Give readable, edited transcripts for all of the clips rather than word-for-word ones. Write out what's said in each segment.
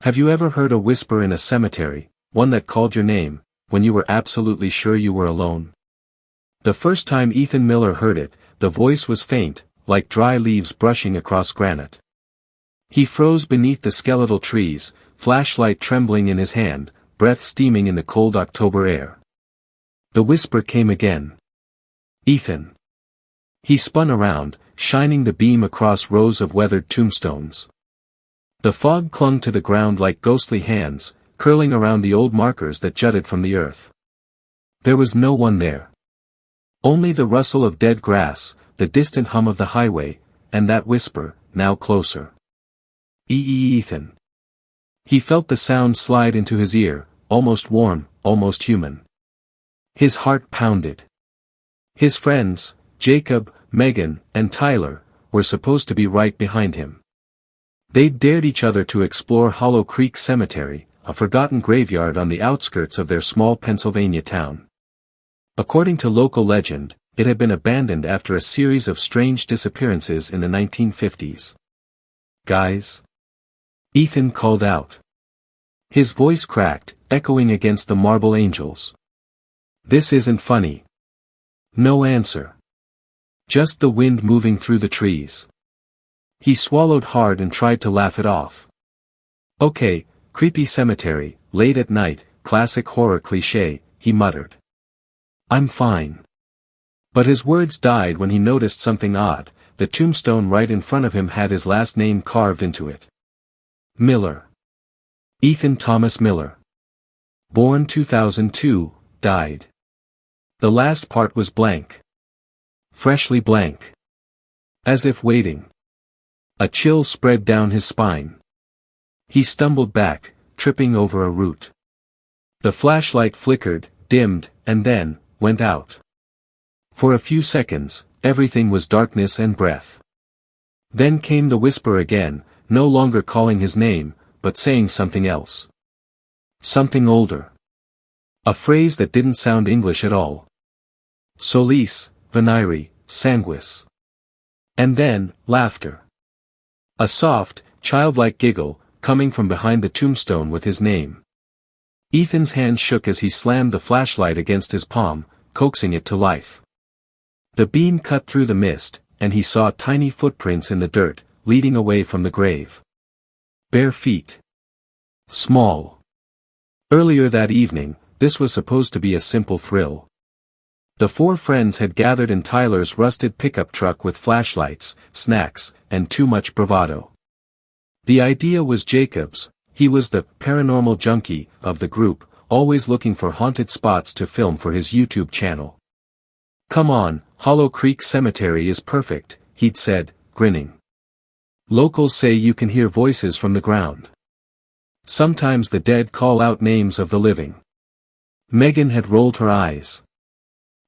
Have you ever heard a whisper in a cemetery, one that called your name, when you were absolutely sure you were alone? The first time Ethan Miller heard it, the voice was faint, like dry leaves brushing across granite. He froze beneath the skeletal trees, flashlight trembling in his hand, breath steaming in the cold October air. The whisper came again. Ethan. He spun around, shining the beam across rows of weathered tombstones. The fog clung to the ground like ghostly hands, curling around the old markers that jutted from the earth. There was no one there. Only the rustle of dead grass, the distant hum of the highway, and that whisper, now closer. Ethan. He felt the sound slide into his ear, almost warm, almost human. His heart pounded. His friends, Jacob, Megan, and Tyler, were supposed to be right behind him. They'd dared each other to explore Hollow Creek Cemetery, a forgotten graveyard on the outskirts of their small Pennsylvania town. According to local legend, it had been abandoned after a series of strange disappearances in the 1950s. Guys? Ethan called out. His voice cracked, echoing against the marble angels. This isn't funny. No answer. Just the wind moving through the trees. He swallowed hard and tried to laugh it off. Okay, creepy cemetery, late at night, classic horror cliché, he muttered. I'm fine. But his words died when he noticed something odd. The tombstone right in front of him had his last name carved into it. Miller. Ethan Thomas Miller. Born 2002, died. The last part was blank. Freshly blank. As if waiting. A chill spread down his spine. He stumbled back, tripping over a root. The flashlight flickered, dimmed, and then went out. For a few seconds, everything was darkness and breath. Then came the whisper again, no longer calling his name, but saying something else. Something older. A phrase that didn't sound English at all. Solis, venire, sanguis. And then, laughter. A soft, childlike giggle, coming from behind the tombstone with his name. Ethan's hand shook as he slammed the flashlight against his palm, coaxing it to life. The beam cut through the mist, and he saw tiny footprints in the dirt, leading away from the grave. Bare feet. Small. Earlier that evening, this was supposed to be a simple thrill. The four friends had gathered in Tyler's rusted pickup truck with flashlights, snacks, and too much bravado. The idea was Jacob's. He was the paranormal junkie of the group, always looking for haunted spots to film for his YouTube channel. Come on, Hollow Creek Cemetery is perfect, he'd said, grinning. Locals say you can hear voices from the ground. Sometimes the dead call out names of the living. Megan had rolled her eyes.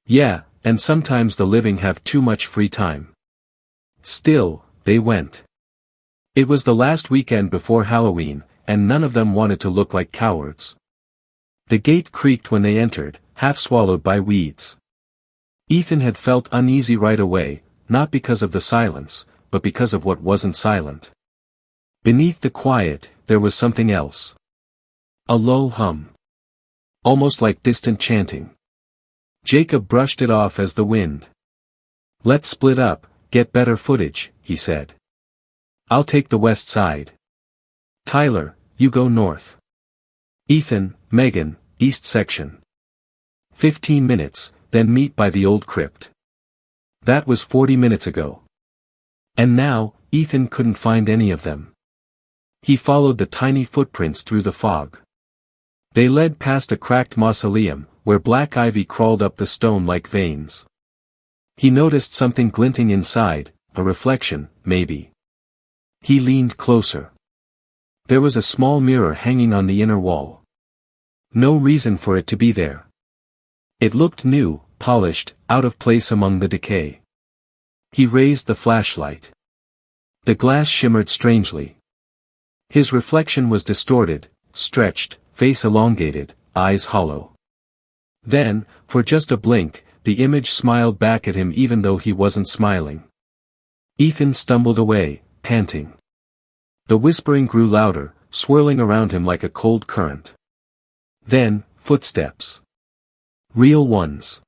Yeah, and sometimes the living have too much free time. Still, they went. It was the last weekend before Halloween, and none of them wanted to look like cowards. The gate creaked when they entered, half swallowed by weeds. Ethan had felt uneasy right away, not because of the silence, but because of what wasn't silent. Beneath the quiet, there was something else. A low hum. Almost like distant chanting. Jacob brushed it off as the wind. Let's split up, get better footage, he said. I'll take the west side. Tyler, you go north. Ethan, Megan, east section. 15 minutes, then meet by the old crypt. That was 40 minutes ago. And now, Ethan couldn't find any of them. He followed the tiny footprints through the fog. They led past a cracked mausoleum, where black ivy crawled up the stone like veins. He noticed something glinting inside, a reflection, maybe. He leaned closer. There was a small mirror hanging on the inner wall. No reason for it to be there. It looked new, polished, out of place among the decay. He raised the flashlight. The glass shimmered strangely. His reflection was distorted, stretched, face elongated, eyes hollow. Then, for just a blink, the image smiled back at him even though he wasn't smiling. Ethan stumbled away, panting. The whispering grew louder, swirling around him like a cold current. Then, footsteps. Real ones.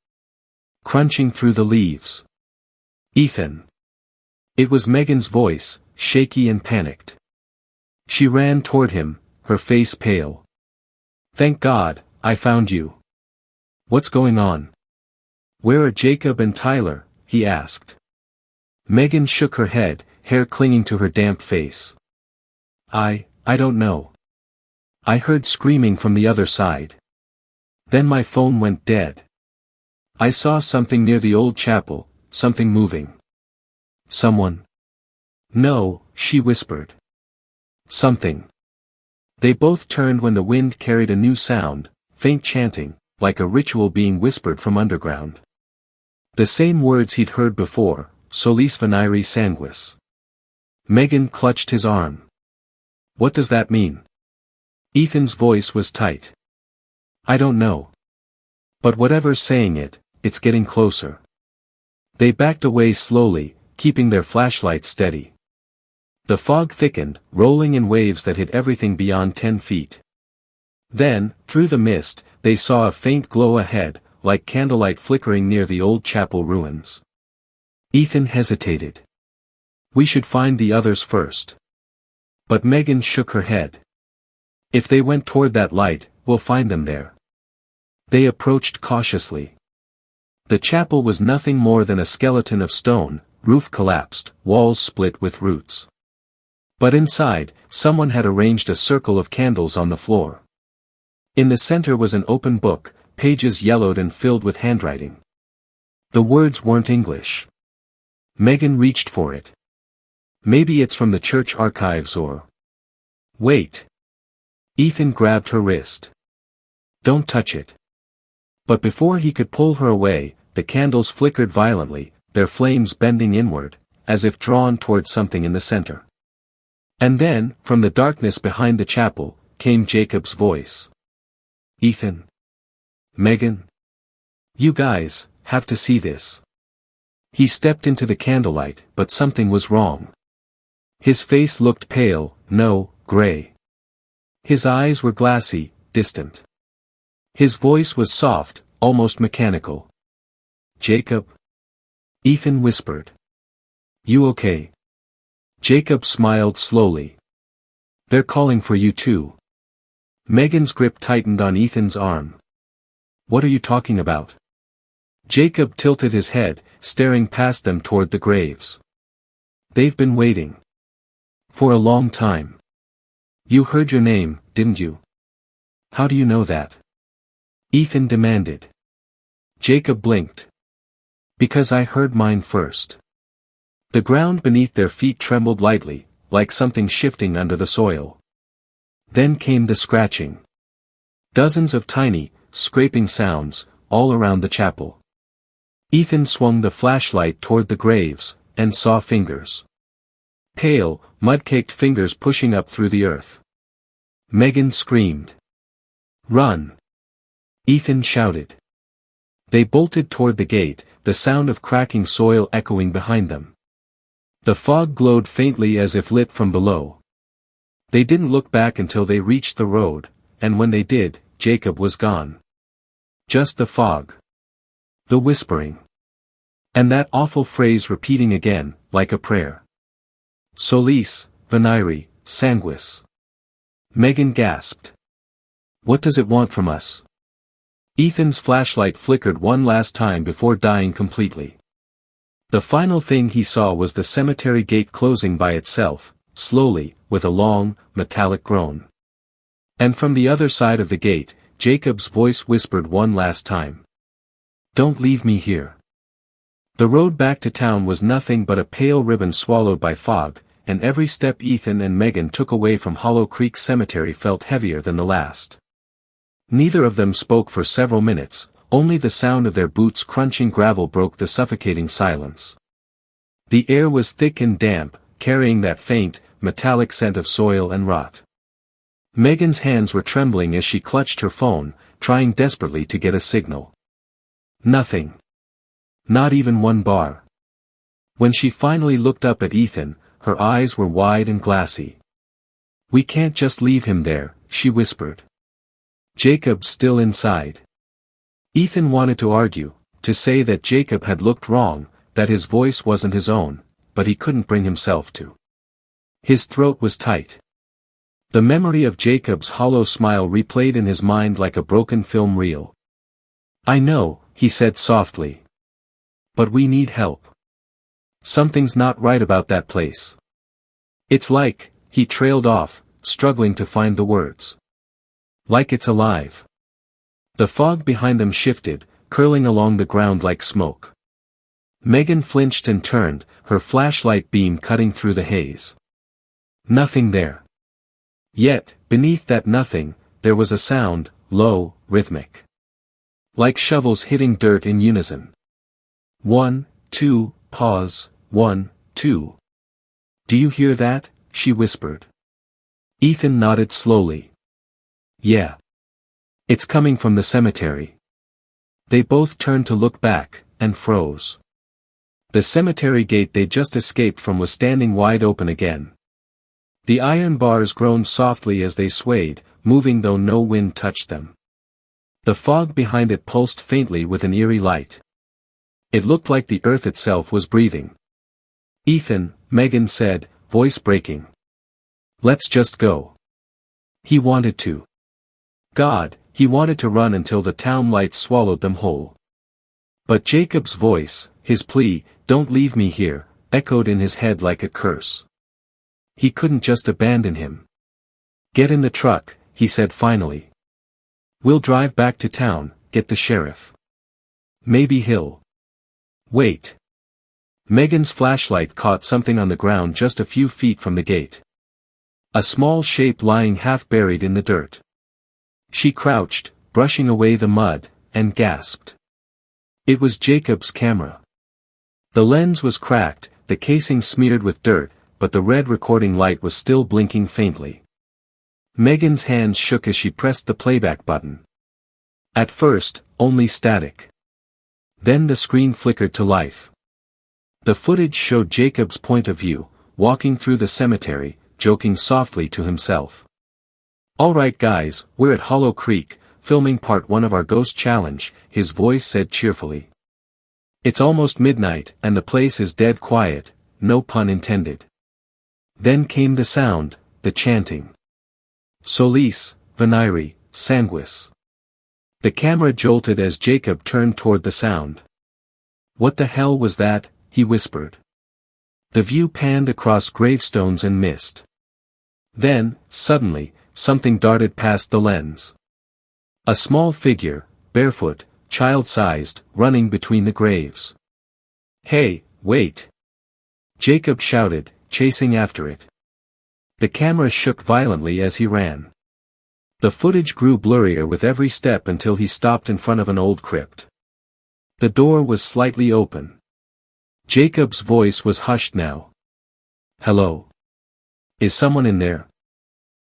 Crunching through the leaves. "Ethan." It was Megan's voice, shaky and panicked. She ran toward him, her face pale. "Thank God, I found you. What's going on?" "Where are Jacob and Tyler?" he asked. Megan shook her head, hair clinging to her damp face. I don't know. I heard screaming from the other side. Then my phone went dead. I saw something near the old chapel, something moving." "Someone?" "No," she whispered. "Something." They both turned when the wind carried a new sound, faint chanting, like a ritual being whispered from underground. The same words he'd heard before, solis venire sanguis. Megan clutched his arm. "What does that mean?" Ethan's voice was tight. "I don't know. But whatever's saying it, it's getting closer." They backed away slowly, keeping their flashlights steady. The fog thickened, rolling in waves that hit everything beyond 10 feet. Then, through the mist, they saw a faint glow ahead, like candlelight flickering near the old chapel ruins. Ethan hesitated. "We should find the others first." But Megan shook her head. "If they went toward that light, we'll find them there." They approached cautiously. The chapel was nothing more than a skeleton of stone, roof collapsed, walls split with roots. But inside, someone had arranged a circle of candles on the floor. In the center was an open book, pages yellowed and filled with handwriting. The words weren't English. Megan reached for it. "Maybe it's from the church archives or—" "Wait." Ethan grabbed her wrist. "Don't touch it." But before he could pull her away, the candles flickered violently, their flames bending inward, as if drawn toward something in the center. And then, from the darkness behind the chapel, came Jacob's voice. "Ethan. Megan. You guys have to see this." He stepped into the candlelight, but something was wrong. His face looked pale, no, gray. His eyes were glassy, distant. His voice was soft, almost mechanical. "Jacob?" Ethan whispered. "You okay?" Jacob smiled slowly. "They're calling for you too." Megan's grip tightened on Ethan's arm. "What are you talking about?" Jacob tilted his head, staring past them toward the graves. "They've been waiting. For a long time. You heard your name, didn't you?" "How do you know that?" Ethan demanded. Jacob blinked. "Because I heard mine first." The ground beneath their feet trembled lightly, like something shifting under the soil. Then came the scratching. Dozens of tiny, scraping sounds, all around the chapel. Ethan swung the flashlight toward the graves, and saw fingers. Pale, mud-caked fingers pushing up through the earth. Megan screamed. "Run!" Ethan shouted. They bolted toward the gate, the sound of cracking soil echoing behind them. The fog glowed faintly as if lit from below. They didn't look back until they reached the road, and when they did, Jacob was gone. Just the fog. The whispering. And that awful phrase repeating again, like a prayer. "Solis, venire, sanguis." Megan gasped. "What does it want from us?" Ethan's flashlight flickered one last time before dying completely. The final thing he saw was the cemetery gate closing by itself, slowly, with a long, metallic groan. And from the other side of the gate, Jacob's voice whispered one last time. "Don't leave me here." The road back to town was nothing but a pale ribbon swallowed by fog, and every step Ethan and Megan took away from Hollow Creek Cemetery felt heavier than the last. Neither of them spoke for several minutes, only the sound of their boots crunching gravel broke the suffocating silence. The air was thick and damp, carrying that faint, metallic scent of soil and rot. Megan's hands were trembling as she clutched her phone, trying desperately to get a signal. Nothing. Not even one bar. When she finally looked up at Ethan, her eyes were wide and glassy. We can't just leave him there, she whispered. Jacob's still inside. Ethan wanted to argue, to say that Jacob had looked wrong, that his voice wasn't his own, but he couldn't bring himself to. His throat was tight. The memory of Jacob's hollow smile replayed in his mind like a broken film reel. I know, he said softly. But we need help. Something's not right about that place. It's like, he trailed off, struggling to find the words. Like it's alive. The fog behind them shifted, curling along the ground like smoke. Megan flinched and turned, her flashlight beam cutting through the haze. Nothing there. Yet, beneath that nothing, there was a sound, low, rhythmic. Like shovels hitting dirt in unison. 1, 2, pause, 1, 2. Do you hear that? She whispered. Ethan nodded slowly. Yeah. It's coming from the cemetery. They both turned to look back, and froze. The cemetery gate they just escaped from was standing wide open again. The iron bars groaned softly as they swayed, moving though no wind touched them. The fog behind it pulsed faintly with an eerie light. It looked like the earth itself was breathing. Ethan, Megan said, voice breaking. Let's just go. He wanted to. God, he wanted to run until the town lights swallowed them whole. But Jacob's voice, his plea, don't leave me here, echoed in his head like a curse. He couldn't just abandon him. Get in the truck, he said finally. We'll drive back to town, get the sheriff. Maybe he'll. Wait. Megan's flashlight caught something on the ground just a few feet from the gate. A small shape lying half buried in the dirt. She crouched, brushing away the mud, and gasped. It was Jacob's camera. The lens was cracked, the casing smeared with dirt, but the red recording light was still blinking faintly. Megan's hands shook as she pressed the playback button. At first, only static. Then the screen flickered to life. The footage showed Jacob's point of view, walking through the cemetery, joking softly to himself. All right guys, we're at Hollow Creek, filming part 1 of our ghost challenge, his voice said cheerfully. It's almost midnight, and the place is dead quiet, no pun intended. Then came the sound, the chanting. Solis, Venire, Sanguis. The camera jolted as Jacob turned toward the sound. What the hell was that? He whispered. The view panned across gravestones and mist. Then, suddenly, something darted past the lens. A small figure, barefoot, child-sized, running between the graves. Hey, wait! Jacob shouted, chasing after it. The camera shook violently as he ran. The footage grew blurrier with every step until he stopped in front of an old crypt. The door was slightly open. Jacob's voice was hushed now. Hello? Is someone in there?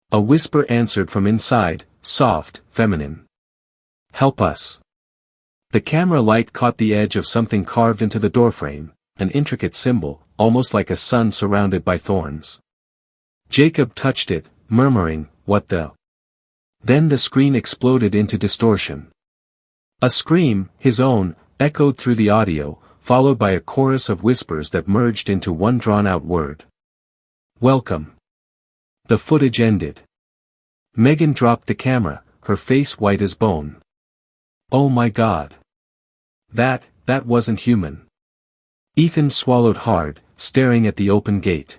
A whisper answered from inside, soft, feminine. Help us. The camera light caught the edge of something carved into the doorframe, an intricate symbol, almost like a sun surrounded by thorns. Jacob touched it, murmuring, what the? Then the screen exploded into distortion. A scream, his own, echoed through the audio, followed by a chorus of whispers that merged into one drawn-out word. Welcome. The footage ended. Megan dropped the camera, her face white as bone. Oh my God. That wasn't human. Ethan swallowed hard, staring at the open gate.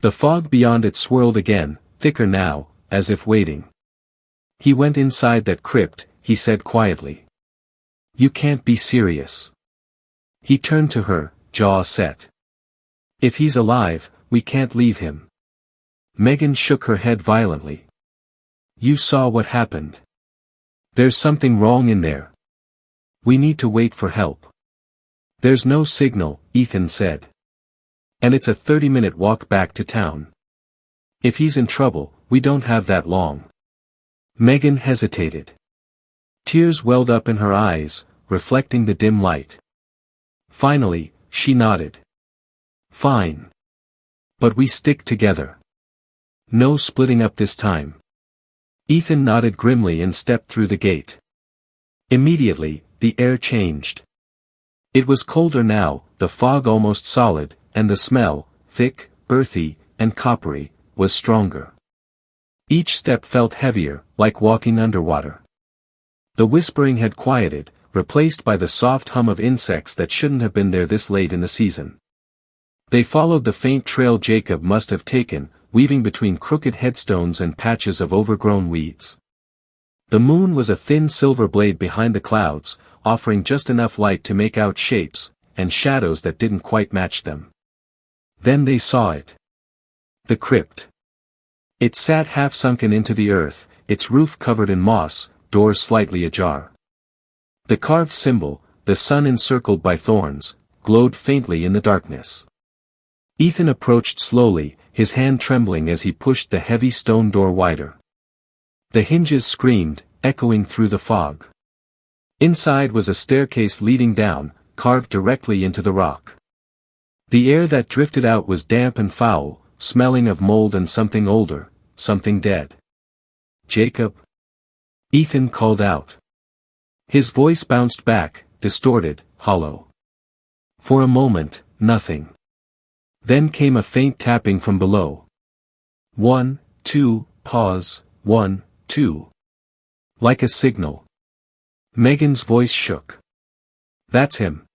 The fog beyond it swirled again, thicker now, as if waiting. He went inside that crypt, he said quietly. You can't be serious. He turned to her, jaw set. If he's alive, we can't leave him. Megan shook her head violently. You saw what happened. There's something wrong in there. We need to wait for help. There's no signal, Ethan said. And it's a 30-minute walk back to town. If he's in trouble, we don't have that long. Megan hesitated. Tears welled up in her eyes, reflecting the dim light. Finally, she nodded. Fine. But we stick together. No splitting up this time. Ethan nodded grimly and stepped through the gate. Immediately, the air changed. It was colder now, the fog almost solid, and the smell, thick, earthy, and coppery, was stronger. Each step felt heavier, like walking underwater. The whispering had quieted, replaced by the soft hum of insects that shouldn't have been there this late in the season. They followed the faint trail Jacob must have taken, weaving between crooked headstones and patches of overgrown weeds. The moon was a thin silver blade behind the clouds, offering just enough light to make out shapes, and shadows that didn't quite match them. Then they saw it. The crypt. It sat half-sunken into the earth, its roof covered in moss, doors slightly ajar. The carved symbol, the sun encircled by thorns, glowed faintly in the darkness. Ethan approached slowly, his hand trembling as he pushed the heavy stone door wider. The hinges screamed, echoing through the fog. Inside was a staircase leading down, carved directly into the rock. The air that drifted out was damp and foul, smelling of mold and something older, something dead. "Jacob?" Ethan called out. His voice bounced back, distorted, hollow. For a moment, nothing. Then came a faint tapping from below. 1, 2, pause, 1, 2. Like a signal. Megan's voice shook. "That's him.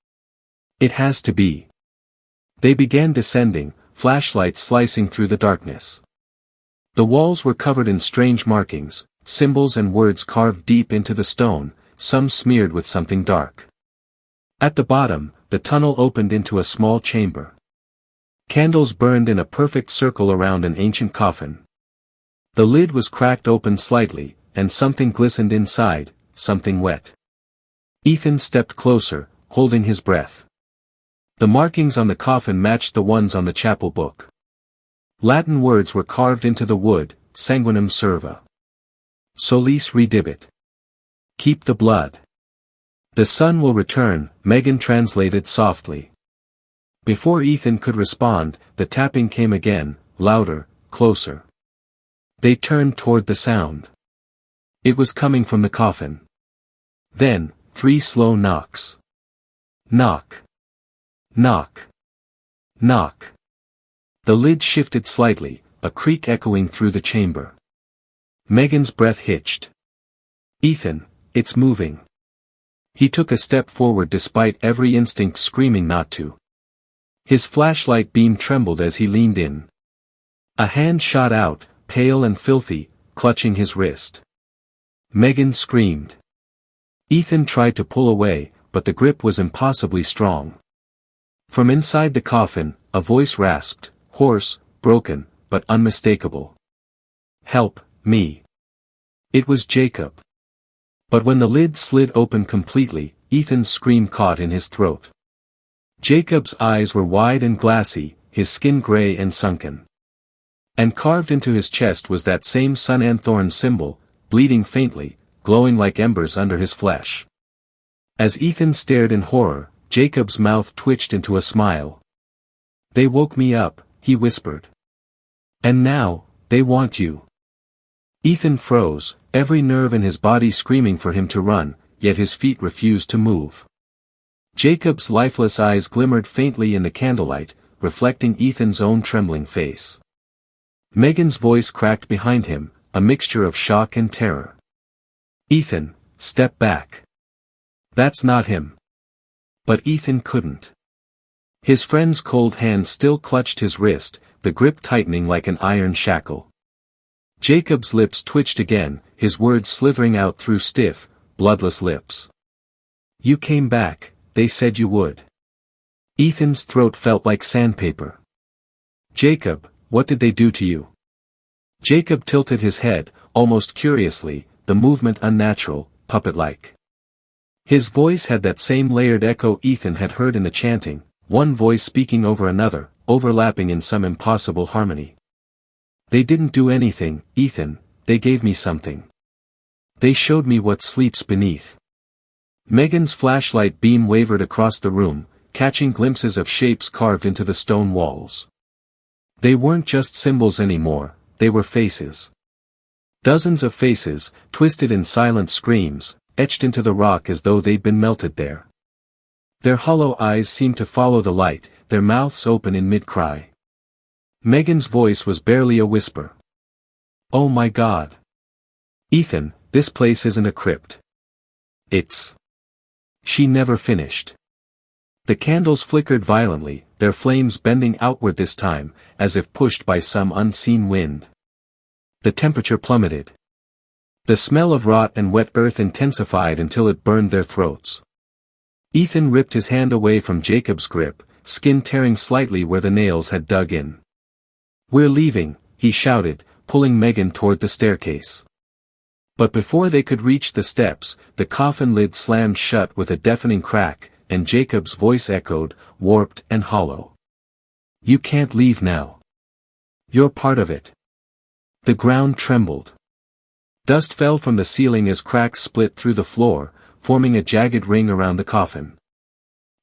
It has to be." They began descending, flashlights slicing through the darkness. The walls were covered in strange markings, symbols and words carved deep into the stone, some smeared with something dark. At the bottom, the tunnel opened into a small chamber. Candles burned in a perfect circle around an ancient coffin. The lid was cracked open slightly, and something glistened inside, something wet. Ethan stepped closer, holding his breath. The markings on the coffin matched the ones on the chapel book. Latin words were carved into the wood, sanguinem serva. Solis redibit. Keep the blood. The sun will return, Megan translated softly. Before Ethan could respond, the tapping came again, louder, closer. They turned toward the sound. It was coming from the coffin. Then, 3 slow knocks. Knock. Knock. Knock. The lid shifted slightly, a creak echoing through the chamber. Megan's breath hitched. "Ethan, it's moving." He took a step forward despite every instinct screaming not to. His flashlight beam trembled as he leaned in. A hand shot out, pale and filthy, clutching his wrist. Megan screamed. Ethan tried to pull away, but the grip was impossibly strong. From inside the coffin, a voice rasped, hoarse, broken, but unmistakable. "Help, me." It was Jacob. But when the lid slid open completely, Ethan's scream caught in his throat. Jacob's eyes were wide and glassy, his skin gray and sunken. And carved into his chest was that same sun and thorn symbol, bleeding faintly, glowing like embers under his flesh. As Ethan stared in horror, Jacob's mouth twitched into a smile. "They woke me up," he whispered. "And now, they want you." Ethan froze, every nerve in his body screaming for him to run, yet his feet refused to move. Jacob's lifeless eyes glimmered faintly in the candlelight, reflecting Ethan's own trembling face. Megan's voice cracked behind him, a mixture of shock and terror. "Ethan, step back. That's not him." But Ethan couldn't. His friend's cold hand still clutched his wrist, the grip tightening like an iron shackle. Jacob's lips twitched again, his words slithering out through stiff, bloodless lips. "You came back, they said you would." Ethan's throat felt like sandpaper. "Jacob, what did they do to you?" Jacob tilted his head, almost curiously, the movement unnatural, puppet-like. His voice had that same layered echo Ethan had heard in the chanting, one voice speaking over another, overlapping in some impossible harmony. "They didn't do anything, Ethan, they gave me something. They showed me what sleeps beneath." Megan's flashlight beam wavered across the room, catching glimpses of shapes carved into the stone walls. They weren't just symbols anymore, they were faces. Dozens of faces, twisted in silent screams, etched into the rock as though they'd been melted there. Their hollow eyes seemed to follow the light, their mouths open in mid-cry. Megan's voice was barely a whisper. "Oh my God. Ethan, this place isn't a crypt. It's..." She never finished. The candles flickered violently, their flames bending outward this time, as if pushed by some unseen wind. The temperature plummeted. The smell of rot and wet earth intensified until it burned their throats. Ethan ripped his hand away from Jacob's grip, skin tearing slightly where the nails had dug in. "We're leaving," he shouted, pulling Megan toward the staircase. But before they could reach the steps, the coffin lid slammed shut with a deafening crack, and Jacob's voice echoed, warped and hollow. "You can't leave now. You're part of it." The ground trembled. Dust fell from the ceiling as cracks split through the floor, forming a jagged ring around the coffin.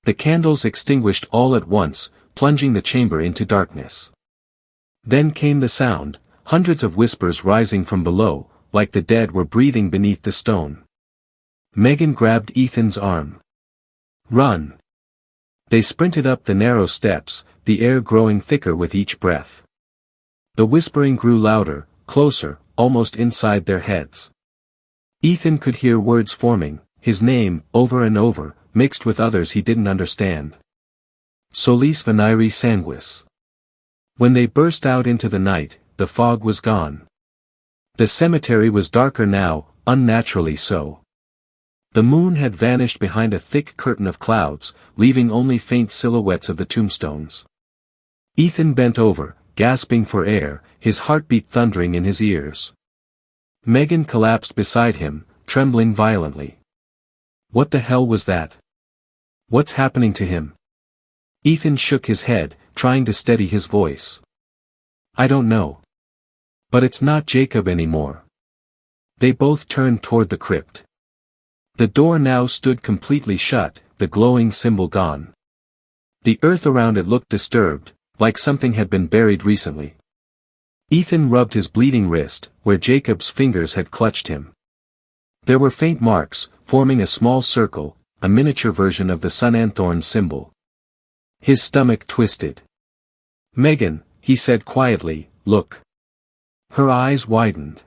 The candles extinguished all at once, plunging the chamber into darkness. Then came the sound, hundreds of whispers rising from below, like the dead were breathing beneath the stone. Megan grabbed Ethan's arm. "Run!" They sprinted up the narrow steps, the air growing thicker with each breath. The whispering grew louder, closer, almost inside their heads. Ethan could hear words forming, his name, over and over, mixed with others he didn't understand. Solis veniri sanguis. When they burst out into the night, the fog was gone. The cemetery was darker now, unnaturally so. The moon had vanished behind a thick curtain of clouds, leaving only faint silhouettes of the tombstones. Ethan bent over, gasping for air, his heartbeat thundering in his ears. Megan collapsed beside him, trembling violently. What the hell was that? What's happening to him? Ethan shook his head, trying to steady his voice. "I don't know. But it's not Jacob anymore." They both turned toward the crypt. The door now stood completely shut, the glowing symbol gone. The earth around it looked disturbed, like something had been buried recently. Ethan rubbed his bleeding wrist, where Jacob's fingers had clutched him. There were faint marks, forming a small circle, a miniature version of the sun anthorn symbol. His stomach twisted. "Megan," he said quietly, "look." Her eyes widened.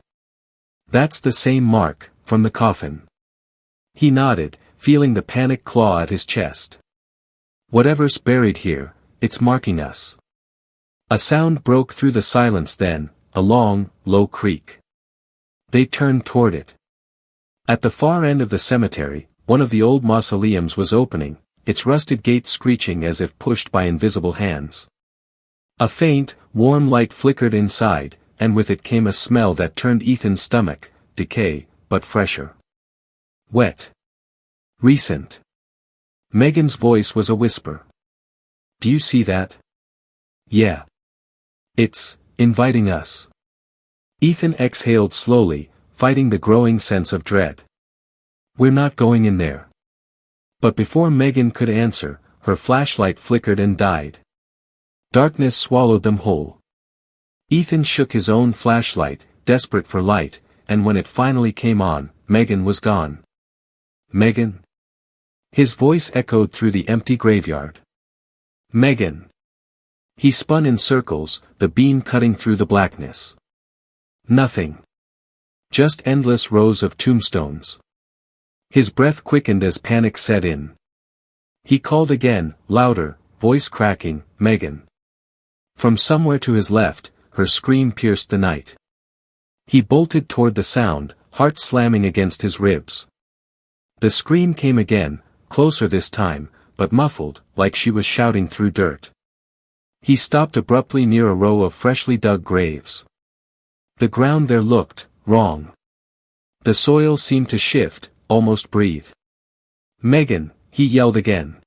"That's the same mark, from the coffin." He nodded, feeling the panic claw at his chest. "Whatever's buried here, it's marking us." A sound broke through the silence then, a long, low creak. They turned toward it. At the far end of the cemetery, one of the old mausoleums was opening, its rusted gate screeching as if pushed by invisible hands. A faint, warm light flickered inside, and with it came a smell that turned Ethan's stomach, decay, but fresher. Wet. Recent. Megan's voice was a whisper. "Do you see that?" "Yeah. It's inviting us." Ethan exhaled slowly, fighting the growing sense of dread. "We're not going in there." But before Megan could answer, her flashlight flickered and died. Darkness swallowed them whole. Ethan shook his own flashlight, desperate for light, and when it finally came on, Megan was gone. "Megan?" His voice echoed through the empty graveyard. "Megan!" He spun in circles, the beam cutting through the blackness. Nothing. Just endless rows of tombstones. His breath quickened as panic set in. He called again, louder, voice cracking, "Megan." From somewhere to his left, her scream pierced the night. He bolted toward the sound, heart slamming against his ribs. The scream came again, closer this time, but muffled, like she was shouting through dirt. He stopped abruptly near a row of freshly dug graves. The ground there looked wrong. The soil seemed to shift, almost breathe. "Megan," he yelled again.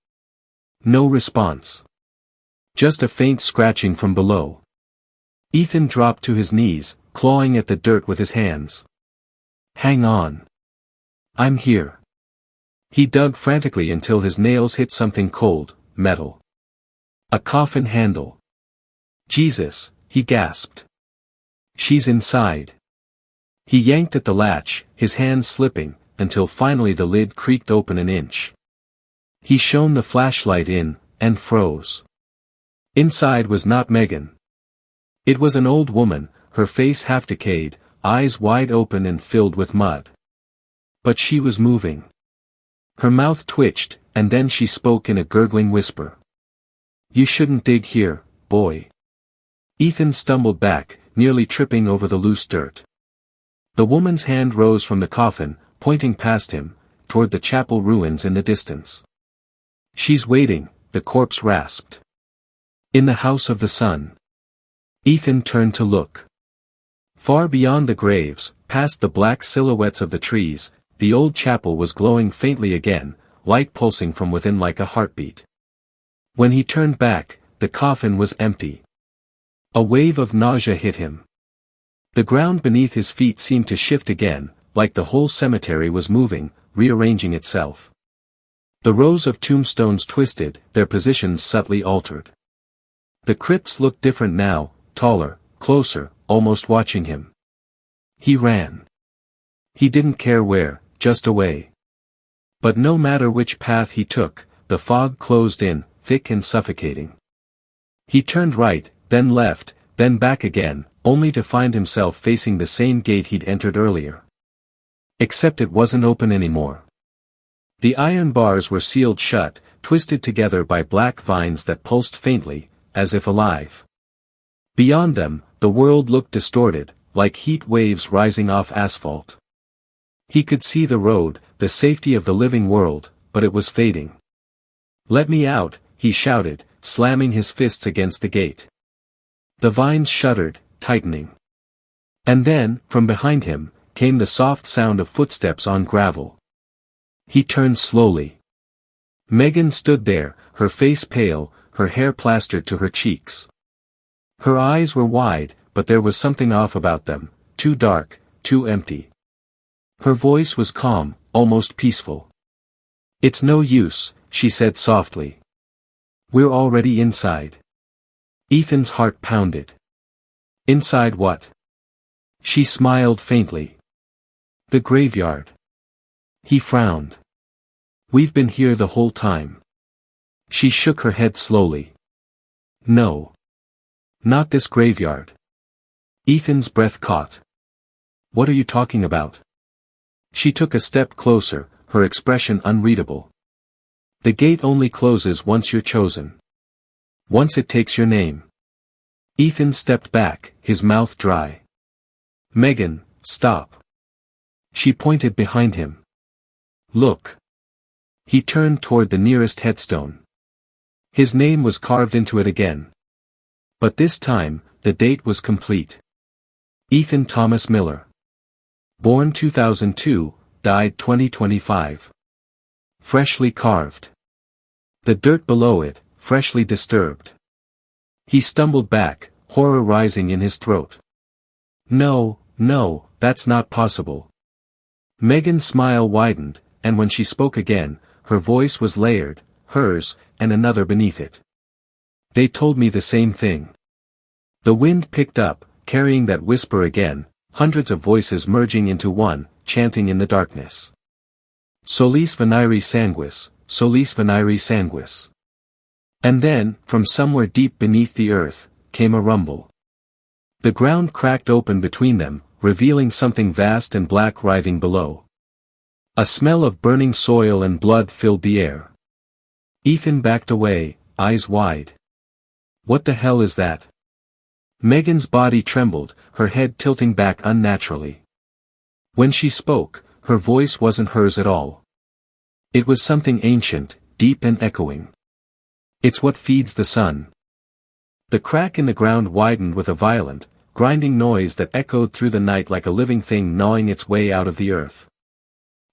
No response. Just a faint scratching from below. Ethan dropped to his knees, clawing at the dirt with his hands. "Hang on. I'm here." He dug frantically until his nails hit something cold, metal. A coffin handle. "Jesus," he gasped. She's inside. He yanked at the latch, his hands slipping, until finally the lid creaked open an inch. He shone the flashlight in, and froze. Inside was not Megan. It was an old woman, her face half decayed, eyes wide open and filled with mud. But she was moving. Her mouth twitched, and then she spoke in a gurgling whisper. "You shouldn't dig here, boy." Ethan stumbled back, nearly tripping over the loose dirt. The woman's hand rose from the coffin, pointing past him, toward the chapel ruins in the distance. "She's waiting," the corpse rasped. "In the house of the sun." Ethan turned to look. Far beyond the graves, past the black silhouettes of the trees, the old chapel was glowing faintly again, light pulsing from within like a heartbeat. When he turned back, the coffin was empty. A wave of nausea hit him. The ground beneath his feet seemed to shift again, like the whole cemetery was moving, rearranging itself. The rows of tombstones twisted, their positions subtly altered. The crypts looked different now, taller, closer, almost watching him. He ran. He didn't care where, just away. But no matter which path he took, the fog closed in, thick and suffocating. He turned right, then left, then back again, only to find himself facing the same gate he'd entered earlier. Except it wasn't open anymore. The iron bars were sealed shut, twisted together by black vines that pulsed faintly, as if alive. Beyond them, the world looked distorted, like heat waves rising off asphalt. He could see the road, the safety of the living world, but it was fading. "Let me out," he shouted, slamming his fists against the gate. The vines shuddered, tightening. And then, from behind him, came the soft sound of footsteps on gravel. He turned slowly. Megan stood there, her face pale, her hair plastered to her cheeks. Her eyes were wide, but there was something off about them, too dark, too empty. Her voice was calm, almost peaceful. "It's no use," she said softly. "We're already inside." Ethan's heart pounded. "Inside what?" She smiled faintly. "The graveyard." He frowned. "We've been here the whole time." She shook her head slowly. "No. Not this graveyard." Ethan's breath caught. "What are you talking about?" She took a step closer, her expression unreadable. "The gate only closes once you're chosen. Once it takes your name." Ethan stepped back, his mouth dry. "Megan, stop." She pointed behind him. "Look." He turned toward the nearest headstone. His name was carved into it again. But this time, the date was complete. Ethan Thomas Miller. Born 2002, died 2025. Freshly carved. The dirt below it, freshly disturbed. He stumbled back, horror rising in his throat. "No, no, that's not possible." Megan's smile widened, and when she spoke again, her voice was layered, hers, and another beneath it. "They told me the same thing." The wind picked up, carrying that whisper again, hundreds of voices merging into one, chanting in the darkness. "Solis veniri sanguis, solis veniri sanguis." And then, from somewhere deep beneath the earth, came a rumble. The ground cracked open between them, revealing something vast and black writhing below. A smell of burning soil and blood filled the air. Ethan backed away, eyes wide. "What the hell is that?" Megan's body trembled, her head tilting back unnaturally. When she spoke, her voice wasn't hers at all. It was something ancient, deep and echoing. "It's what feeds the sun." The crack in the ground widened with a violent, grinding noise that echoed through the night like a living thing gnawing its way out of the earth.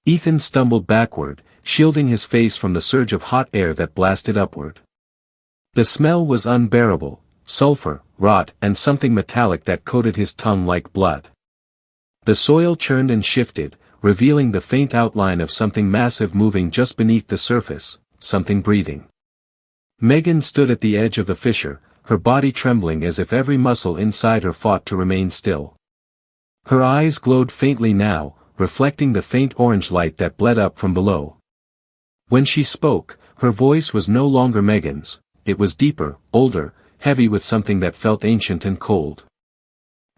Ethan stumbled backward, shielding his face from the surge of hot air that blasted upward. The smell was unbearable, sulfur, rot, and something metallic that coated his tongue like blood. The soil churned and shifted, revealing the faint outline of something massive moving just beneath the surface, something breathing. Megan stood at the edge of the fissure, her body trembling as if every muscle inside her fought to remain still. Her eyes glowed faintly now, reflecting the faint orange light that bled up from below. When she spoke, her voice was no longer Megan's, it was deeper, older, heavy with something that felt ancient and cold.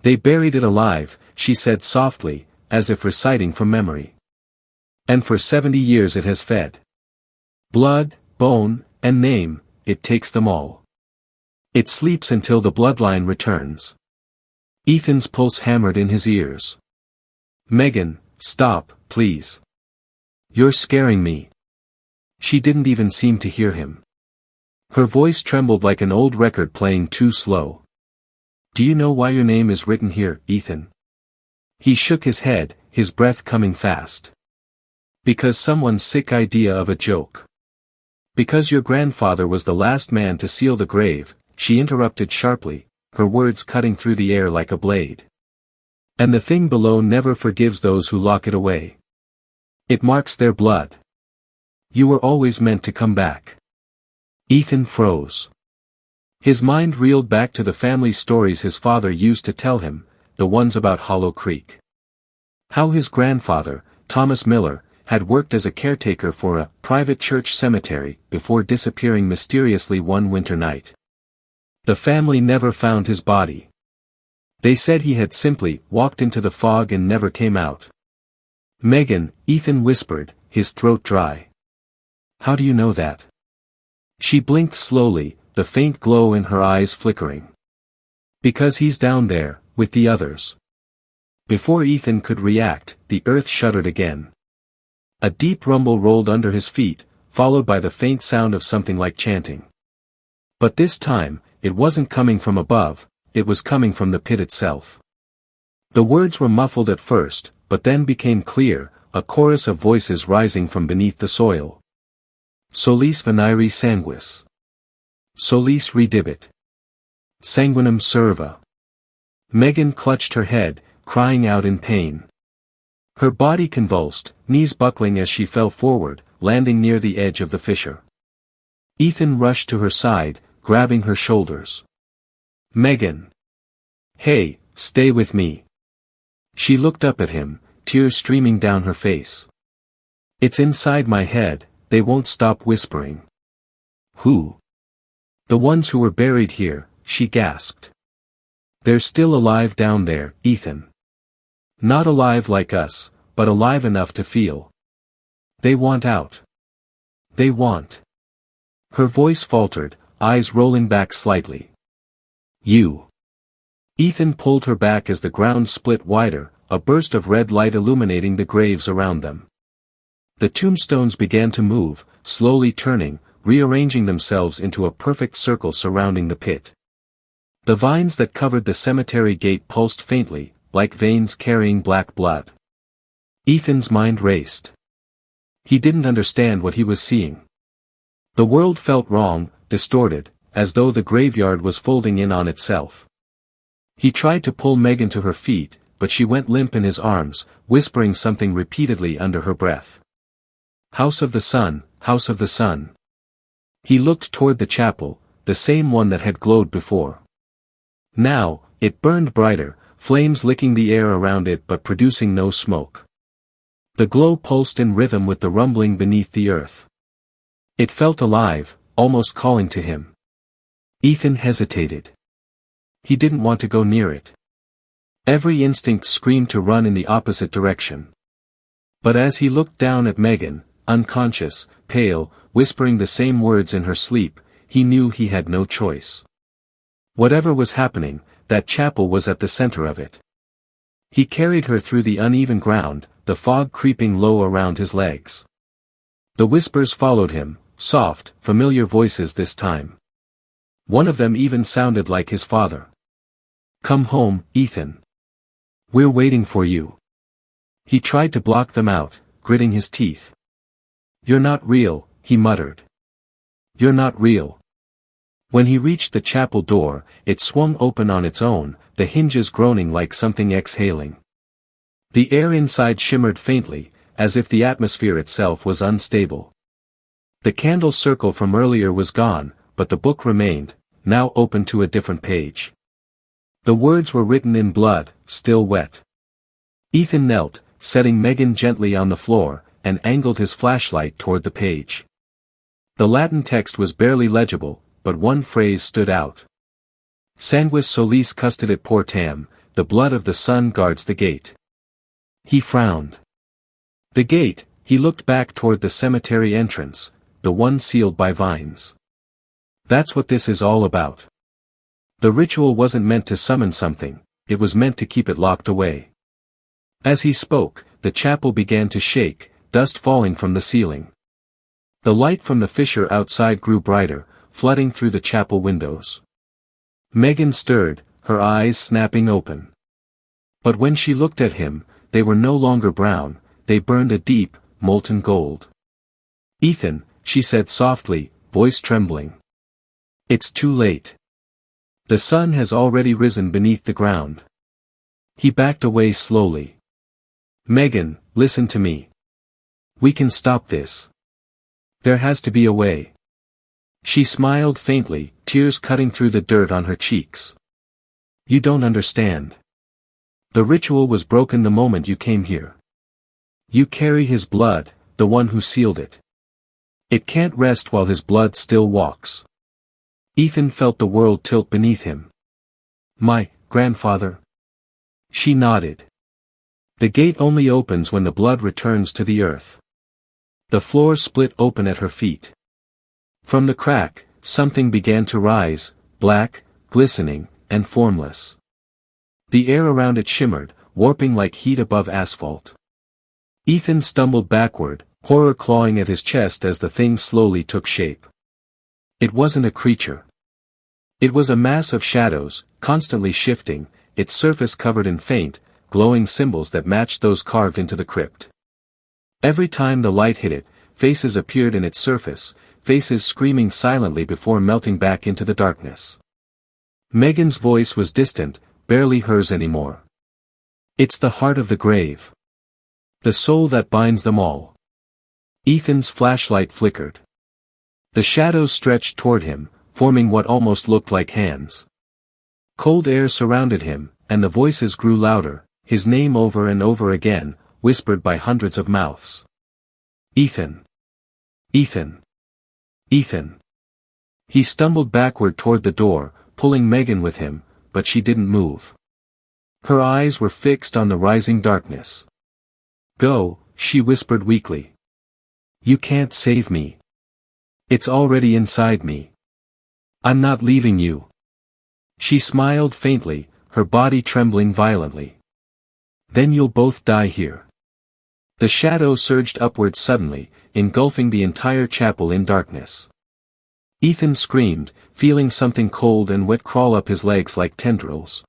"They buried it alive," she said softly, as if reciting from memory. "And for 70 years it has fed. Blood, bone, and name, it takes them all. It sleeps until the bloodline returns." Ethan's pulse hammered in his ears. "Megan, stop, please. You're scaring me." She didn't even seem to hear him. Her voice trembled like an old record playing too slow. "Do you know why your name is written here, Ethan?" He shook his head, his breath coming fast. "Because someone's sick idea of a joke. Because your grandfather was the last man to seal the grave," she interrupted sharply, her words cutting through the air like a blade. "And the thing below never forgives those who lock it away. It marks their blood. You were always meant to come back." Ethan froze. His mind reeled back to the family stories his father used to tell him, the ones about Hollow Creek. How his grandfather, Thomas Miller, had worked as a caretaker for a private church cemetery before disappearing mysteriously one winter night. The family never found his body. They said he had simply walked into the fog and never came out. "Megan," Ethan whispered, his throat dry. "How do you know that?" She blinked slowly, the faint glow in her eyes flickering. "Because he's down there, with the others." Before Ethan could react, the earth shuddered again. A deep rumble rolled under his feet, followed by the faint sound of something like chanting. But this time, it wasn't coming from above, it was coming from the pit itself. The words were muffled at first, but then became clear, a chorus of voices rising from beneath the soil. "Solis veniri sanguis. Solis redibit. Sanguinum serva." Megan clutched her head, crying out in pain. Her body convulsed, knees buckling as she fell forward, landing near the edge of the fissure. Ethan rushed to her side, grabbing her shoulders. "Megan. Hey, stay with me." She looked up at him, tears streaming down her face. "It's inside my head, they won't stop whispering." "Who?" "The ones who were buried here," she gasped. "They're still alive down there, Ethan. Not alive like us, but alive enough to feel. They want out. They want." Her voice faltered, eyes rolling back slightly. "You." Ethan pulled her back as the ground split wider, a burst of red light illuminating the graves around them. The tombstones began to move, slowly turning, rearranging themselves into a perfect circle surrounding the pit. The vines that covered the cemetery gate pulsed faintly, like veins carrying black blood. Ethan's mind raced. He didn't understand what he was seeing. The world felt wrong, distorted, as though the graveyard was folding in on itself. He tried to pull Megan to her feet, but she went limp in his arms, whispering something repeatedly under her breath. "House of the Sun, House of the Sun." He looked toward the chapel, the same one that had glowed before. Now, it burned brighter, flames licking the air around it but producing no smoke. The glow pulsed in rhythm with the rumbling beneath the earth. It felt alive, almost calling to him. Ethan hesitated. He didn't want to go near it. Every instinct screamed to run in the opposite direction. But as he looked down at Megan, unconscious, pale, whispering the same words in her sleep, he knew he had no choice. Whatever was happening, that chapel was at the center of it. He carried her through the uneven ground, the fog creeping low around his legs. The whispers followed him, soft, familiar voices this time. One of them even sounded like his father. "Come home, Ethan. We're waiting for you." He tried to block them out, gritting his teeth. "You're not real," he muttered. "You're not real." When he reached the chapel door, it swung open on its own, the hinges groaning like something exhaling. The air inside shimmered faintly, as if the atmosphere itself was unstable. The candle circle from earlier was gone, but the book remained, now open to a different page. The words were written in blood, still wet. Ethan knelt, setting Megan gently on the floor, and angled his flashlight toward the page. The Latin text was barely legible, but one phrase stood out. Sanguis solis custodit portam, the blood of the son guards the gate. He frowned. The gate, he looked back toward the cemetery entrance, the one sealed by vines. That's what this is all about. The ritual wasn't meant to summon something, it was meant to keep it locked away. As he spoke, the chapel began to shake, dust falling from the ceiling. The light from the fissure outside grew brighter, flooding through the chapel windows. Megan stirred, her eyes snapping open. But when she looked at him, they were no longer brown, they burned a deep, molten gold. "Ethan," she said softly, voice trembling. "It's too late. The sun has already risen beneath the ground." He backed away slowly. "Megan, listen to me. We can stop this. There has to be a way." She smiled faintly, tears cutting through the dirt on her cheeks. "You don't understand. The ritual was broken the moment you came here. You carry his blood, the one who sealed it. It can't rest while his blood still walks." Ethan felt the world tilt beneath him. "My grandfather?" She nodded. "The gate only opens when the blood returns to the earth." The floor split open at her feet. From the crack, something began to rise, black, glistening, and formless. The air around it shimmered, warping like heat above asphalt. Ethan stumbled backward, horror clawing at his chest as the thing slowly took shape. It wasn't a creature. It was a mass of shadows, constantly shifting, its surface covered in faint, glowing symbols that matched those carved into the crypt. Every time the light hit it, faces appeared in its surface, faces screaming silently before melting back into the darkness. Megan's voice was distant, barely hers anymore. "It's the heart of the grave. The soul that binds them all." Ethan's flashlight flickered. The shadows stretched toward him, forming what almost looked like hands. Cold air surrounded him, and the voices grew louder, his name over and over again, whispered by hundreds of mouths. "Ethan. Ethan. Ethan." He stumbled backward toward the door, pulling Megan with him, but she didn't move. Her eyes were fixed on the rising darkness. "Go," she whispered weakly. "You can't save me. It's already inside me. I'm not leaving you." She smiled faintly, her body trembling violently. "Then you'll both die here." The shadow surged upward suddenly, engulfing the entire chapel in darkness. Ethan screamed, feeling something cold and wet crawl up his legs like tendrils.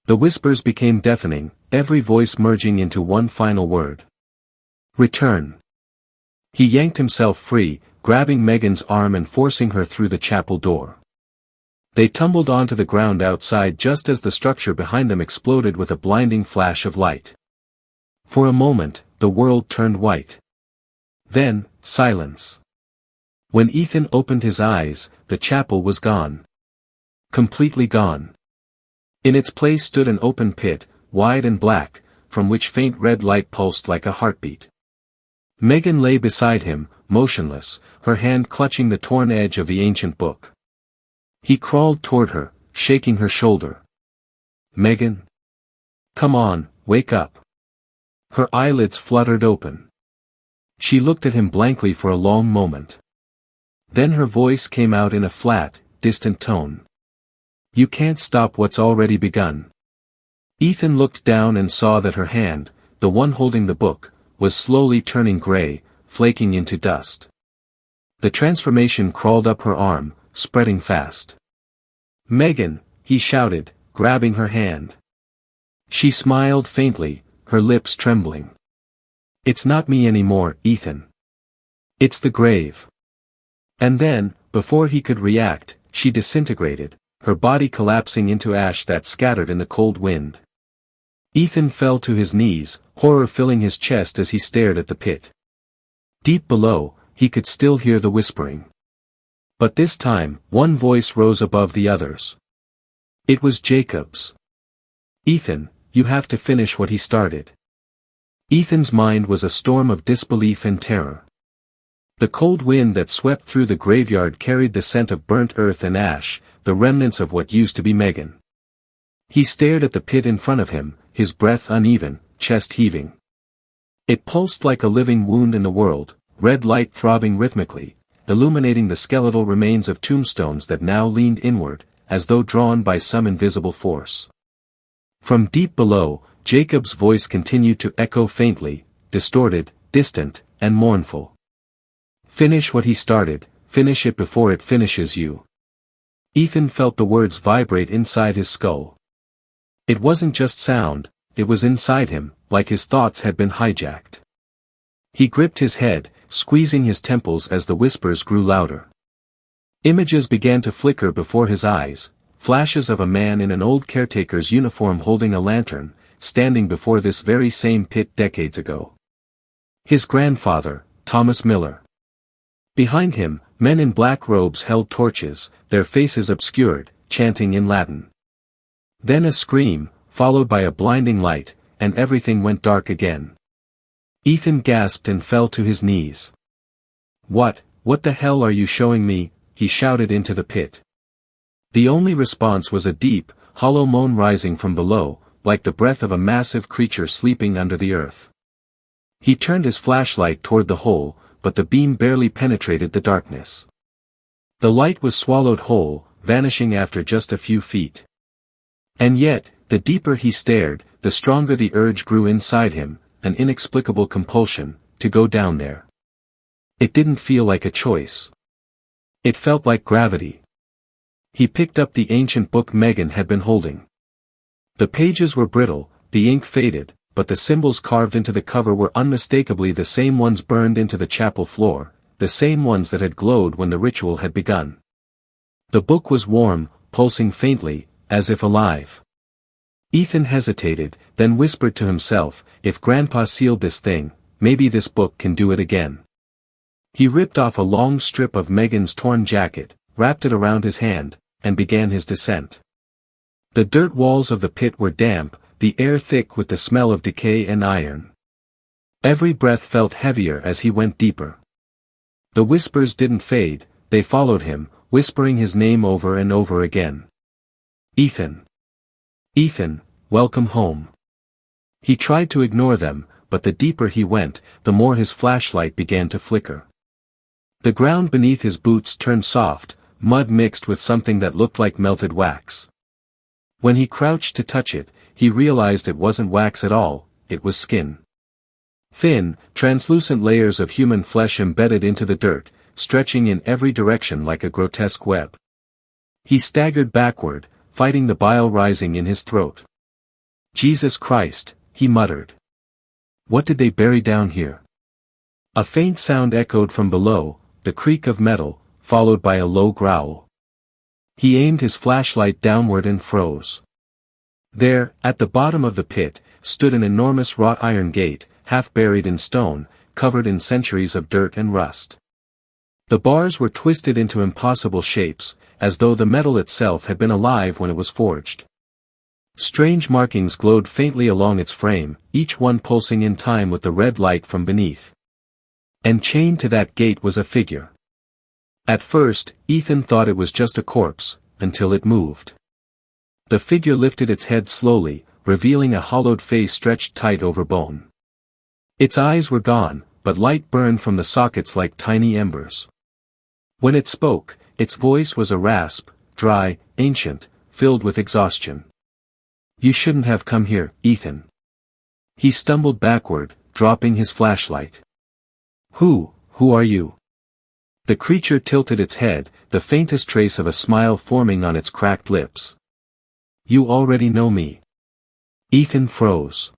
The whispers became deafening, every voice merging into one final word. "Return." He yanked himself free, grabbing Megan's arm and forcing her through the chapel door. They tumbled onto the ground outside just as the structure behind them exploded with a blinding flash of light. For a moment, the world turned white. Then, silence. When Ethan opened his eyes, the chapel was gone. Completely gone. In its place stood an open pit, wide and black, from which faint red light pulsed like a heartbeat. Megan lay beside him, motionless, her hand clutching the torn edge of the ancient book. He crawled toward her, shaking her shoulder. "Megan? Come on, wake up." Her eyelids fluttered open. She looked at him blankly for a long moment. Then her voice came out in a flat, distant tone. "You can't stop what's already begun." Ethan looked down and saw that her hand, the one holding the book, was slowly turning gray, flaking into dust. The transformation crawled up her arm, spreading fast. "Megan," he shouted, grabbing her hand. She smiled faintly, her lips trembling. "It's not me anymore, Ethan. It's the grave." And then, before he could react, she disintegrated, her body collapsing into ash that scattered in the cold wind. Ethan fell to his knees, horror filling his chest as he stared at the pit. Deep below, he could still hear the whispering. But this time, one voice rose above the others. It was Jacob's. "Ethan, you have to finish what he started." Ethan's mind was a storm of disbelief and terror. The cold wind that swept through the graveyard carried the scent of burnt earth and ash, the remnants of what used to be Megan. He stared at the pit in front of him, his breath uneven, chest heaving. It pulsed like a living wound in the world, red light throbbing rhythmically, illuminating the skeletal remains of tombstones that now leaned inward, as though drawn by some invisible force. From deep below, Jacob's voice continued to echo faintly, distorted, distant, and mournful. "Finish what he started, finish it before it finishes you." Ethan felt the words vibrate inside his skull. It wasn't just sound, it was inside him, like his thoughts had been hijacked. He gripped his head, squeezing his temples as the whispers grew louder. Images began to flicker before his eyes, flashes of a man in an old caretaker's uniform holding a lantern, standing before this very same pit decades ago. His grandfather, Thomas Miller. Behind him, men in black robes held torches, their faces obscured, chanting in Latin. Then a scream, followed by a blinding light, and everything went dark again. Ethan gasped and fell to his knees. What the hell are you showing me?" he shouted into the pit. The only response was a deep, hollow moan rising from below, like the breath of a massive creature sleeping under the earth. He turned his flashlight toward the hole, but the beam barely penetrated the darkness. The light was swallowed whole, vanishing after just a few feet. And yet, the deeper he stared, the stronger the urge grew inside him, an inexplicable compulsion, to go down there. It didn't feel like a choice. It felt like gravity. He picked up the ancient book Megan had been holding. The pages were brittle, the ink faded, but the symbols carved into the cover were unmistakably the same ones burned into the chapel floor, the same ones that had glowed when the ritual had begun. The book was warm, pulsing faintly, as if alive. Ethan hesitated, then whispered to himself, "If Grandpa sealed this thing, maybe this book can do it again." He ripped off a long strip of Megan's torn jacket, wrapped it around his hand, and began his descent. The dirt walls of the pit were damp, the air thick with the smell of decay and iron. Every breath felt heavier as he went deeper. The whispers didn't fade, they followed him, whispering his name over and over again. "Ethan. Ethan, welcome home." He tried to ignore them, but the deeper he went, the more his flashlight began to flicker. The ground beneath his boots turned soft, mud mixed with something that looked like melted wax. When he crouched to touch it, he realized it wasn't wax at all, it was skin. Thin, translucent layers of human flesh embedded into the dirt, stretching in every direction like a grotesque web. He staggered backward, fighting the bile rising in his throat. "Jesus Christ," he muttered. "What did they bury down here?" A faint sound echoed from below, the creak of metal, followed by a low growl. He aimed his flashlight downward and froze. There, at the bottom of the pit, stood an enormous wrought iron gate, half buried in stone, covered in centuries of dirt and rust. The bars were twisted into impossible shapes, as though the metal itself had been alive when it was forged. Strange markings glowed faintly along its frame, each one pulsing in time with the red light from beneath. And chained to that gate was a figure. At first, Ethan thought it was just a corpse, until it moved. The figure lifted its head slowly, revealing a hollowed face stretched tight over bone. Its eyes were gone, but light burned from the sockets like tiny embers. When it spoke, its voice was a rasp, dry, ancient, filled with exhaustion. "You shouldn't have come here, Ethan." He stumbled backward, dropping his flashlight. Who are you?" The creature tilted its head, the faintest trace of a smile forming on its cracked lips. "You already know me." Ethan froze.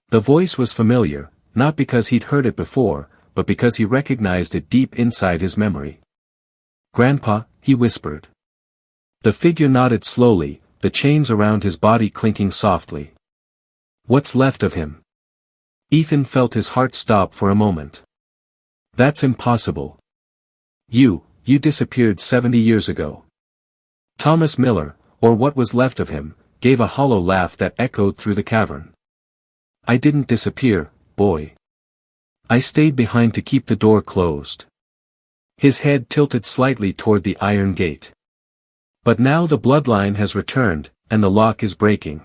The voice was familiar, not because he'd heard it before, but because he recognized it deep inside his memory. "Grandpa," he whispered. The figure nodded slowly, the chains around his body clinking softly. "What's left of him?" Ethan felt his heart stop for a moment. "That's impossible. You you disappeared 70 years ago. Thomas Miller, or what was left of him, gave a hollow laugh that echoed through the cavern. I didn't disappear, boy. I stayed behind to keep the door closed. His head tilted slightly toward the iron gate. But now the bloodline has returned, and the lock is breaking.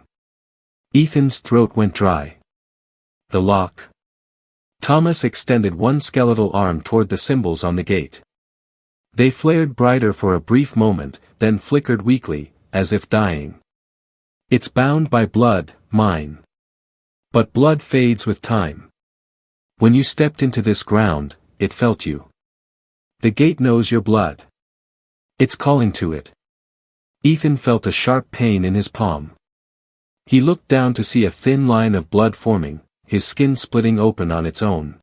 Ethan's throat went dry. The lock. Thomas extended one skeletal arm toward the symbols on the gate. They flared brighter for a brief moment, then flickered weakly, as if dying. It's bound by blood, mine. But blood fades with time. When you stepped into this ground, it felt you. The gate knows your blood. It's calling to it. Ethan felt a sharp pain in his palm. He looked down to see a thin line of blood forming, his skin splitting open on its own.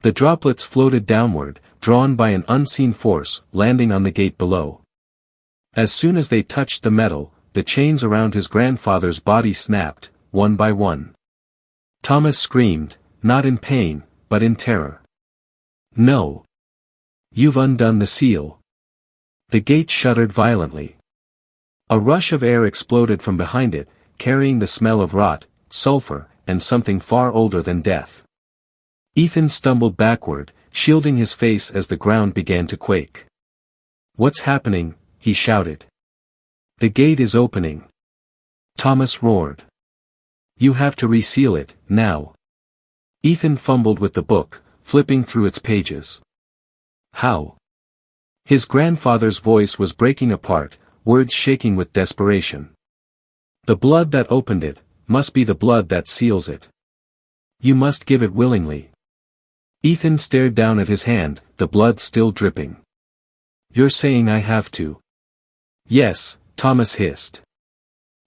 The droplets floated downward, drawn by an unseen force, landing on the gate below. As soon as they touched the metal, the chains around his grandfather's body snapped, one by one. Thomas screamed, not in pain, but in terror. No. You've undone the seal. The gate shuddered violently. A rush of air exploded from behind it, carrying the smell of rot, sulfur, and something far older than death. Ethan stumbled backward, shielding his face as the ground began to quake. What's happening? He shouted. The gate is opening. Thomas roared. You have to reseal it, now. Ethan fumbled with the book, flipping through its pages. How? His grandfather's voice was breaking apart, words shaking with desperation. The blood that opened it, must be the blood that seals it. You must give it willingly. Ethan stared down at his hand, the blood still dripping. You're saying I have to? Yes, Thomas hissed.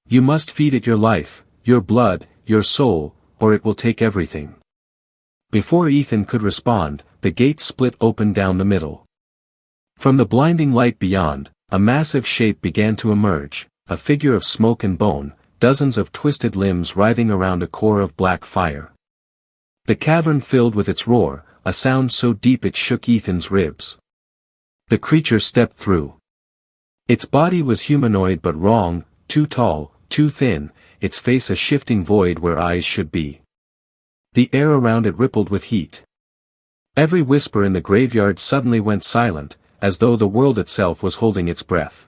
You must feed it your life, your blood, your soul, or it will take everything. Before Ethan could respond, the gate split open down the middle. From the blinding light beyond, a massive shape began to emerge, a figure of smoke and bone, dozens of twisted limbs writhing around a core of black fire. The cavern filled with its roar, a sound so deep it shook Ethan's ribs. The creature stepped through. Its body was humanoid but wrong, too tall, too thin, its face a shifting void where eyes should be. The air around it rippled with heat. Every whisper in the graveyard suddenly went silent, as though the world itself was holding its breath.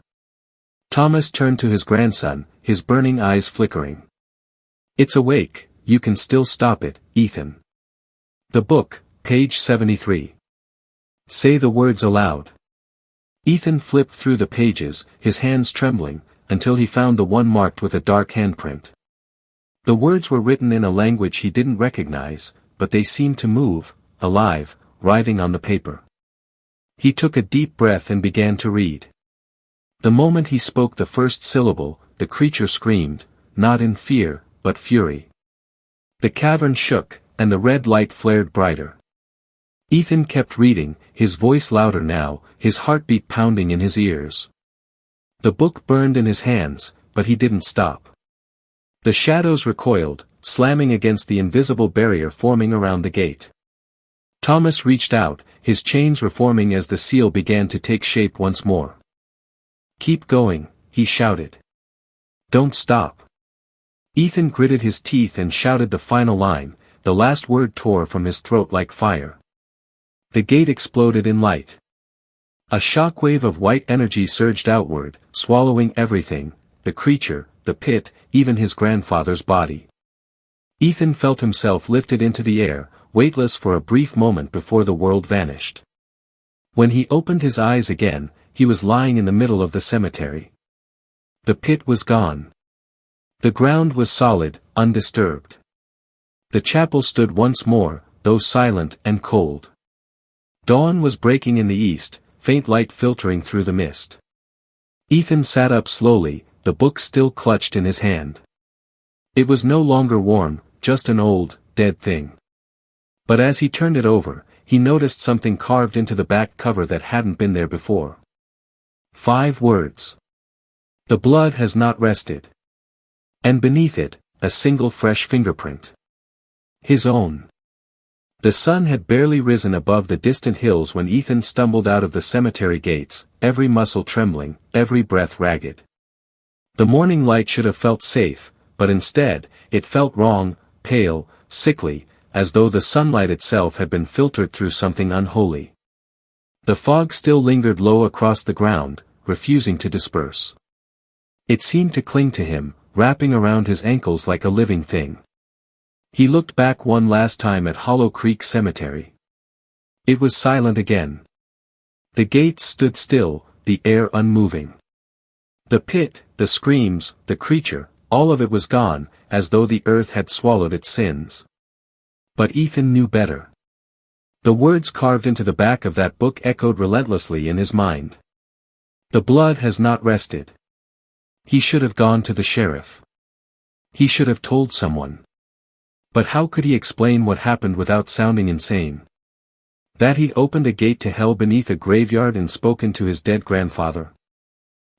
Thomas turned to his grandson, his burning eyes flickering. It's awake, you can still stop it, Ethan. The book, page 73. Say the words aloud. Ethan flipped through the pages, his hands trembling, until he found the one marked with a dark handprint. The words were written in a language he didn't recognize, but they seemed to move, alive, writhing on the paper. He took a deep breath and began to read. The moment he spoke the first syllable, the creature screamed, not in fear, but fury. The cavern shook, and the red light flared brighter. Ethan kept reading, his voice louder now, his heartbeat pounding in his ears. The book burned in his hands, but he didn't stop. The shadows recoiled, slamming against the invisible barrier forming around the gate. Thomas reached out, his chains reforming as the seal began to take shape once more. Keep going, he shouted. Don't stop. Ethan gritted his teeth and shouted the final line, the last word tore from his throat like fire. The gate exploded in light. A shockwave of white energy surged outward, swallowing everything, the creature, the pit, even his grandfather's body. Ethan felt himself lifted into the air, weightless for a brief moment before the world vanished. When he opened his eyes again, he was lying in the middle of the cemetery. The pit was gone. The ground was solid, undisturbed. The chapel stood once more, though silent and cold. Dawn was breaking in the east, faint light filtering through the mist. Ethan sat up slowly, the book still clutched in his hand. It was no longer warm, just an old, dead thing. But as he turned it over, he noticed something carved into the back cover that hadn't been there before. 5 words. The blood has not rested. And beneath it, a single fresh fingerprint. His own. The sun had barely risen above the distant hills when Ethan stumbled out of the cemetery gates, every muscle trembling, every breath ragged. The morning light should have felt safe, but instead, it felt wrong, pale, sickly, as though the sunlight itself had been filtered through something unholy. The fog still lingered low across the ground, refusing to disperse. It seemed to cling to him, wrapping around his ankles like a living thing. He looked back one last time at Hollow Creek Cemetery. It was silent again. The gates stood still, the air unmoving. The pit, the screams, the creature, all of it was gone, as though the earth had swallowed its sins. But Ethan knew better. The words carved into the back of that book echoed relentlessly in his mind. The blood has not rested. He should have gone to the sheriff. He should have told someone. But how could he explain what happened without sounding insane? That he'd opened a gate to hell beneath a graveyard and spoken to his dead grandfather?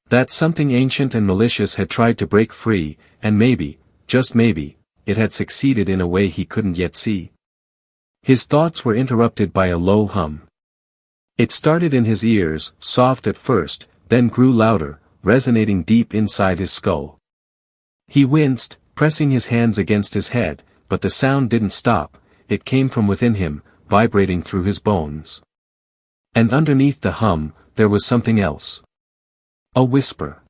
That something ancient and malicious had tried to break free, and maybe, just maybe, it had succeeded in a way he couldn't yet see? His thoughts were interrupted by a low hum. It started in his ears, soft at first, then grew louder, resonating deep inside his skull. He winced, pressing his hands against his head, but the sound didn't stop, it came from within him, vibrating through his bones. And underneath the hum, there was something else. A whisper.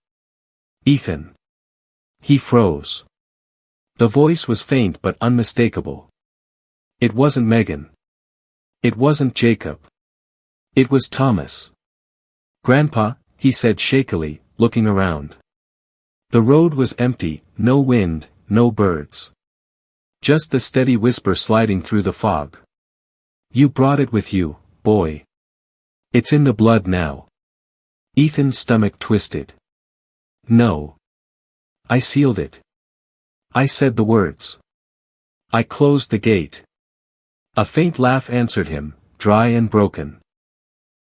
Ethan. He froze. The voice was faint but unmistakable. It wasn't Megan. It wasn't Jacob. It was Thomas. "Grandpa," he said shakily, looking around. The road was empty, no wind, no birds. Just the steady whisper sliding through the fog. "You brought it with you, boy. It's in the blood now." Ethan's stomach twisted. "No. I sealed it. I said the words. I closed the gate." A faint laugh answered him, dry and broken.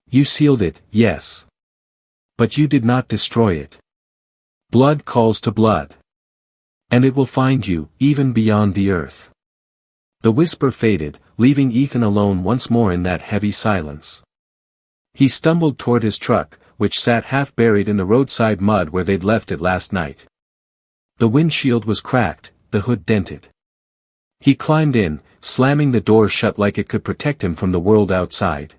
"You sealed it, yes. But you did not destroy it. Blood calls to blood. And it will find you, even beyond the earth." The whisper faded, leaving Ethan alone once more in that heavy silence. He stumbled toward his truck, which sat half buried in the roadside mud where they'd left it last night. The windshield was cracked, the hood dented. He climbed in, slamming the door shut like it could protect him from the world outside.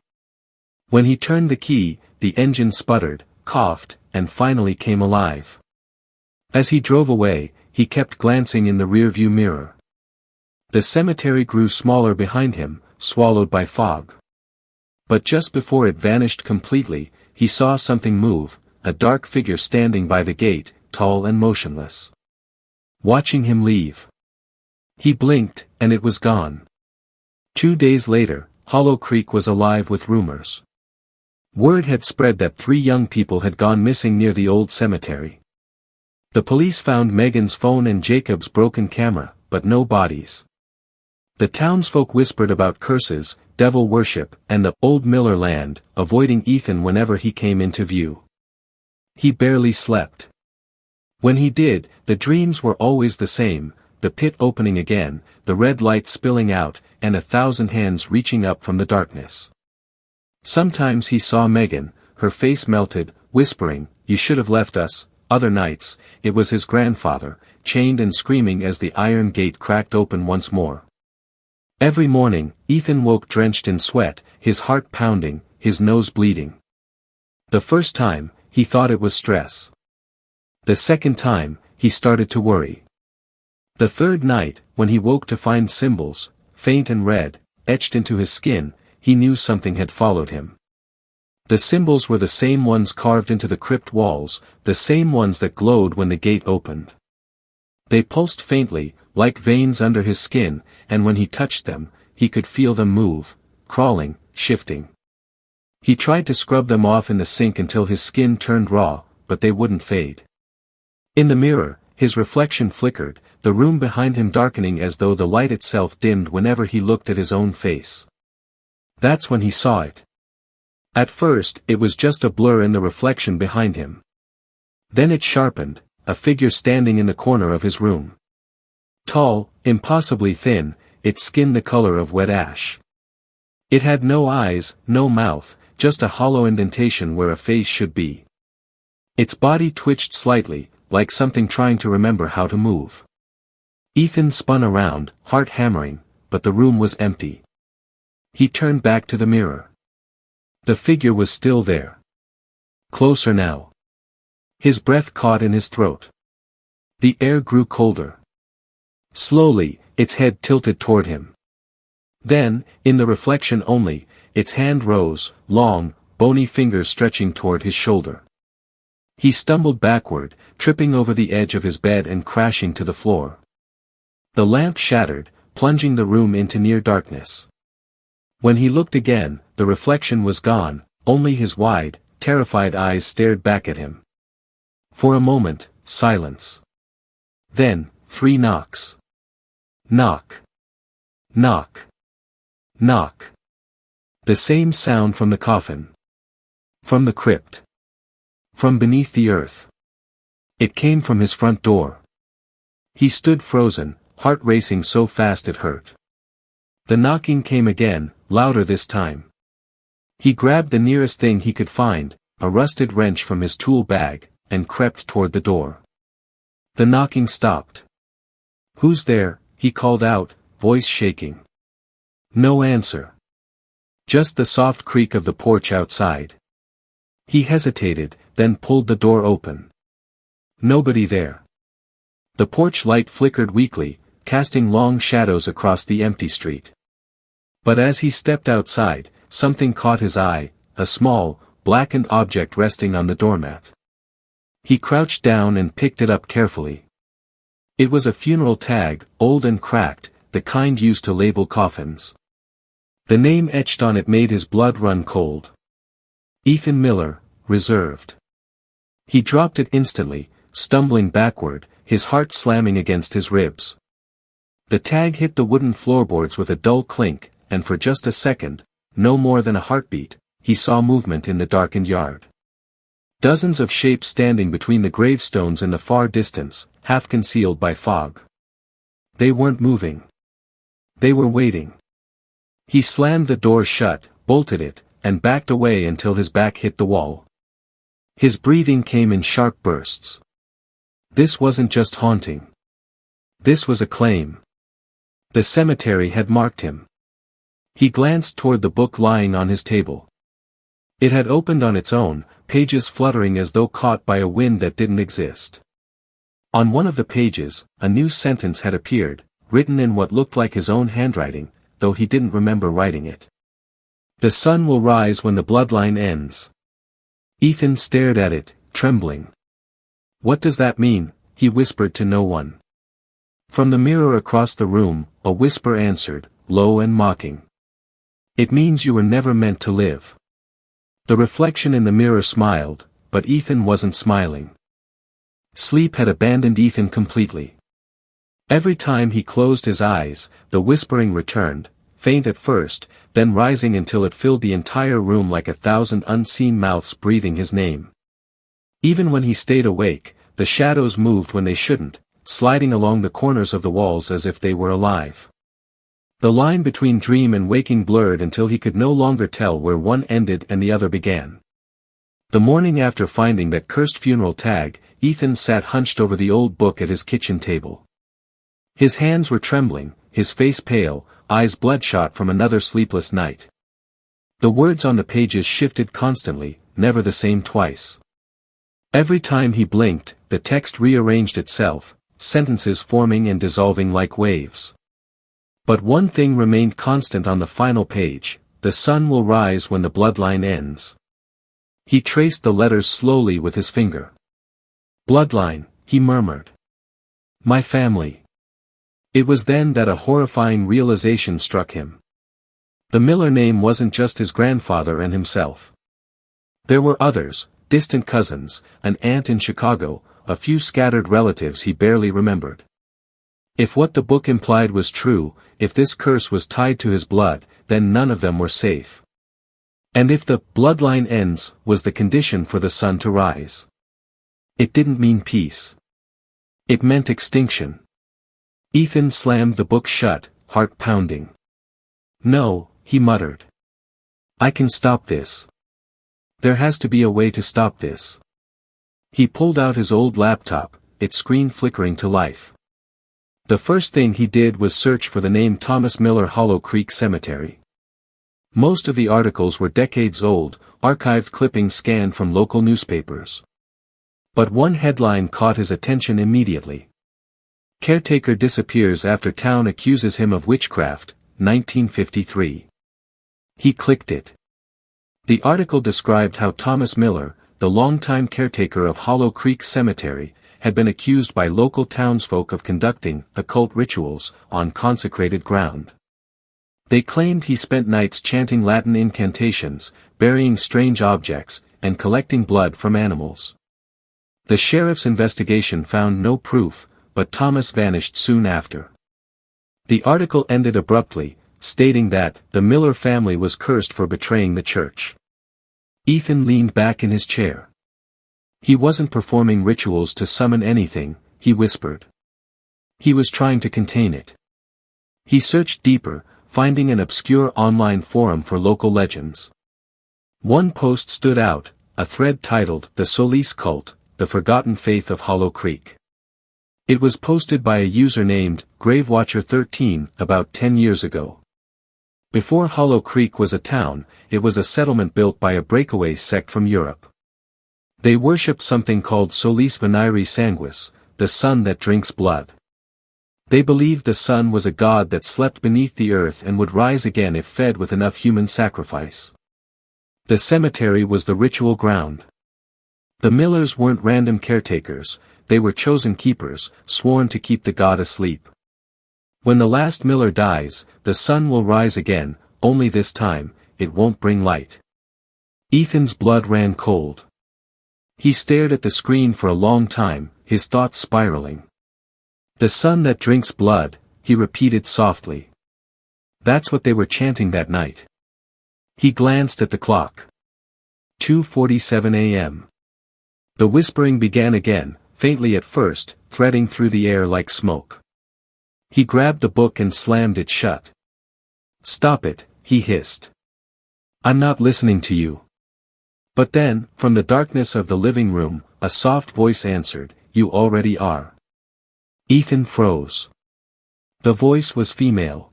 When he turned the key, the engine sputtered, coughed, and finally came alive. As he drove away, he kept glancing in the rearview mirror. The cemetery grew smaller behind him, swallowed by fog. But just before it vanished completely, he saw something move, a dark figure standing by the gate, tall and motionless. Watching him leave. He blinked, and it was gone. 2 days later, Hollow Creek was alive with rumors. Word had spread that 3 young people had gone missing near the old cemetery. The police found Megan's phone and Jacob's broken camera, but no bodies. The townsfolk whispered about curses, devil worship, and the old Miller land, avoiding Ethan whenever he came into view. He barely slept. When he did, the dreams were always the same, the pit opening again, the red light spilling out, and 1,000 hands reaching up from the darkness. Sometimes he saw Megan, her face melted, whispering, "You should have left us." Other nights, it was his grandfather, chained and screaming as the iron gate cracked open once more. Every morning, Ethan woke drenched in sweat, his heart pounding, his nose bleeding. The first time, he thought it was stress. The second time, he started to worry. The third night, when he woke to find symbols, faint and red, etched into his skin, he knew something had followed him. The symbols were the same ones carved into the crypt walls, the same ones that glowed when the gate opened. They pulsed faintly, like veins under his skin, and when he touched them, he could feel them move, crawling, shifting. He tried to scrub them off in the sink until his skin turned raw, but they wouldn't fade. In the mirror, his reflection flickered, the room behind him darkening as though the light itself dimmed whenever he looked at his own face. That's when he saw it. At first, it was just a blur in the reflection behind him. Then it sharpened, a figure standing in the corner of his room. Tall, impossibly thin, its skin the color of wet ash. It had no eyes, no mouth, just a hollow indentation where a face should be. Its body twitched slightly, like something trying to remember how to move. Ethan spun around, heart hammering, but the room was empty. He turned back to the mirror. The figure was still there. Closer now. His breath caught in his throat. The air grew colder. Slowly, its head tilted toward him. Then, in the reflection only, its hand rose, long, bony fingers stretching toward his shoulder. He stumbled backward, tripping over the edge of his bed and crashing to the floor. The lamp shattered, plunging the room into near darkness. When he looked again, the reflection was gone, only his wide, terrified eyes stared back at him. For a moment, silence. Then, 3 knocks. Knock. Knock. Knock. The same sound from the coffin. From the crypt. From beneath the earth. It came from his front door. He stood frozen, heart racing so fast it hurt. The knocking came again, louder this time. He grabbed the nearest thing he could find, a rusted wrench from his tool bag, and crept toward the door. The knocking stopped. "Who's there?" he called out, voice shaking. No answer. Just the soft creak of the porch outside. He hesitated, then pulled the door open. Nobody there. The porch light flickered weakly, casting long shadows across the empty street. But as he stepped outside, something caught his eye, a small, blackened object resting on the doormat. He crouched down and picked it up carefully. It was a funeral tag, old and cracked, the kind used to label coffins. The name etched on it made his blood run cold. Ethan Miller, reserved. He dropped it instantly, stumbling backward, his heart slamming against his ribs. The tag hit the wooden floorboards with a dull clink, and for just a second, no more than a heartbeat, he saw movement in the darkened yard. Dozens of shapes standing between the gravestones in the far distance, half concealed by fog. They weren't moving. They were waiting. He slammed the door shut, bolted it, and backed away until his back hit the wall. His breathing came in sharp bursts. This wasn't just haunting. This was a claim. The cemetery had marked him. He glanced toward the book lying on his table. It had opened on its own, pages fluttering as though caught by a wind that didn't exist. On one of the pages, a new sentence had appeared, written in what looked like his own handwriting, though he didn't remember writing it. "The sun will rise when the bloodline ends." Ethan stared at it, trembling. "What does that mean?" he whispered to no one. From the mirror across the room, a whisper answered, low and mocking. "It means you were never meant to live." The reflection in the mirror smiled, but Ethan wasn't smiling. Sleep had abandoned Ethan completely. Every time he closed his eyes, the whispering returned, faint at first, then rising until it filled the entire room like 1,000 unseen mouths breathing his name. Even when he stayed awake, the shadows moved when they shouldn't, sliding along the corners of the walls as if they were alive. The line between dream and waking blurred until he could no longer tell where one ended and the other began. The morning after finding that cursed funeral tag, Ethan sat hunched over the old book at his kitchen table. His hands were trembling, his face pale, eyes bloodshot from another sleepless night. The words on the pages shifted constantly, never the same twice. Every time he blinked, the text rearranged itself, sentences forming and dissolving like waves. But one thing remained constant on the final page: the sun will rise when the bloodline ends. He traced the letters slowly with his finger. "Bloodline," he murmured. "My family." It was then that a horrifying realization struck him. The Miller name wasn't just his grandfather and himself. There were others, distant cousins, an aunt in Chicago, a few scattered relatives he barely remembered. If what the book implied was true, if this curse was tied to his blood, then none of them were safe. And if the bloodline ends was the condition for the sun to rise, it didn't mean peace. It meant extinction. Ethan slammed the book shut, heart pounding. "No," he muttered. I can stop this. There has to be a way to stop this. He pulled out his old laptop, its screen flickering to life. The first thing he did was search for the name Thomas Miller Hollow Creek Cemetery. Most of the articles were decades old, archived clippings scanned from local newspapers. But one headline caught his attention immediately. Caretaker disappears after town accuses him of witchcraft, 1953. He clicked it. The article described how Thomas Miller, the longtime caretaker of Hollow Creek Cemetery, had been accused by local townsfolk of conducting occult rituals on consecrated ground. They claimed he spent nights chanting Latin incantations, burying strange objects, and collecting blood from animals. The sheriff's investigation found no proof, but Thomas vanished soon after. The article ended abruptly, stating that the Miller family was cursed for betraying the church. Ethan leaned back in his chair. He wasn't performing rituals to summon anything, he whispered. He was trying to contain it. He searched deeper, finding an obscure online forum for local legends. One post stood out, a thread titled "The Solis Cult, the Forgotten Faith of Hollow Creek." It was posted by a user named Gravewatcher13 about 10 years ago. Before Hollow Creek was a town, it was a settlement built by a breakaway sect from Europe. They worshipped something called Solis Venairi Sanguis, the sun that drinks blood. They believed the sun was a god that slept beneath the earth and would rise again if fed with enough human sacrifice. The cemetery was the ritual ground. The Millers weren't random caretakers, they were chosen keepers, sworn to keep the god asleep. When the last Miller dies, the sun will rise again, only this time, it won't bring light. Ethan's blood ran cold. He stared at the screen for a long time, his thoughts spiraling. The sun that drinks blood, he repeated softly. That's what they were chanting that night. He glanced at the clock. 2:47 a.m. The whispering began again, faintly at first, threading through the air like smoke. He grabbed the book and slammed it shut. "Stop it," he hissed. "I'm not listening to you." But then, from the darkness of the living room, a soft voice answered, "You already are." Ethan froze. The voice was female.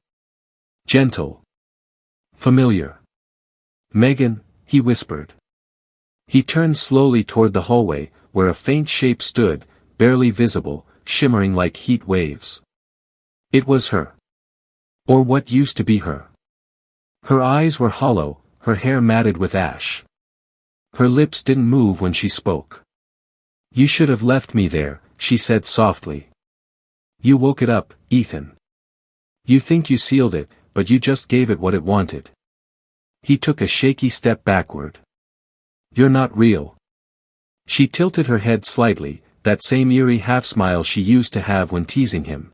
Gentle. Familiar. "Megan," he whispered. He turned slowly toward the hallway, where a faint shape stood, barely visible, shimmering like heat waves. It was her. Or what used to be her. Her eyes were hollow, her hair matted with ash. Her lips didn't move when she spoke. "You should have left me there," she said softly. "You woke it up, Ethan. You think you sealed it, but you just gave it what it wanted." He took a shaky step backward. "You're not real." She tilted her head slightly, that same eerie half-smile she used to have when teasing him.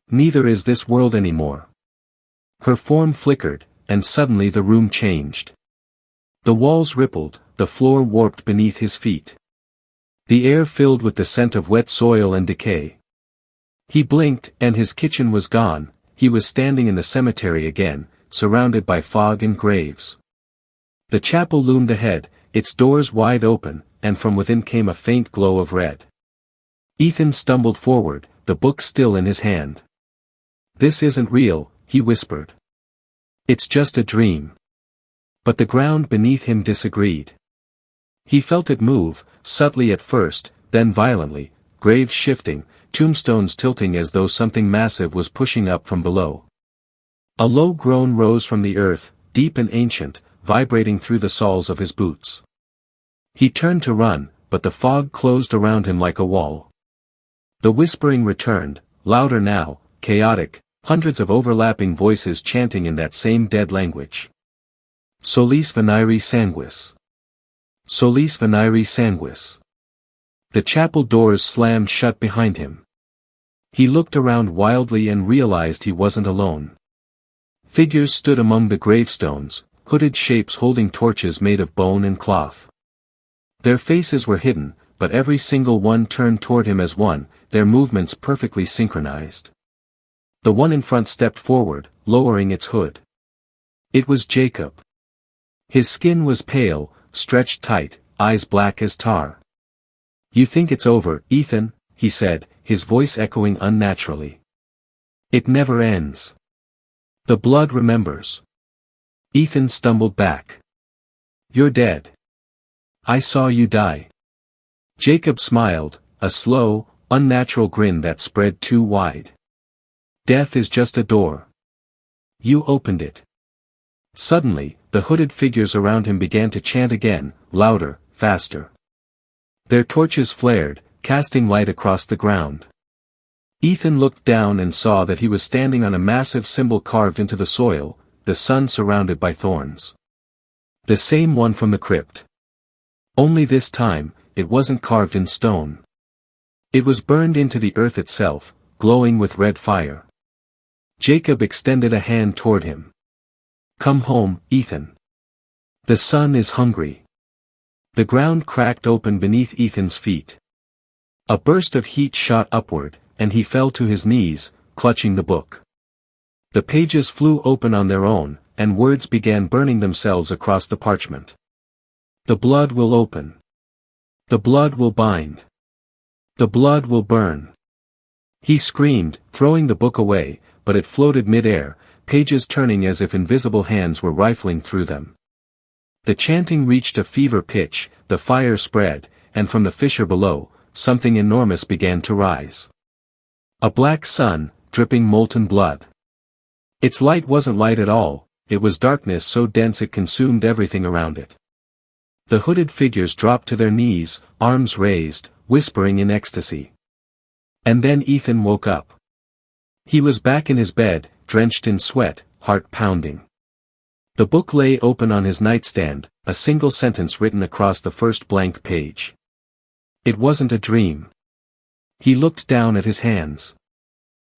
"Neither is this world anymore." Her form flickered, and suddenly the room changed. The walls rippled, the floor warped beneath his feet. The air filled with the scent of wet soil and decay. He blinked, and his kitchen was gone. He was standing in the cemetery again, surrounded by fog and graves. The chapel loomed ahead, its doors wide open, and from within came a faint glow of red. Ethan stumbled forward, the book still in his hand. "This isn't real," he whispered. "It's just a dream." But the ground beneath him disagreed. He felt it move, subtly at first, then violently, graves shifting, tombstones tilting as though something massive was pushing up from below. A low groan rose from the earth, deep and ancient, vibrating through the soles of his boots. He turned to run, but the fog closed around him like a wall. The whispering returned, louder now, chaotic, hundreds of overlapping voices chanting in that same dead language. "Solis Venairi Sanguis. Solis Venairi Sanguis." The chapel doors slammed shut behind him. He looked around wildly and realized he wasn't alone. Figures stood among the gravestones, hooded shapes holding torches made of bone and cloth. Their faces were hidden, but every single one turned toward him as one, their movements perfectly synchronized. The one in front stepped forward, lowering its hood. It was Jacob. His skin was pale, stretched tight, eyes black as tar. "You think it's over, Ethan?" he said, his voice echoing unnaturally. "It never ends. The blood remembers." Ethan stumbled back. "You're dead. I saw you die." Jacob smiled, a slow, unnatural grin that spread too wide. "Death is just a door. You opened it." Suddenly, the hooded figures around him began to chant again, louder, faster. Their torches flared, casting light across the ground. Ethan looked down and saw that he was standing on a massive symbol carved into the soil, the sun surrounded by thorns. The same one from the crypt. Only this time, it wasn't carved in stone. It was burned into the earth itself, glowing with red fire. Jacob extended a hand toward him. "Come home, Ethan. The sun is hungry." The ground cracked open beneath Ethan's feet. A burst of heat shot upward, and he fell to his knees, clutching the book. The pages flew open on their own, and words began burning themselves across the parchment. "The blood will open. The blood will bind. The blood will burn." He screamed, throwing the book away, but it floated mid-air, pages turning as if invisible hands were rifling through them. The chanting reached a fever pitch, the fire spread, and from the fissure below, something enormous began to rise. A black sun, dripping molten blood. Its light wasn't light at all, it was darkness so dense it consumed everything around it. The hooded figures dropped to their knees, arms raised, whispering in ecstasy. And then Ethan woke up. He was back in his bed, drenched in sweat, heart pounding. The book lay open on his nightstand, a single sentence written across the first blank page. It wasn't a dream. He looked down at his hands.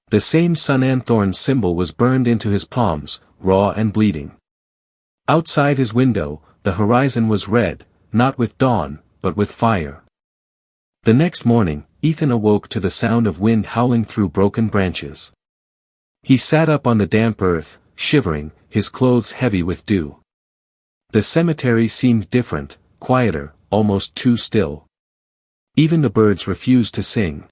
The same sun and thorn symbol was burned into his palms, raw and bleeding. Outside his window, the horizon was red, not with dawn, but with fire. The next morning, Ethan awoke to the sound of wind howling through broken branches. He sat up on the damp earth, shivering, his clothes heavy with dew. The cemetery seemed different, quieter, almost too still. Even the birds refused to sing.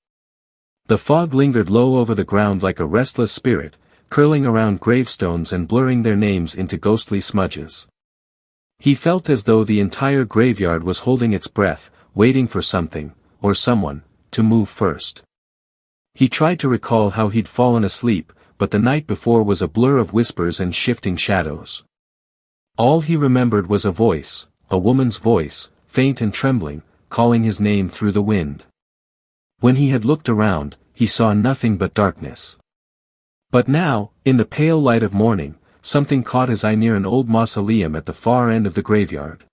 The fog lingered low over the ground like a restless spirit, curling around gravestones and blurring their names into ghostly smudges. He felt as though the entire graveyard was holding its breath, waiting for something, or someone, to move first. He tried to recall how he'd fallen asleep, but the night before was a blur of whispers and shifting shadows. All he remembered was a voice, a woman's voice, faint and trembling, calling his name through the wind. When he had looked around, he saw nothing but darkness. But now, in the pale light of morning, something caught his eye near an old mausoleum at the far end of the graveyard.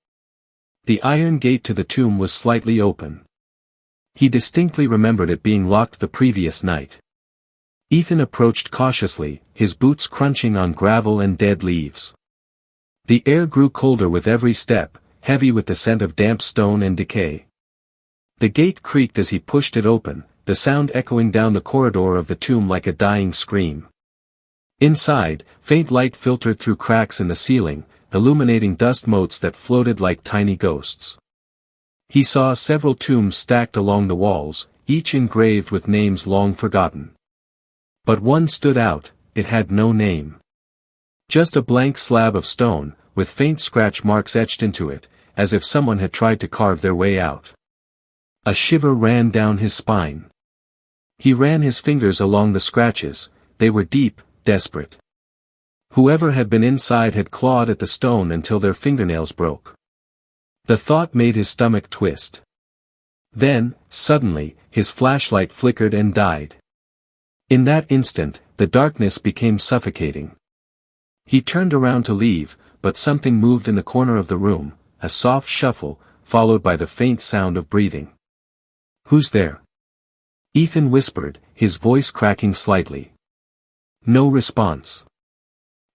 The iron gate to the tomb was slightly open. He distinctly remembered it being locked the previous night. Ethan approached cautiously, his boots crunching on gravel and dead leaves. The air grew colder with every step, heavy with the scent of damp stone and decay. The gate creaked as he pushed it open, the sound echoing down the corridor of the tomb like a dying scream. Inside, faint light filtered through cracks in the ceiling, illuminating dust motes that floated like tiny ghosts. He saw several tombs stacked along the walls, each engraved with names long forgotten. But one stood out, it had no name. Just a blank slab of stone, with faint scratch marks etched into it, as if someone had tried to carve their way out. A shiver ran down his spine. He ran his fingers along the scratches, they were deep, desperate. Whoever had been inside had clawed at the stone until their fingernails broke. The thought made his stomach twist. Then, suddenly, his flashlight flickered and died. In that instant, the darkness became suffocating. He turned around to leave, but something moved in the corner of the room, a soft shuffle, followed by the faint sound of breathing. "Who's there?" Ethan whispered, his voice cracking slightly. No response.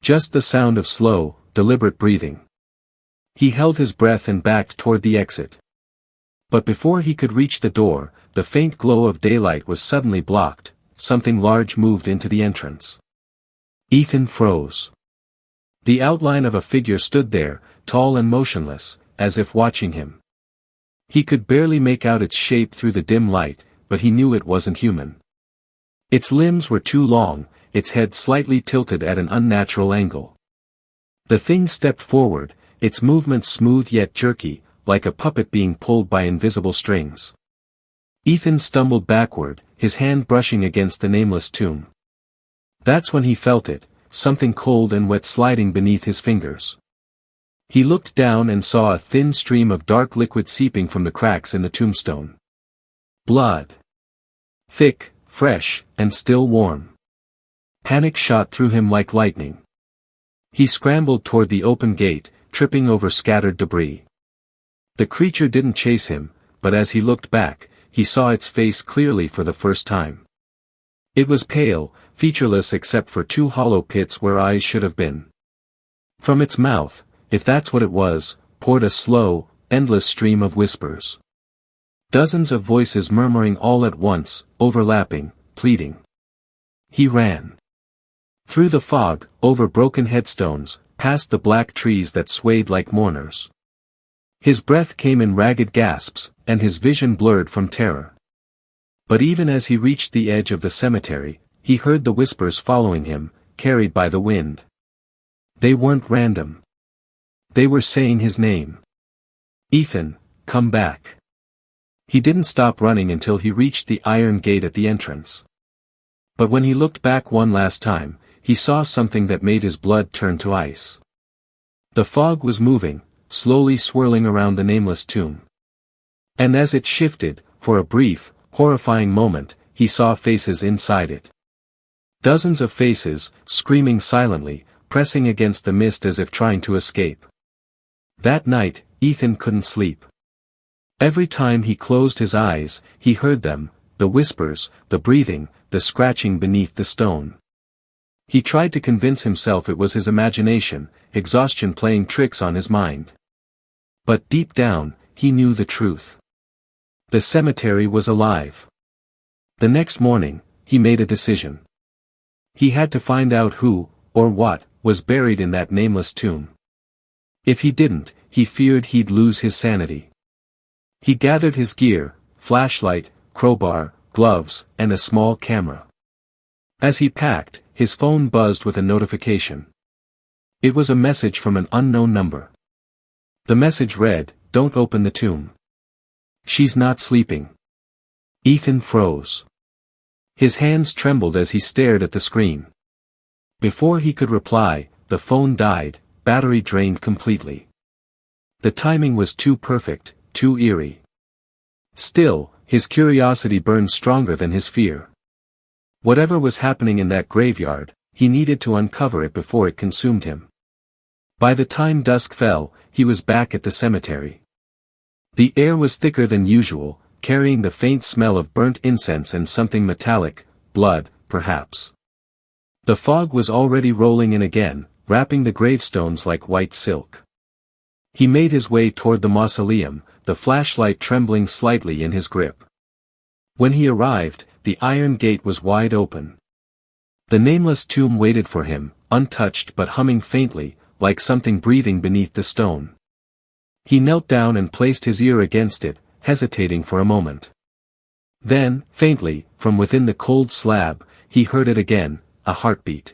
Just the sound of slow, deliberate breathing. He held his breath and backed toward the exit. But before he could reach the door, the faint glow of daylight was suddenly blocked, something large moved into the entrance. Ethan froze. The outline of a figure stood there, tall and motionless, as if watching him. He could barely make out its shape through the dim light, but he knew it wasn't human. Its limbs were too long, its head slightly tilted at an unnatural angle. The thing stepped forward, its movements smooth yet jerky, like a puppet being pulled by invisible strings. Ethan stumbled backward, his hand brushing against the nameless tomb. That's when he felt it, something cold and wet sliding beneath his fingers. He looked down and saw a thin stream of dark liquid seeping from the cracks in the tombstone. Blood. Thick, fresh, and still warm. Panic shot through him like lightning. He scrambled toward the open gate, tripping over scattered debris. The creature didn't chase him, but as he looked back, he saw its face clearly for the first time. It was pale, featureless except for two hollow pits where eyes should have been. From its mouth, if that's what it was, poured a slow, endless stream of whispers. Dozens of voices murmuring all at once, overlapping, pleading. He ran. Through the fog, over broken headstones, past the black trees that swayed like mourners. His breath came in ragged gasps, and his vision blurred from terror. But even as he reached the edge of the cemetery, he heard the whispers following him, carried by the wind. They weren't random. They were saying his name. Ethan, come back. He didn't stop running until he reached the iron gate at the entrance. But when he looked back one last time, he saw something that made his blood turn to ice. The fog was moving, slowly swirling around the nameless tomb. And as it shifted, for a brief, horrifying moment, he saw faces inside it. Dozens of faces, screaming silently, pressing against the mist as if trying to escape. That night, Ethan couldn't sleep. Every time he closed his eyes, he heard them, the whispers, the breathing, the scratching beneath the stone. He tried to convince himself it was his imagination, exhaustion playing tricks on his mind. But deep down, he knew the truth. The cemetery was alive. The next morning, he made a decision. He had to find out who, or what, was buried in that nameless tomb. If he didn't, he feared he'd lose his sanity. He gathered his gear, flashlight, crowbar, gloves, and a small camera. As he packed, his phone buzzed with a notification. It was a message from an unknown number. The message read, "Don't open the tomb. She's not sleeping." Ethan froze. His hands trembled as he stared at the screen. Before he could reply, the phone died, battery drained completely. The timing was too perfect, too eerie. Still, his curiosity burned stronger than his fear. Whatever was happening in that graveyard, he needed to uncover it before it consumed him. By the time dusk fell, he was back at the cemetery. The air was thicker than usual, carrying the faint smell of burnt incense and something metallic, blood, perhaps. The fog was already rolling in again, wrapping the gravestones like white silk. He made his way toward the mausoleum, the flashlight trembling slightly in his grip. When he arrived, the iron gate was wide open. The nameless tomb waited for him, untouched but humming faintly, like something breathing beneath the stone. He knelt down and placed his ear against it, hesitating for a moment. Then, faintly, from within the cold slab, he heard it again, a heartbeat.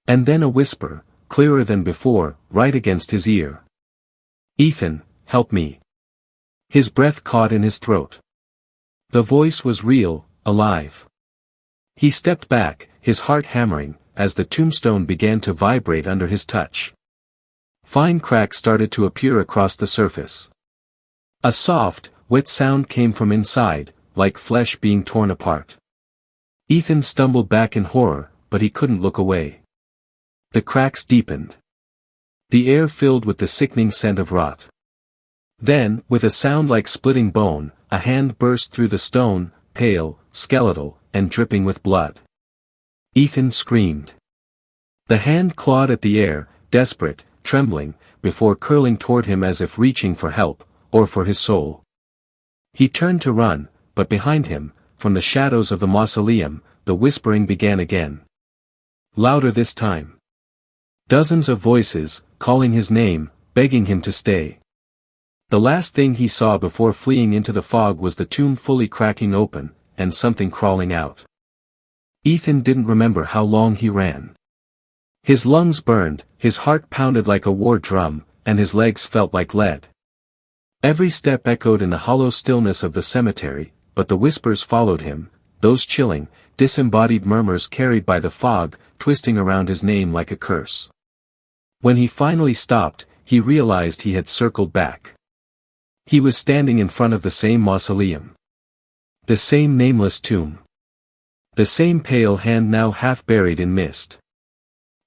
And then a whisper, clearer than before, right against his ear. "Ethan, help me." His breath caught in his throat. The voice was real, alive. He stepped back, his heart hammering, as the tombstone began to vibrate under his touch. Fine cracks started to appear across the surface. A soft, wet sound came from inside, like flesh being torn apart. Ethan stumbled back in horror, but he couldn't look away. The cracks deepened. The air filled with the sickening scent of rot. Then, with a sound like splitting bone, a hand burst through the stone, pale, skeletal, and dripping with blood. Ethan screamed. The hand clawed at the air, desperate, trembling, before curling toward him as if reaching for help, or for his soul. He turned to run, but behind him, from the shadows of the mausoleum, the whispering began again. Louder this time. Dozens of voices, calling his name, begging him to stay. The last thing he saw before fleeing into the fog was the tomb fully cracking open, and something crawling out. Ethan didn't remember how long he ran. His lungs burned, his heart pounded like a war drum, and his legs felt like lead. Every step echoed in the hollow stillness of the cemetery, but the whispers followed him, those chilling, disembodied murmurs carried by the fog, twisting around his name like a curse. When he finally stopped, he realized he had circled back. He was standing in front of the same mausoleum. The same nameless tomb. The same pale hand now half buried in mist.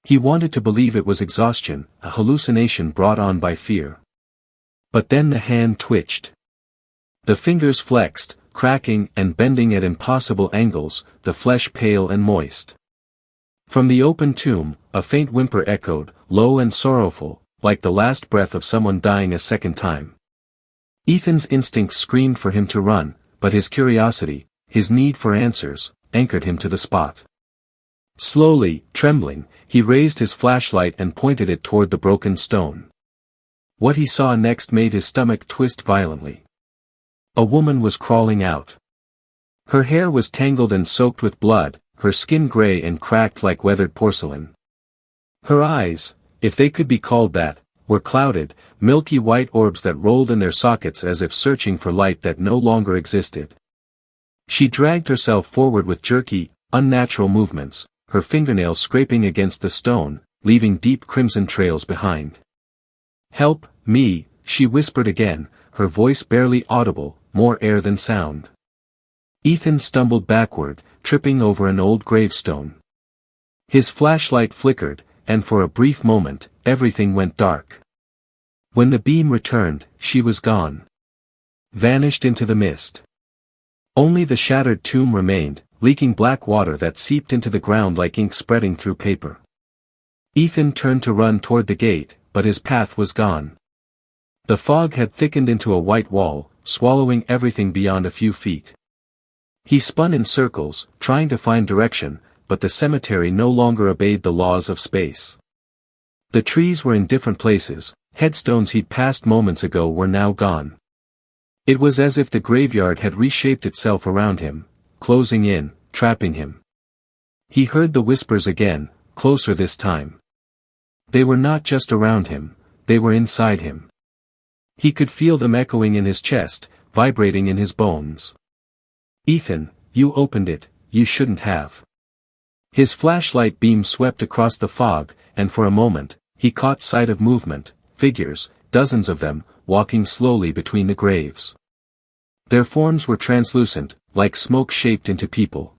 He wanted to believe it was exhaustion, a hallucination brought on by fear. But then the hand twitched. The fingers flexed, cracking and bending at impossible angles, the flesh pale and moist. From the open tomb, a faint whimper echoed, low and sorrowful, like the last breath of someone dying a second time. Ethan's instincts screamed for him to run, but his curiosity, his need for answers, anchored him to the spot. Slowly, trembling, he raised his flashlight and pointed it toward the broken stone. What he saw next made his stomach twist violently. A woman was crawling out. Her hair was tangled and soaked with blood, her skin gray and cracked like weathered porcelain. Her eyes, if they could be called that, were clouded, milky white orbs that rolled in their sockets as if searching for light that no longer existed. She dragged herself forward with jerky, unnatural movements, her fingernails scraping against the stone, leaving deep crimson trails behind. "Help me," she whispered again, her voice barely audible, more air than sound. Ethan stumbled backward, tripping over an old gravestone. His flashlight flickered, and for a brief moment, everything went dark. When the beam returned, she was gone. Vanished into the mist. Only the shattered tomb remained, leaking black water that seeped into the ground like ink spreading through paper. Ethan turned to run toward the gate, but his path was gone. The fog had thickened into a white wall, swallowing everything beyond a few feet. He spun in circles, trying to find direction, but the cemetery no longer obeyed the laws of space. The trees were in different places, headstones he'd passed moments ago were now gone. It was as if the graveyard had reshaped itself around him, closing in, trapping him. He heard the whispers again, closer this time. They were not just around him, they were inside him. He could feel them echoing in his chest, vibrating in his bones. "Ethan, you opened it, you shouldn't have." His flashlight beam swept across the fog, and for a moment, he caught sight of movement, figures, dozens of them, walking slowly between the graves. Their forms were translucent, like smoke shaped into people.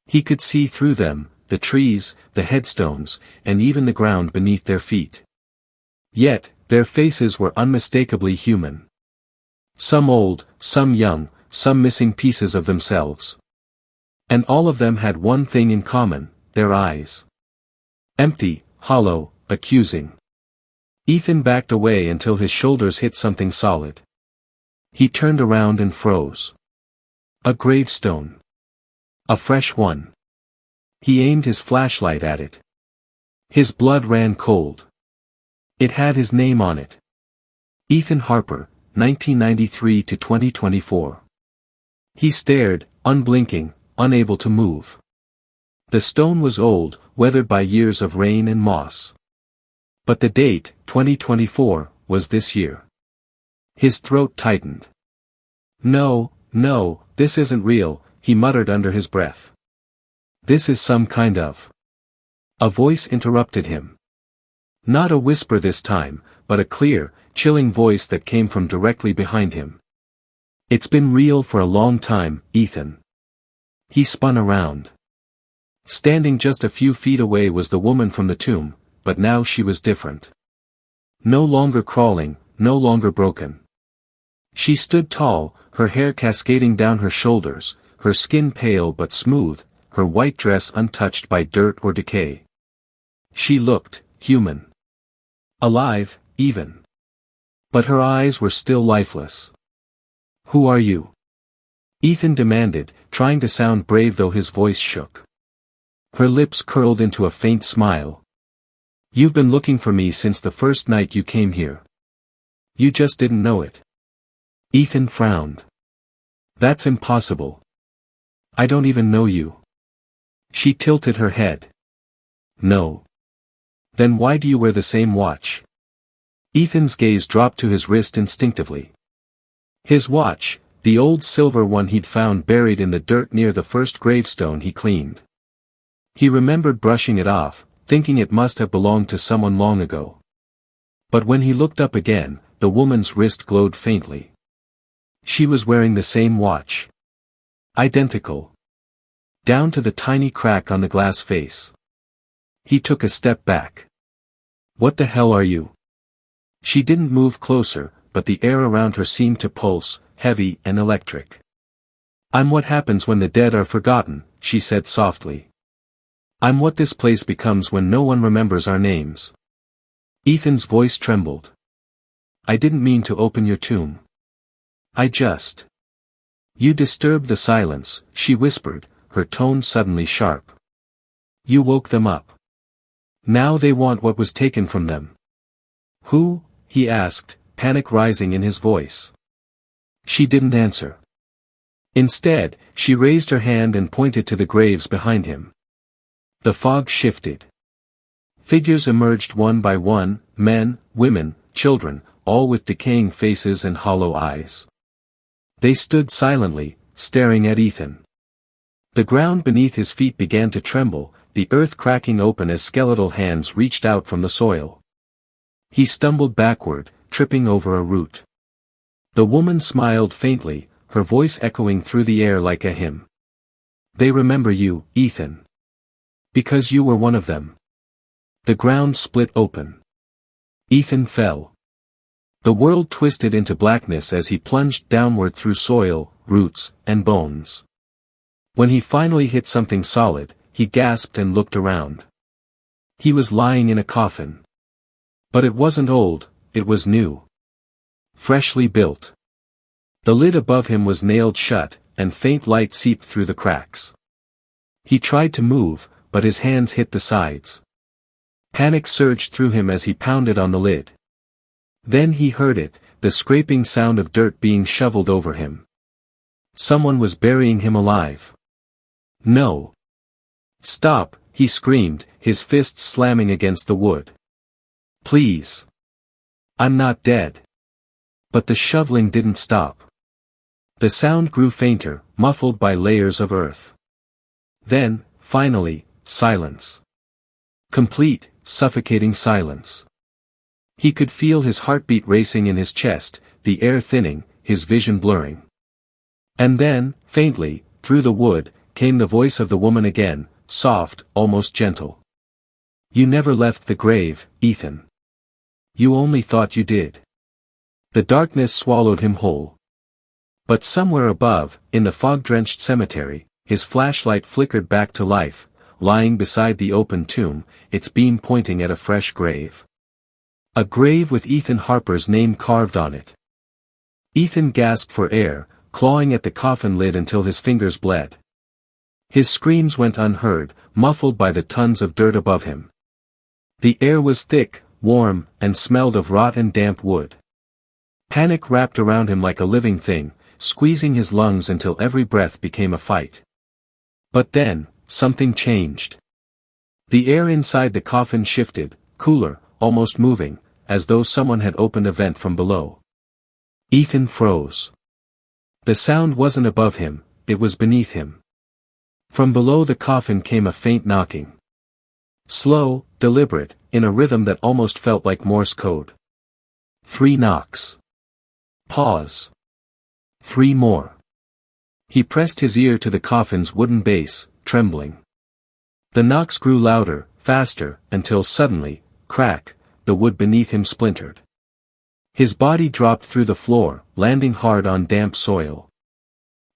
He could see through them, the trees, the headstones, and even the ground beneath their feet. Yet, their faces were unmistakably human. Some old, some young, some missing pieces of themselves. And all of them had one thing in common, their eyes. Empty, hollow, accusing. Ethan backed away until his shoulders hit something solid. He turned around and froze. A gravestone. A fresh one. He aimed his flashlight at it. His blood ran cold. It had his name on it. Ethan Harper, 1993 to 2024. He stared, unblinking, unable to move. The stone was old, weathered by years of rain and moss. But the date, 2024, was this year. His throat tightened. No, this isn't real," he muttered under his breath. "This is some kind of..." A voice interrupted him. Not a whisper this time, but a clear, chilling voice that came from directly behind him. "It's been real for a long time, Ethan." He spun around. Standing just a few feet away was the woman from the tomb, but now she was different. No longer crawling, no longer broken. She stood tall, her hair cascading down her shoulders, her skin pale but smooth, her white dress untouched by dirt or decay. She looked human. Alive, even. But her eyes were still lifeless. "Who are you?" Ethan demanded, trying to sound brave though his voice shook. Her lips curled into a faint smile. You've been looking for me since the first night you came here. You just didn't know it. Ethan frowned. That's impossible. I don't even know you. She tilted her head. No. Then why do you wear the same watch? Ethan's gaze dropped to his wrist instinctively. His watch, the old silver one he'd found buried in the dirt near the first gravestone he cleaned. He remembered brushing it off, thinking it must have belonged to someone long ago. But when he looked up again, the woman's wrist glowed faintly. She was wearing the same watch. Identical. Down to the tiny crack on the glass face. He took a step back. What the hell are you? She didn't move closer, but the air around her seemed to pulse, heavy and electric. I'm what happens when the dead are forgotten, she said softly. I'm what this place becomes when no one remembers our names. Ethan's voice trembled. I didn't mean to open your tomb. I just... You disturbed the silence, she whispered, her tone suddenly sharp. You woke them up. Now they want what was taken from them. Who? He asked, panic rising in his voice. She didn't answer. Instead, she raised her hand and pointed to the graves behind him. The fog shifted. Figures emerged one by one, men, women, children, all with decaying faces and hollow eyes. They stood silently, staring at Ethan. The ground beneath his feet began to tremble, the earth cracking open as skeletal hands reached out from the soil. He stumbled backward, tripping over a root. The woman smiled faintly, her voice echoing through the air like a hymn. They remember you, Ethan. Because you were one of them. The ground split open. Ethan fell. The world twisted into blackness as he plunged downward through soil, roots, and bones. When he finally hit something solid, he gasped and looked around. He was lying in a coffin. But it wasn't old, it was new. Freshly built. The lid above him was nailed shut, and faint light seeped through the cracks. He tried to move, but his hands hit the sides. Panic surged through him as he pounded on the lid. Then he heard it, the scraping sound of dirt being shoveled over him. Someone was burying him alive. No. Stop, he screamed, his fists slamming against the wood. Please. I'm not dead. But the shoveling didn't stop. The sound grew fainter, muffled by layers of earth. Then, finally, silence. Complete, suffocating silence. He could feel his heartbeat racing in his chest, the air thinning, his vision blurring. And then, faintly, through the wood, came the voice of the woman again, soft, almost gentle. You never left the grave, Ethan. You only thought you did. The darkness swallowed him whole. But somewhere above, in the fog-drenched cemetery, his flashlight flickered back to life, lying beside the open tomb, its beam pointing at a fresh grave. A grave with Ethan Harper's name carved on it. Ethan gasped for air, clawing at the coffin lid until his fingers bled. His screams went unheard, muffled by the tons of dirt above him. The air was thick, warm, and smelled of rot and damp wood. Panic wrapped around him like a living thing, squeezing his lungs until every breath became a fight. But then, something changed. The air inside the coffin shifted, cooler, almost moving, as though someone had opened a vent from below. Ethan froze. The sound wasn't above him, it was beneath him. From below the coffin came a faint knocking. Slow, deliberate, in a rhythm that almost felt like Morse code. 3 knocks. Pause. 3 more. He pressed his ear to the coffin's wooden base, trembling. The knocks grew louder, faster, until suddenly, crack, the wood beneath him splintered. His body dropped through the floor, landing hard on damp soil.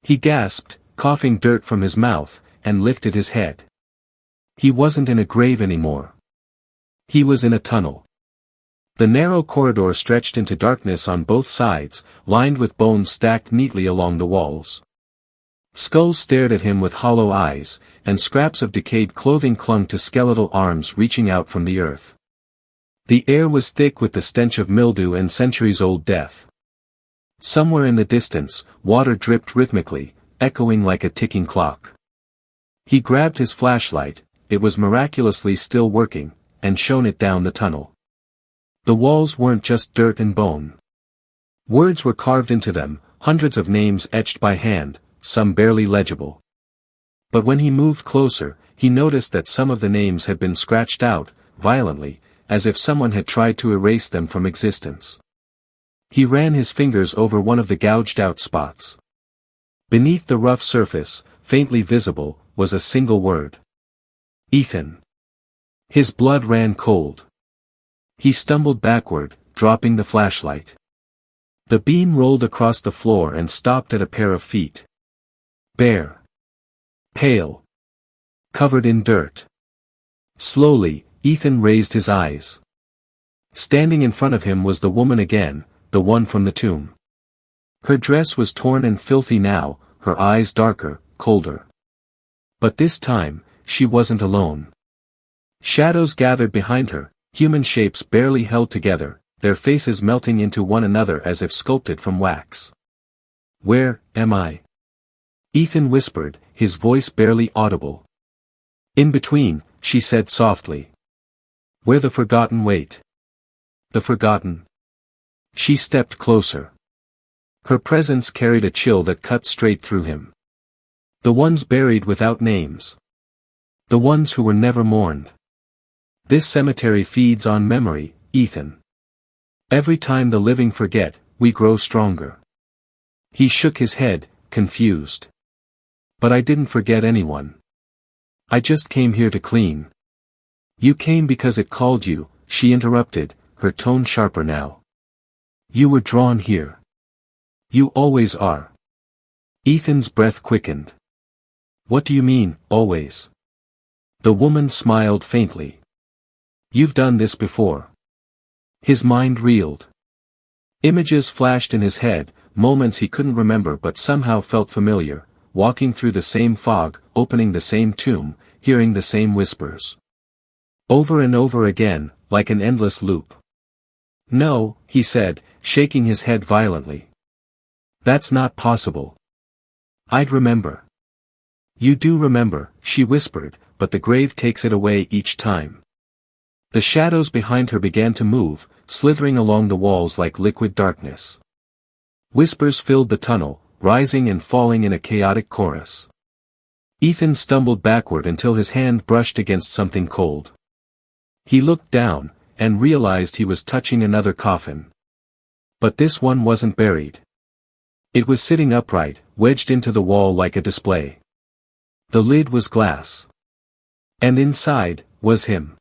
He gasped, coughing dirt from his mouth, and lifted his head. He wasn't in a grave anymore. He was in a tunnel. The narrow corridor stretched into darkness on both sides, lined with bones stacked neatly along the walls. Skulls stared at him with hollow eyes, and scraps of decayed clothing clung to skeletal arms reaching out from the earth. The air was thick with the stench of mildew and centuries-old death. Somewhere in the distance, water dripped rhythmically, echoing like a ticking clock. He grabbed his flashlight, it was miraculously still working, and shone it down the tunnel. The walls weren't just dirt and bone. Words were carved into them, hundreds of names etched by hand, some barely legible. But when he moved closer, he noticed that some of the names had been scratched out, violently, as if someone had tried to erase them from existence. He ran his fingers over one of the gouged-out spots. Beneath the rough surface, faintly visible, was a single word. Ethan. His blood ran cold. He stumbled backward, dropping the flashlight. The beam rolled across the floor and stopped at a pair of feet. Bare. Pale. Covered in dirt. Slowly, Ethan raised his eyes. Standing in front of him was the woman again, the one from the tomb. Her dress was torn and filthy now, her eyes darker, colder. But this time, she wasn't alone. Shadows gathered behind her, human shapes barely held together, their faces melting into one another as if sculpted from wax. "Where am I?" Ethan whispered, his voice barely audible. "In between," she said softly. "Where the forgotten wait." "The forgotten?" She stepped closer. Her presence carried a chill that cut straight through him. The ones buried without names. The ones who were never mourned. This cemetery feeds on memory, Ethan. Every time the living forget, we grow stronger. He shook his head, confused. "But I didn't forget anyone. I just came here to clean." "You came because it called you," she interrupted, her tone sharper now. "You were drawn here. You always are." Ethan's breath quickened. "What do you mean, always?" The woman smiled faintly. "You've done this before." His mind reeled. Images flashed in his head, moments he couldn't remember but somehow felt familiar, walking through the same fog, opening the same tomb, hearing the same whispers. Over and over again, like an endless loop. "No," he said, shaking his head violently. "That's not possible. I'd remember." "You do remember," she whispered, "but the grave takes it away each time." The shadows behind her began to move, slithering along the walls like liquid darkness. Whispers filled the tunnel, rising and falling in a chaotic chorus. Ethan stumbled backward until his hand brushed against something cold. He looked down, and realized he was touching another coffin. But this one wasn't buried. It was sitting upright, wedged into the wall like a display. The lid was glass. And inside, was him.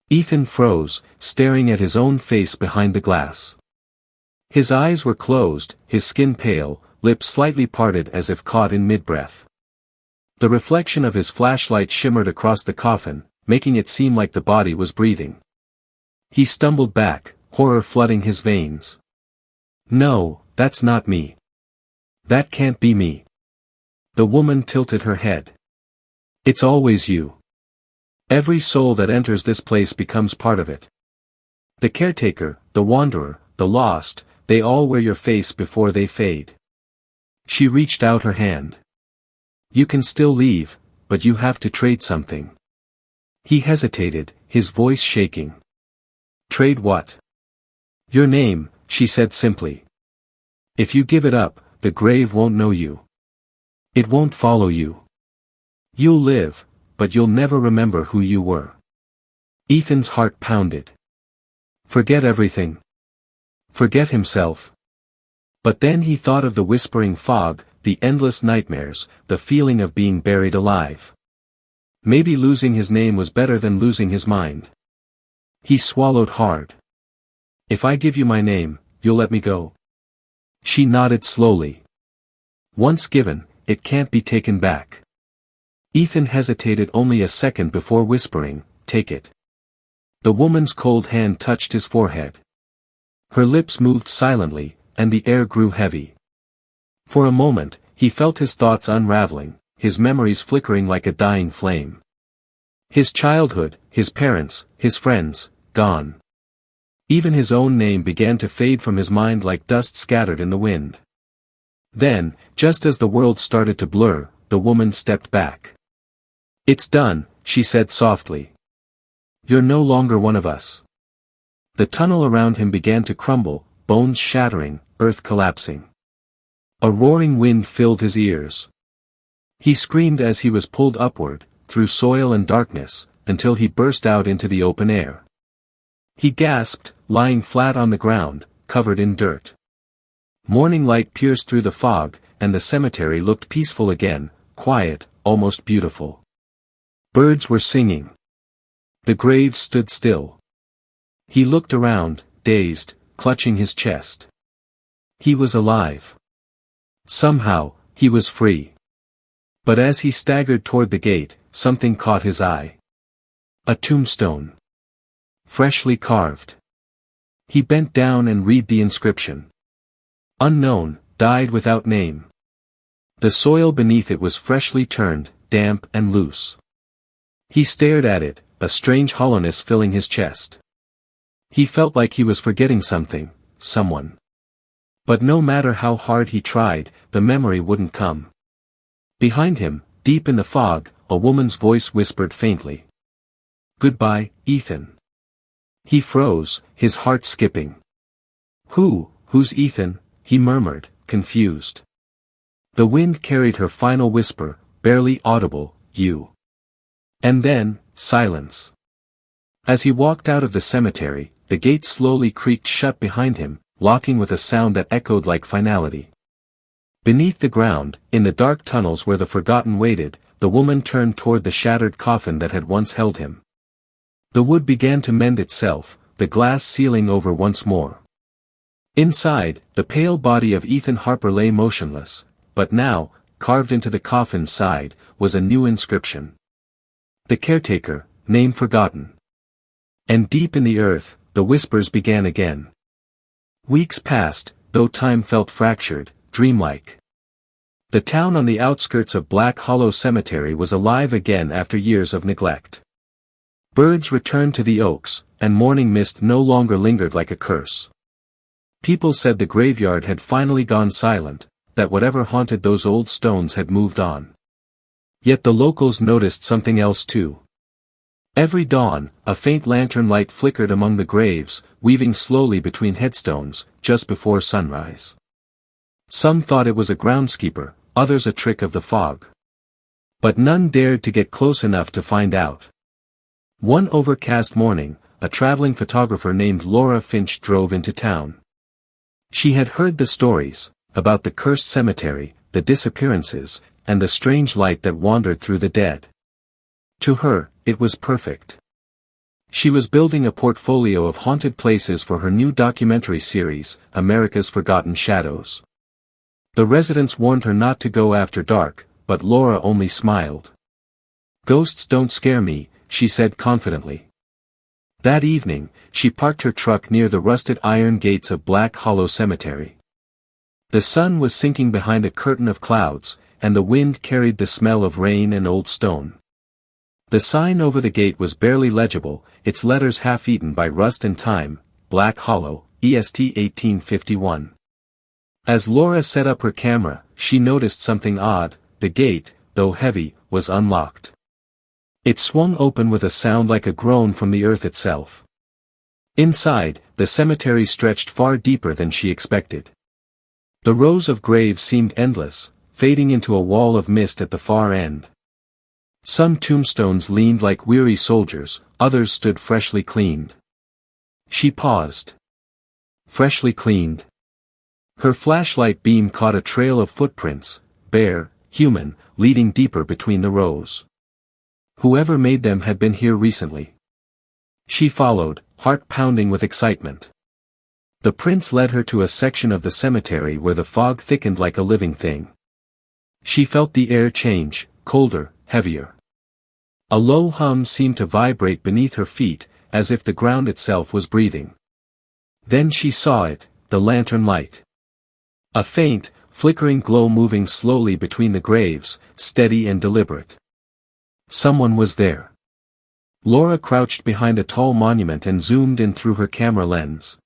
Ethan froze, staring at his own face behind the glass. His eyes were closed, his skin pale, lips slightly parted as if caught in mid-breath. The reflection of his flashlight shimmered across the coffin, making it seem like the body was breathing. He stumbled back, horror flooding his veins. "No, that's not me. That can't be me." The woman tilted her head. "It's always you. Every soul that enters this place becomes part of it. The caretaker, the wanderer, the lost, they all wear your face before they fade." She reached out her hand. "You can still leave, but you have to trade something." He hesitated, his voice shaking. "Trade what?" "Your name," she said simply. "If you give it up, the grave won't know you. It won't follow you. You'll live, but you'll never remember who you were." Ethan's heart pounded. Forget everything. Forget himself. But then he thought of the whispering fog, the endless nightmares, the feeling of being buried alive. Maybe losing his name was better than losing his mind. He swallowed hard. "If I give you my name, you'll let me go?" She nodded slowly. "Once given, it can't be taken back." Ethan hesitated only a second before whispering, "Take it." The woman's cold hand touched his forehead. Her lips moved silently, and the air grew heavy. For a moment, he felt his thoughts unraveling, his memories flickering like a dying flame. His childhood, his parents, his friends, gone. Even his own name began to fade from his mind like dust scattered in the wind. Then, just as the world started to blur, the woman stepped back. "It's done," she said softly. "You're no longer one of us." The tunnel around him began to crumble, bones shattering, earth collapsing. A roaring wind filled his ears. He screamed as he was pulled upward, through soil and darkness, until he burst out into the open air. He gasped, lying flat on the ground, covered in dirt. Morning light pierced through the fog, and the cemetery looked peaceful again, quiet, almost beautiful. Birds were singing. The graves stood still. He looked around, dazed, clutching his chest. He was alive. Somehow, he was free. But as he staggered toward the gate, something caught his eye. A tombstone. Freshly carved. He bent down and read the inscription. "Unknown, died without name." The soil beneath it was freshly turned, damp and loose. He stared at it, a strange hollowness filling his chest. He felt like he was forgetting something, someone. But no matter how hard he tried, the memory wouldn't come. Behind him, deep in the fog, a woman's voice whispered faintly. "Goodbye, Ethan." He froze, his heart skipping. Who's Ethan?" he murmured, confused. The wind carried her final whisper, barely audible, "You." And then, silence. As he walked out of the cemetery, the gate slowly creaked shut behind him, locking with a sound that echoed like finality. Beneath the ground, in the dark tunnels where the forgotten waited, the woman turned toward the shattered coffin that had once held him. The wood began to mend itself, the glass sealing over once more. Inside, the pale body of Ethan Harper lay motionless, but now, carved into the coffin's side, was a new inscription. "The caretaker, name forgotten." And deep in the earth, the whispers began again. Weeks passed, though time felt fractured, dreamlike. The town on the outskirts of Black Hollow Cemetery was alive again after years of neglect. Birds returned to the oaks, and morning mist no longer lingered like a curse. People said the graveyard had finally gone silent, that whatever haunted those old stones had moved on. Yet the locals noticed something else too. Every dawn, a faint lantern light flickered among the graves, weaving slowly between headstones, just before sunrise. Some thought it was a groundskeeper, others a trick of the fog. But none dared to get close enough to find out. One overcast morning, a traveling photographer named Laura Finch drove into town. She had heard the stories, about the cursed cemetery, the disappearances, and the strange light that wandered through the dead. To her, it was perfect. She was building a portfolio of haunted places for her new documentary series, America's Forgotten Shadows. The residents warned her not to go after dark, but Laura only smiled. "Ghosts don't scare me," she said confidently. That evening, she parked her truck near the rusted iron gates of Black Hollow Cemetery. The sun was sinking behind a curtain of clouds, and the wind carried the smell of rain and old stone. The sign over the gate was barely legible, its letters half-eaten by rust and time, Black Hollow, EST 1851. As Laura set up her camera, she noticed something odd. The gate, though heavy, was unlocked. It swung open with a sound like a groan from the earth itself. Inside, the cemetery stretched far deeper than she expected. The rows of graves seemed endless, fading into a wall of mist at the far end. Some tombstones leaned like weary soldiers, others stood freshly cleaned. She paused. Freshly cleaned. Her flashlight beam caught a trail of footprints, bare, human, leading deeper between the rows. Whoever made them had been here recently. She followed, heart pounding with excitement. The prints led her to a section of the cemetery where the fog thickened like a living thing. She felt the air change, colder, heavier. A low hum seemed to vibrate beneath her feet, as if the ground itself was breathing. Then she saw it, the lantern light. A faint, flickering glow moving slowly between the graves, steady and deliberate. Someone was there. Laura crouched behind a tall monument and zoomed in through her camera lens.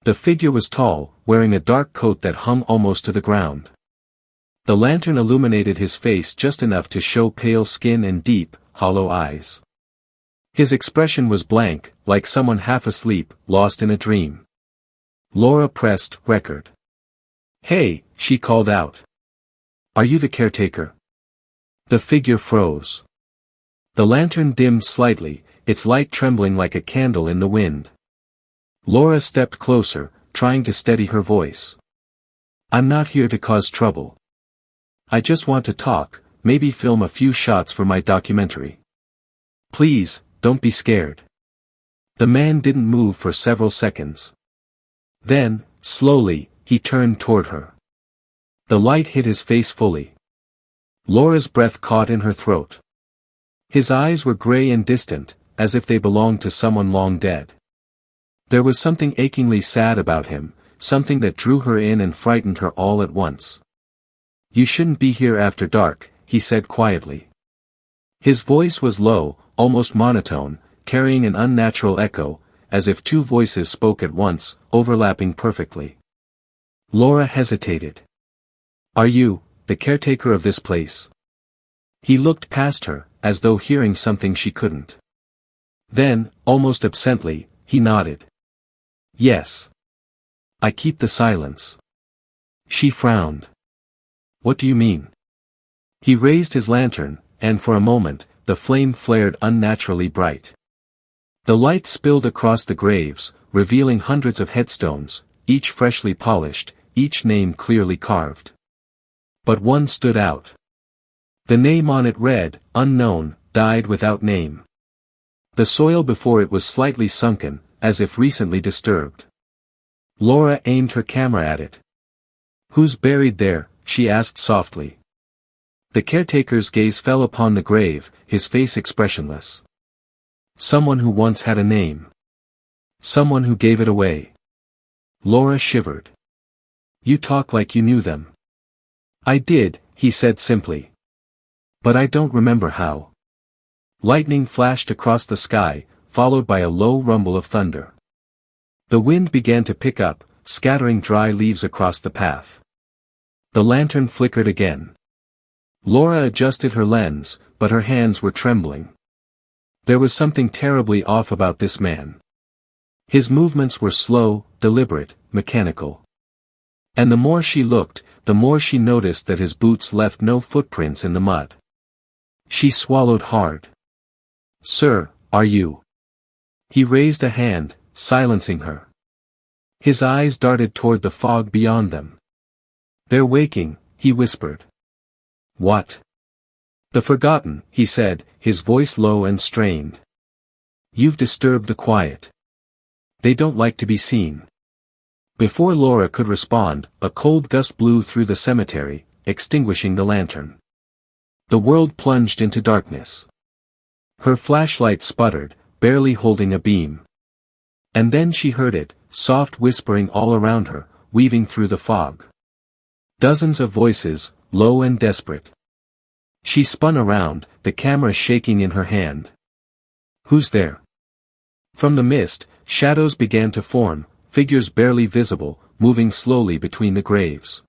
The figure was tall, wearing a dark coat that hung almost to the ground. The lantern illuminated his face just enough to show pale skin and deep, hollow eyes. His expression was blank, like someone half asleep, lost in a dream. Laura pressed record. "Hey," she called out. "Are you the caretaker?" The figure froze. The lantern dimmed slightly, its light trembling like a candle in the wind. Laura stepped closer, trying to steady her voice. "I'm not here to cause trouble. I just want to talk, maybe film a few shots for my documentary. Please, don't be scared." The man didn't move for several seconds. Then, slowly, he turned toward her. The light hit his face fully. Laura's breath caught in her throat. His eyes were gray and distant, as if they belonged to someone long dead. There was something achingly sad about him, something that drew her in and frightened her all at once. "You shouldn't be here after dark," he said quietly. His voice was low, almost monotone, carrying an unnatural echo, as if two voices spoke at once, overlapping perfectly. Laura hesitated. "Are you the caretaker of this place?" He looked past her, as though hearing something she couldn't. Then, almost absently, he nodded. "Yes. I keep the silence." She frowned. "What do you mean?" He raised his lantern, and for a moment, the flame flared unnaturally bright. The light spilled across the graves, revealing hundreds of headstones, each freshly polished, each name clearly carved. But one stood out. The name on it read, "Unknown, died without name." The soil before it was slightly sunken, as if recently disturbed. Laura aimed her camera at it. "Who's buried there?" she asked softly. The caretaker's gaze fell upon the grave, his face expressionless. "Someone who once had a name. Someone who gave it away." Laura shivered. "You talk like you knew them." "I did," he said simply. "But I don't remember how." Lightning flashed across the sky, followed by a low rumble of thunder. The wind began to pick up, scattering dry leaves across the path. The lantern flickered again. Laura adjusted her lens, but her hands were trembling. There was something terribly off about this man. His movements were slow, deliberate, mechanical. And the more she looked, the more she noticed that his boots left no footprints in the mud. She swallowed hard. "Sir, are you?" He raised a hand, silencing her. His eyes darted toward the fog beyond them. "They're waking," he whispered. "What?" "The forgotten," he said, his voice low and strained. "You've disturbed the quiet. They don't like to be seen." Before Laura could respond, a cold gust blew through the cemetery, extinguishing the lantern. The world plunged into darkness. Her flashlight sputtered, barely holding a beam. And then she heard it, soft whispering all around her, weaving through the fog. Dozens of voices, low and desperate. She spun around, the camera shaking in her hand. "Who's there?" From the mist, shadows began to form, figures barely visible, moving slowly between the graves.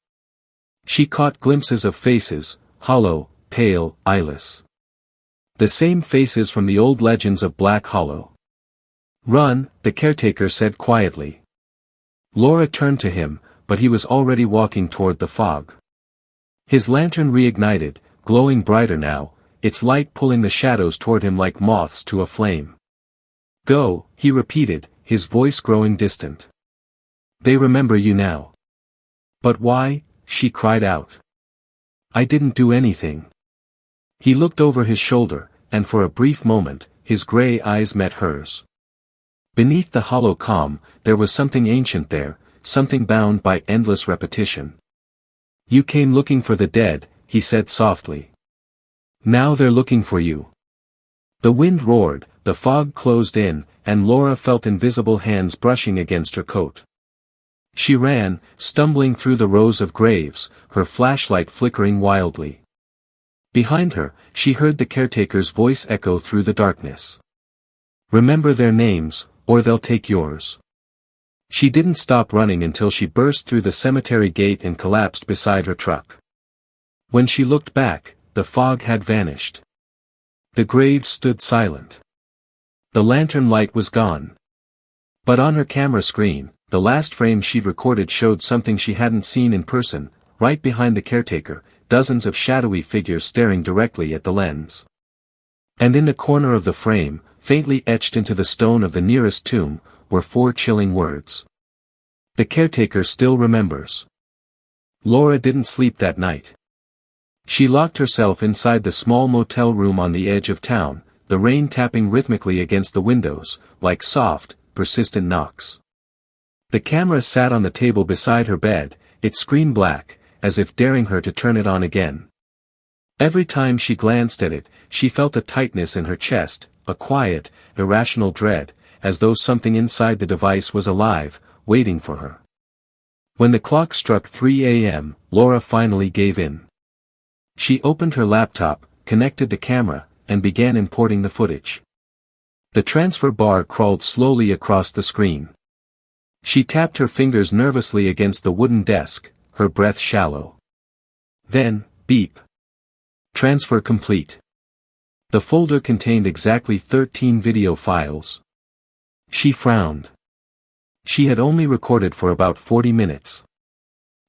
She caught glimpses of faces, hollow, pale, eyeless. The same faces from the old legends of Black Hollow. "Run," the caretaker said quietly. Laura turned to him, but he was already walking toward the fog. His lantern reignited, glowing brighter now, its light pulling the shadows toward him like moths to a flame. "Go," he repeated, his voice growing distant. "They remember you now." "But why?" she cried out. "I didn't do anything." He looked over his shoulder, and for a brief moment, his gray eyes met hers. Beneath the hollow calm, there was something ancient there, something bound by endless repetition. "You came looking for the dead," he said softly. "Now they're looking for you." The wind roared, the fog closed in, and Laura felt invisible hands brushing against her coat. She ran, stumbling through the rows of graves, her flashlight flickering wildly. Behind her, she heard the caretaker's voice echo through the darkness. Remember their names, or they'll take yours. She didn't stop running until she burst through the cemetery gate and collapsed beside her truck. When she looked back, the fog had vanished. The grave stood silent. The lantern light was gone. But on her camera screen, the last frame she'd recorded showed something she hadn't seen in person. Right behind the caretaker, dozens of shadowy figures staring directly at the lens. And in the corner of the frame, faintly etched into the stone of the nearest tomb, were 4 chilling words. The caretaker still remembers. Laura didn't sleep that night. She locked herself inside the small motel room on the edge of town, the rain tapping rhythmically against the windows, like soft, persistent knocks. The camera sat on the table beside her bed, its screen black, as if daring her to turn it on again. Every time she glanced at it, she felt a tightness in her chest, a quiet, irrational dread, as though something inside the device was alive, waiting for her. When the clock struck 3 a.m., Laura finally gave in. She opened her laptop, connected the camera, and began importing the footage. The transfer bar crawled slowly across the screen. She tapped her fingers nervously against the wooden desk, her breath shallow. Then, beep. Transfer complete. The folder contained exactly 13 video files. She frowned. She had only recorded for about 40 minutes.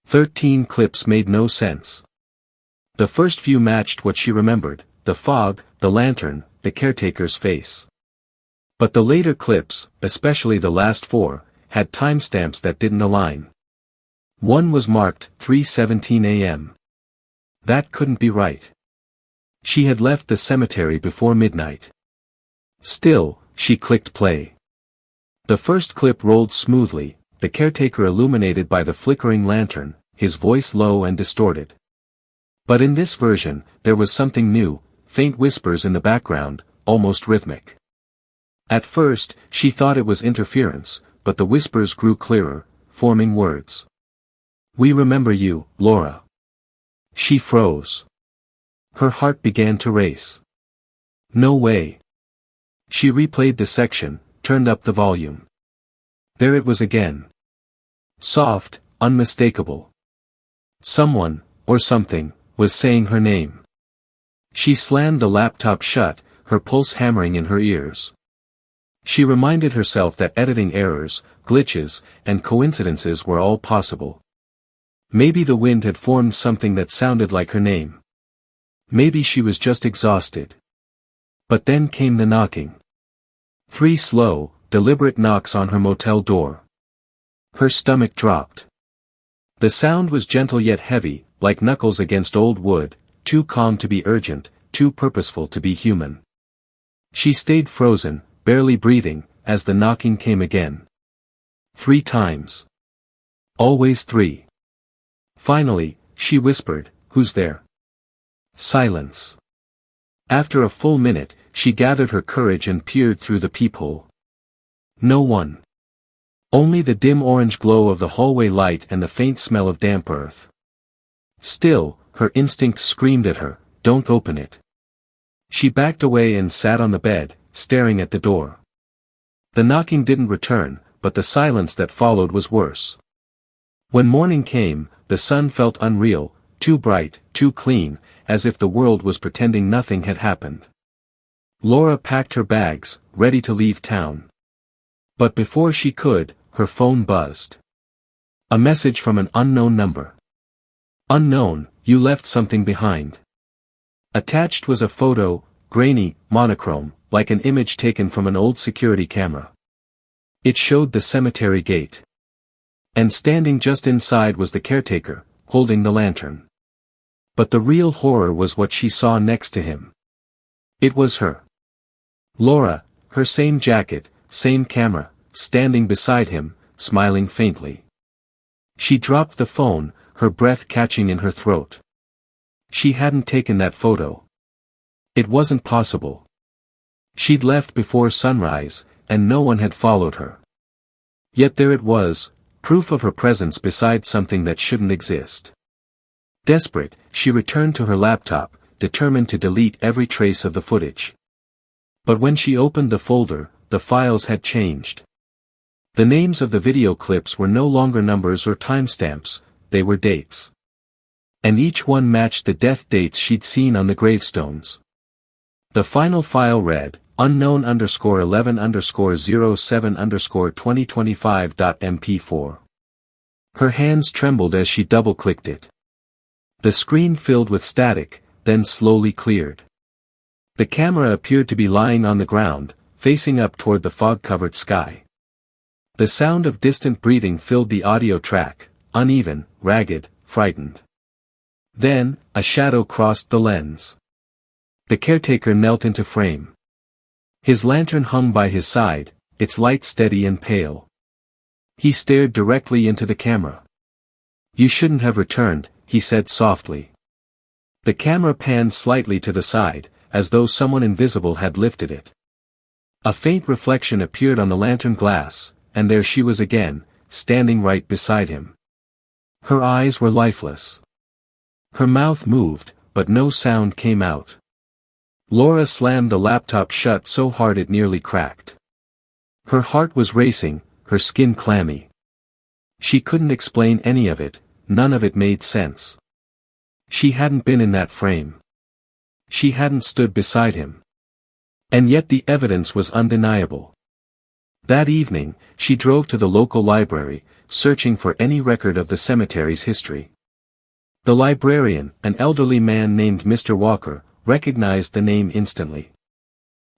13 clips made no sense. The first few matched what she remembered, the fog, the lantern, the caretaker's face. But the later clips, especially the last 4, had timestamps that didn't align. One was marked 3:17 a.m. That couldn't be right. She had left the cemetery before midnight. Still, she clicked play. The first clip rolled smoothly, the caretaker illuminated by the flickering lantern, his voice low and distorted. But in this version, there was something new, faint whispers in the background, almost rhythmic. At first, she thought it was interference, but the whispers grew clearer, forming words. "We remember you, Laura." She froze. Her heart began to race. No way. She replayed the section, turned up the volume. There it was again. Soft, unmistakable. Someone, or something, was saying her name. She slammed the laptop shut, her pulse hammering in her ears. She reminded herself that editing errors, glitches, and coincidences were all possible. Maybe the wind had formed something that sounded like her name. Maybe she was just exhausted. But then came the knocking. 3 slow, deliberate knocks on her motel door. Her stomach dropped. The sound was gentle yet heavy, like knuckles against old wood, too calm to be urgent, too purposeful to be human. She stayed frozen, barely breathing, as the knocking came again. 3 times. Always 3. Finally, she whispered, "Who's there?" Silence. After a full minute, she gathered her courage and peered through the peephole. No one. Only the dim orange glow of the hallway light and the faint smell of damp earth. Still, her instinct screamed at her, "Don't open it." She backed away and sat on the bed, staring at the door. The knocking didn't return, but the silence that followed was worse. When morning came, the sun felt unreal, too bright, too clean, as if the world was pretending nothing had happened. Laura packed her bags, ready to leave town. But before she could, her phone buzzed. A message from an unknown number. "Unknown, you left something behind." Attached was a photo, grainy, monochrome, like an image taken from an old security camera. It showed the cemetery gate. And standing just inside was the caretaker, holding the lantern. But the real horror was what she saw next to him. It was her. Laura, her same jacket, same camera, standing beside him, smiling faintly. She dropped the phone, her breath catching in her throat. She hadn't taken that photo. It wasn't possible. She'd left before sunrise, and no one had followed her. Yet there it was, proof of her presence beside something that shouldn't exist. Desperate, she returned to her laptop, determined to delete every trace of the footage. But when she opened the folder, the files had changed. The names of the video clips were no longer numbers or timestamps, they were dates. And each one matched the death dates she'd seen on the gravestones. The final file read, unknown_11_07_2025.mp4. Her hands trembled as she double-clicked it. The screen filled with static, then slowly cleared. The camera appeared to be lying on the ground, facing up toward the fog-covered sky. The sound of distant breathing filled the audio track, uneven, ragged, frightened. Then, a shadow crossed the lens. The caretaker knelt into frame. His lantern hung by his side, its light steady and pale. He stared directly into the camera. "You shouldn't have returned," he said softly. The camera panned slightly to the side, as though someone invisible had lifted it. A faint reflection appeared on the lantern glass, and there she was again, standing right beside him. Her eyes were lifeless. Her mouth moved, but no sound came out. Laura slammed the laptop shut so hard it nearly cracked. Her heart was racing, her skin clammy. She couldn't explain any of it, none of it made sense. She hadn't been in that frame. She hadn't stood beside him. And yet the evidence was undeniable. That evening, she drove to the local library, searching for any record of the cemetery's history. The librarian, an elderly man named Mr. Walker, recognized the name instantly.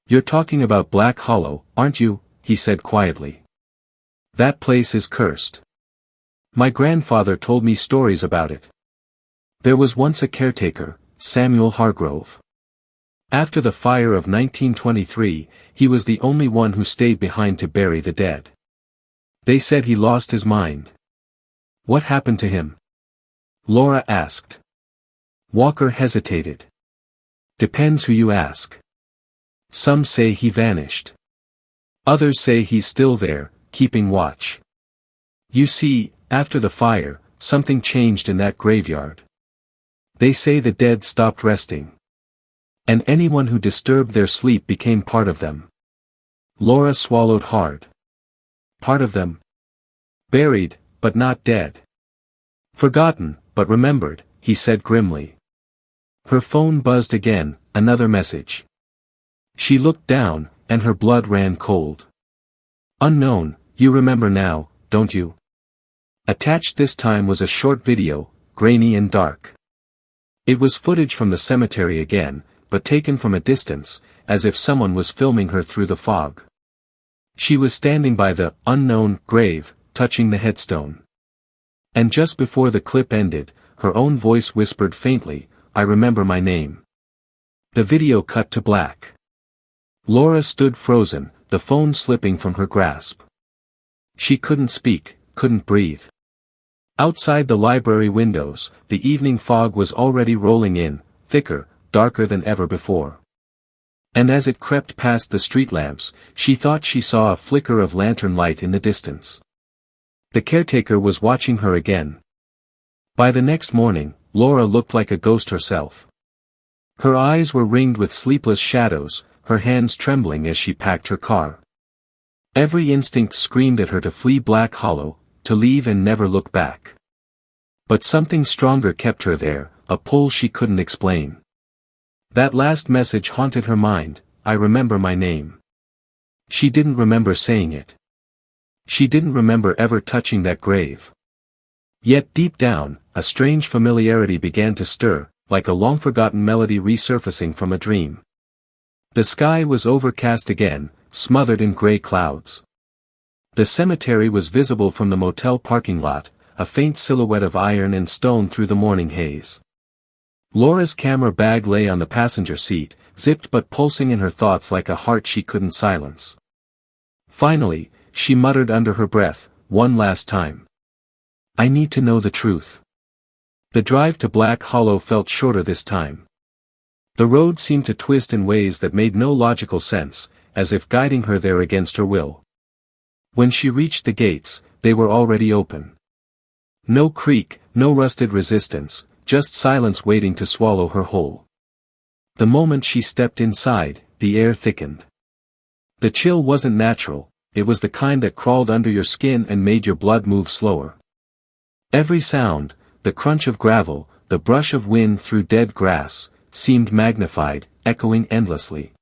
"You're talking about Black Hollow, aren't you?" he said quietly. "That place is cursed. My grandfather told me stories about it. There was once a caretaker, Samuel Hargrove. After the fire of 1923, he was the only one who stayed behind to bury the dead. They said he lost his mind." "What happened to him?" Laura asked. Walker hesitated. "Depends who you ask. Some say he vanished. Others say he's still there, keeping watch. You see, after the fire, something changed in that graveyard. They say the dead stopped resting. And anyone who disturbed their sleep became part of them." Laura swallowed hard. "Part of them? Buried, but not dead. Forgotten, but remembered," he said grimly. Her phone buzzed again, another message. She looked down, and her blood ran cold. "Unknown, you remember now, don't you?" Attached this time was a short video, grainy and dark. It was footage from the cemetery again, but taken from a distance, as if someone was filming her through the fog. She was standing by the unknown grave, touching the headstone. And just before the clip ended, her own voice whispered faintly, "I remember my name." The video cut to black. Laura stood frozen, the phone slipping from her grasp. She couldn't speak, couldn't breathe. Outside the library windows, the evening fog was already rolling in, thicker, darker than ever before. And as it crept past the street lamps, she thought she saw a flicker of lantern light in the distance. The caretaker was watching her again. By the next morning, Laura looked like a ghost herself. Her eyes were ringed with sleepless shadows, her hands trembling as she packed her car. Every instinct screamed at her to flee Black Hollow, to leave and never look back. But something stronger kept her there, a pull she couldn't explain. That last message haunted her mind, "I remember my name." She didn't remember saying it. She didn't remember ever touching that grave. Yet deep down, a strange familiarity began to stir, like a long-forgotten melody resurfacing from a dream. The sky was overcast again, smothered in gray clouds. The cemetery was visible from the motel parking lot, a faint silhouette of iron and stone through the morning haze. Laura's camera bag lay on the passenger seat, zipped but pulsing in her thoughts like a heart she couldn't silence. Finally, she muttered under her breath, one last time. "I need to know the truth." The drive to Black Hollow felt shorter this time. The road seemed to twist in ways that made no logical sense, as if guiding her there against her will. When she reached the gates, they were already open. No creak, no rusted resistance, just silence waiting to swallow her whole. The moment she stepped inside, the air thickened. The chill wasn't natural, it was the kind that crawled under your skin and made your blood move slower. Every sound, the crunch of gravel, the brush of wind through dead grass, seemed magnified, echoing endlessly.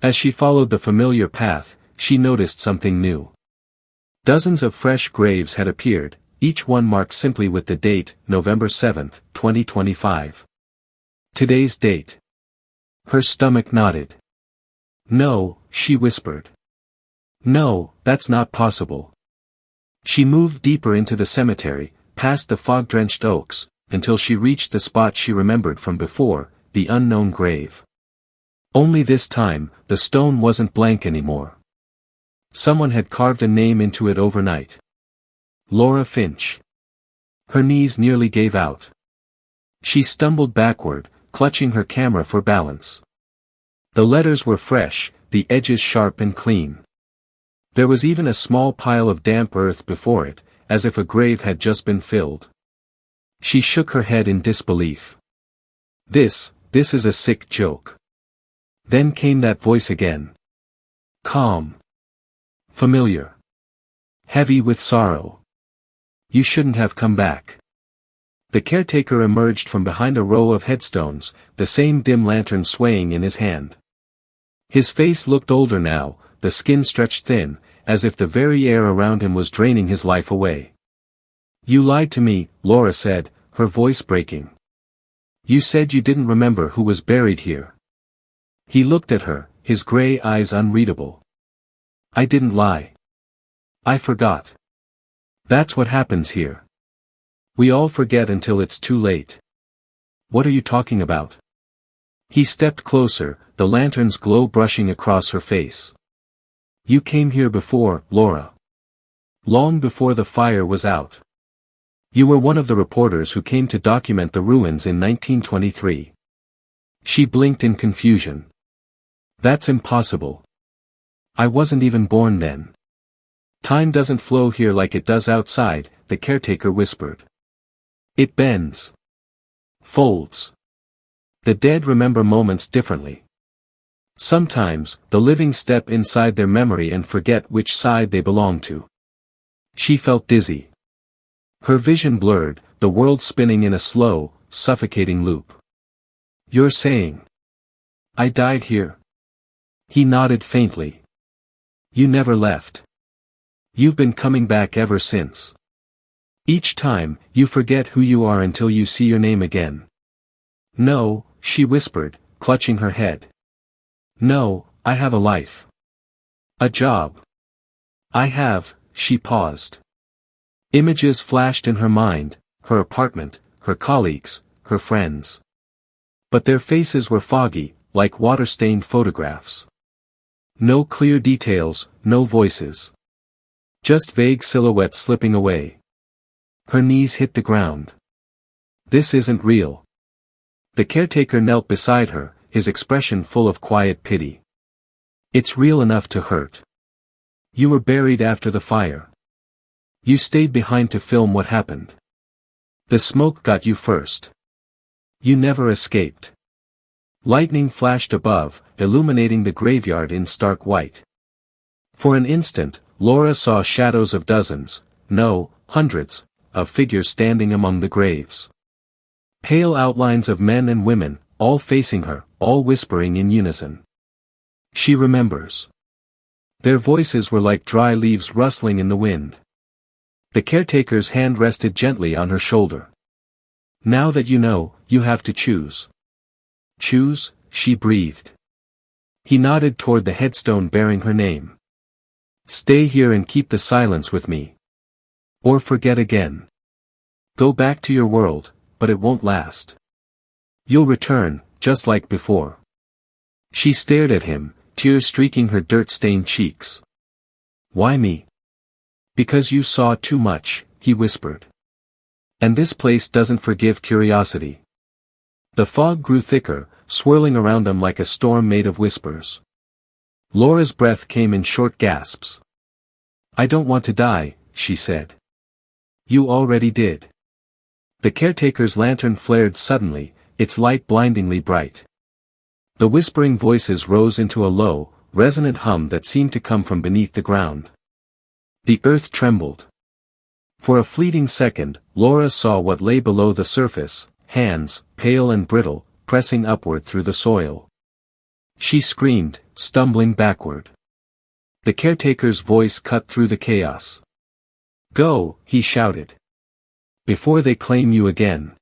As she followed the familiar path, she noticed something new. Dozens of fresh graves had appeared, each one marked simply with the date, November 7, 2025. Today's date. Her stomach nodded. No, she whispered. No, that's not possible. She moved deeper into the cemetery, past the fog-drenched oaks, until she reached the spot she remembered from before, the unknown grave. Only this time, the stone wasn't blank anymore. Someone had carved a name into it overnight. Laura Finch. Her knees nearly gave out. She stumbled backward, clutching her camera for balance. The letters were fresh, the edges sharp and clean. There was even a small pile of damp earth before it, as if a grave had just been filled. She shook her head in disbelief. This is a sick joke. Then came that voice again. Calm. Familiar. Heavy with sorrow. You shouldn't have come back. The caretaker emerged from behind a row of headstones, the same dim lantern swaying in his hand. His face looked older now, the skin stretched thin, as if the very air around him was draining his life away. You lied to me, Laura said, her voice breaking. You said you didn't remember who was buried here. He looked at her, his gray eyes unreadable. I didn't lie. I forgot. That's what happens here. We all forget until it's too late. What are you talking about? He stepped closer, the lantern's glow brushing across her face. You came here before, Laura. Long before the fire was out. You were one of the reporters who came to document the ruins in 1923. She blinked in confusion. That's impossible. I wasn't even born then. Time doesn't flow here like it does outside, the caretaker whispered. It bends. Folds. The dead remember moments differently. Sometimes, the living step inside their memory and forget which side they belong to. She felt dizzy. Her vision blurred, the world spinning in a slow, suffocating loop. You're saying I died here? He nodded faintly. You never left. You've been coming back ever since. Each time, you forget who you are until you see your name again. No, she whispered, clutching her head. No, I have a life. A job. I have, she paused. Images flashed in her mind, her apartment, her colleagues, her friends. But their faces were foggy, like water-stained photographs. No clear details, no voices. Just vague silhouettes slipping away. Her knees hit the ground. This isn't real. The caretaker knelt beside her, his expression full of quiet pity. It's real enough to hurt. You were buried after the fire. You stayed behind to film what happened. The smoke got you first. You never escaped. Lightning flashed above, illuminating the graveyard in stark white. For an instant, Laura saw shadows of dozens, no, hundreds, of figures standing among the graves. Pale outlines of men and women, all facing her, all whispering in unison. She remembers. Their voices were like dry leaves rustling in the wind. The caretaker's hand rested gently on her shoulder. Now that you know, you have to choose. Choose, she breathed. He nodded toward the headstone bearing her name. Stay here and keep the silence with me. Or forget again. Go back to your world, but it won't last. You'll return, just like before. She stared at him, tears streaking her dirt-stained cheeks. Why me? Because you saw too much, he whispered. And this place doesn't forgive curiosity. The fog grew thicker, swirling around them like a storm made of whispers. Laura's breath came in short gasps. I don't want to die, she said. You already did. The caretaker's lantern flared suddenly, its light blindingly bright. The whispering voices rose into a low, resonant hum that seemed to come from beneath the ground. The earth trembled. For a fleeting second, Laura saw what lay below the surface, hands, pale and brittle, pressing upward through the soil. She screamed, stumbling backward. The caretaker's voice cut through the chaos. "Go," he shouted. "Before they claim you again."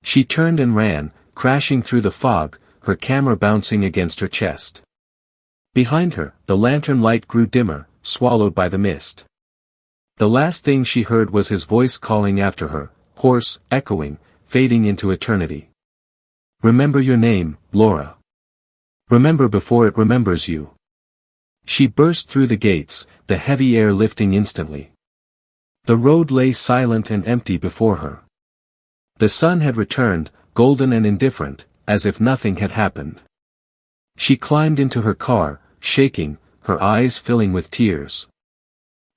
She turned and ran, crashing through the fog, her camera bouncing against her chest. Behind her, the lantern light grew dimmer, swallowed by the mist. The last thing she heard was his voice calling after her, hoarse, echoing, fading into eternity. "Remember your name, Laura. Remember before it remembers you." She burst through the gates, the heavy air lifting instantly. The road lay silent and empty before her. The sun had returned, golden and indifferent, as if nothing had happened. She climbed into her car, shaking, her eyes filling with tears.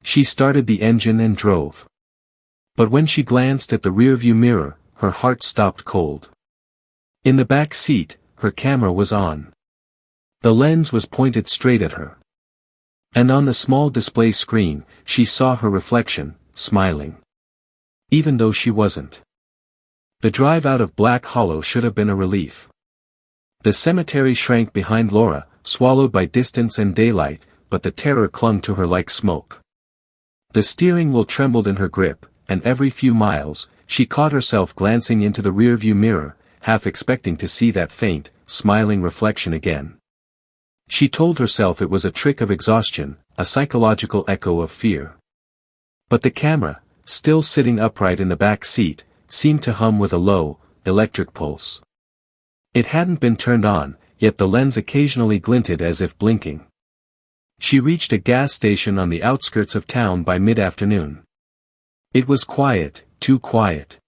She started the engine and drove. But when she glanced at the rearview mirror, her heart stopped cold. In the back seat, her camera was on. The lens was pointed straight at her. And on the small display screen, she saw her reflection, smiling. Even though she wasn't. The drive out of Black Hollow should have been a relief. The cemetery shrank behind Laura, swallowed by distance and daylight, but the terror clung to her like smoke. The steering wheel trembled in her grip, and every few miles, she caught herself glancing into the rearview mirror, half expecting to see that faint, smiling reflection again. She told herself it was a trick of exhaustion, a psychological echo of fear. But the camera, still sitting upright in the back seat, seemed to hum with a low, electric pulse. It hadn't been turned on, yet the lens occasionally glinted as if blinking. She reached a gas station on the outskirts of town by mid-afternoon. It was quiet, too quiet.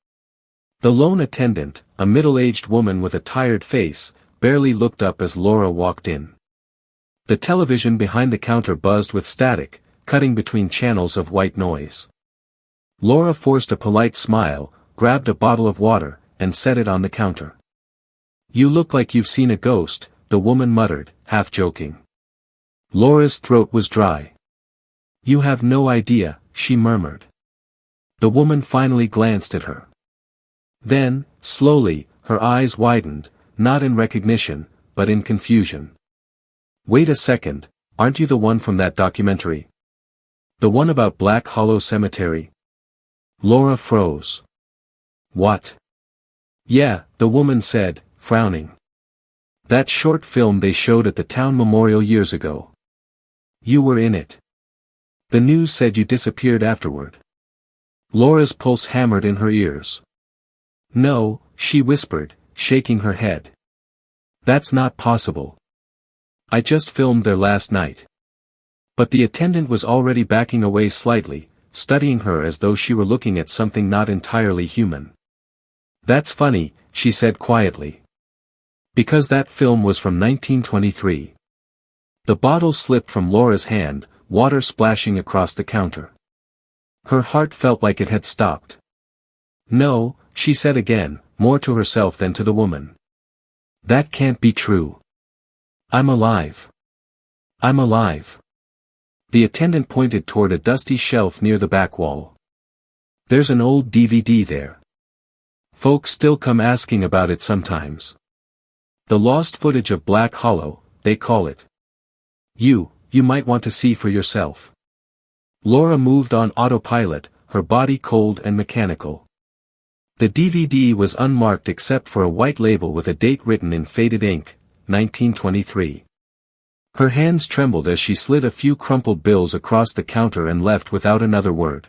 The lone attendant, a middle-aged woman with a tired face, barely looked up as Laura walked in. The television behind the counter buzzed with static, cutting between channels of white noise. Laura forced a polite smile, grabbed a bottle of water, and set it on the counter. "You look like you've seen a ghost," the woman muttered, half joking. Laura's throat was dry. "You have no idea," she murmured. The woman finally glanced at her. Then, slowly, her eyes widened, not in recognition, but in confusion. "Wait a second, aren't you the one from that documentary? The one about Black Hollow Cemetery?" Laura froze. "What?" "Yeah," the woman said, frowning. "That short film they showed at the town memorial years ago. You were in it. The news said you disappeared afterward." Laura's pulse hammered in her ears. "No," she whispered, shaking her head. "That's not possible. I just filmed there last night." But the attendant was already backing away slightly, studying her as though she were looking at something not entirely human. "That's funny," she said quietly. "Because that film was from 1923. The bottle slipped from Laura's hand, water splashing across the counter. Her heart felt like it had stopped. "No," she said again, more to herself than to the woman. "That can't be true. I'm alive. I'm alive." The attendant pointed toward a dusty shelf near the back wall. "There's an old DVD there. Folks still come asking about it sometimes. The lost footage of Black Hollow, they call it. You might want to see for yourself." Laura moved on autopilot, her body cold and mechanical. The DVD was unmarked except for a white label with a date written in faded ink, 1923. Her hands trembled as she slid a few crumpled bills across the counter and left without another word.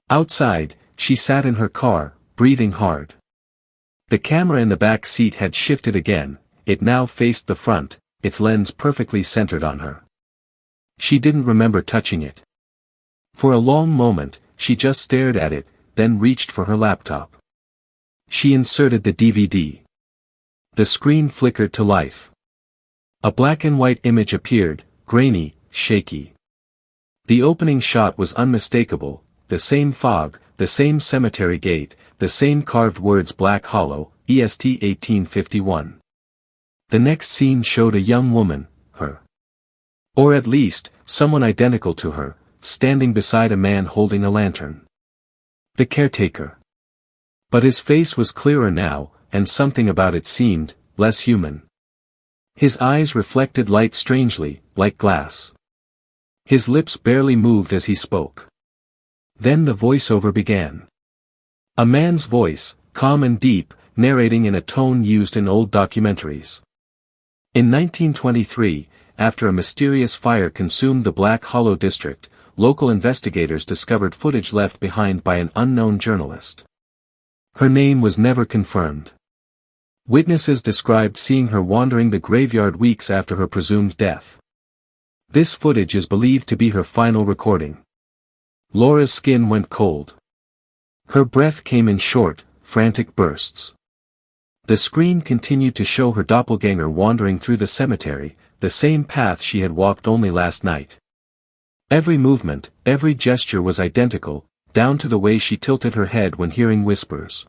Outside, she sat in her car, breathing hard. The camera in the back seat had shifted again, it now faced the front, its lens perfectly centered on her. She didn't remember touching it. For a long moment, she just stared at it, then reached for her laptop. She inserted the DVD. The screen flickered to life. A black and white image appeared, grainy, shaky. The opening shot was unmistakable, the same fog, the same cemetery gate, the same carved words Black Hollow, EST 1851. The next scene showed a young woman, her Or at least, someone identical to her, standing beside a man holding a lantern. The caretaker. But his face was clearer now, and something about it seemed less human. His eyes reflected light strangely, like glass. His lips barely moved as he spoke. Then the voiceover began. A man's voice, calm and deep, narrating in a tone used in old documentaries. In 1923, after a mysterious fire consumed the Black Hollow district, local investigators discovered footage left behind by an unknown journalist. Her name was never confirmed. Witnesses described seeing her wandering the graveyard weeks after her presumed death. This footage is believed to be her final recording. Laura's skin went cold. Her breath came in short, frantic bursts. The screen continued to show her doppelganger wandering through the cemetery, the same path she had walked only last night. Every movement, every gesture was identical, down to the way she tilted her head when hearing whispers.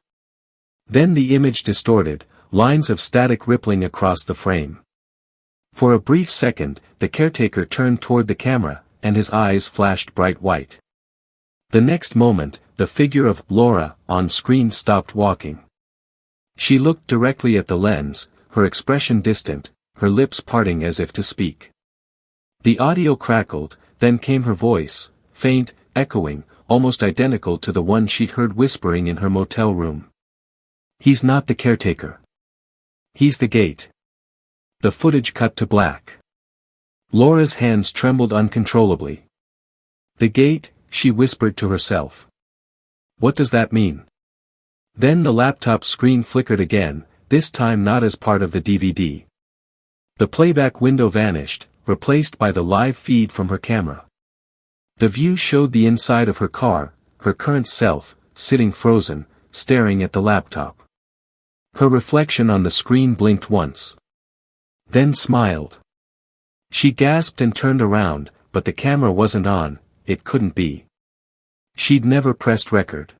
Then the image distorted, lines of static rippling across the frame. For a brief second, the caretaker turned toward the camera, and his eyes flashed bright white. The next moment, the figure of Laura on screen stopped walking. She looked directly at the lens, her expression distant, her lips parting as if to speak. The audio crackled, then came her voice, faint, echoing, almost identical to the one she'd heard whispering in her motel room. He's not the caretaker. He's the gate. The footage cut to black. Laura's hands trembled uncontrollably. The gate, she whispered to herself. What does that mean? Then the laptop screen flickered again, this time not as part of the DVD. The playback window vanished, replaced by the live feed from her camera. The view showed the inside of her car, her current self, sitting frozen, staring at the laptop. Her reflection on the screen blinked once. Then smiled. She gasped and turned around, but the camera wasn't on, it couldn't be. She'd never pressed record.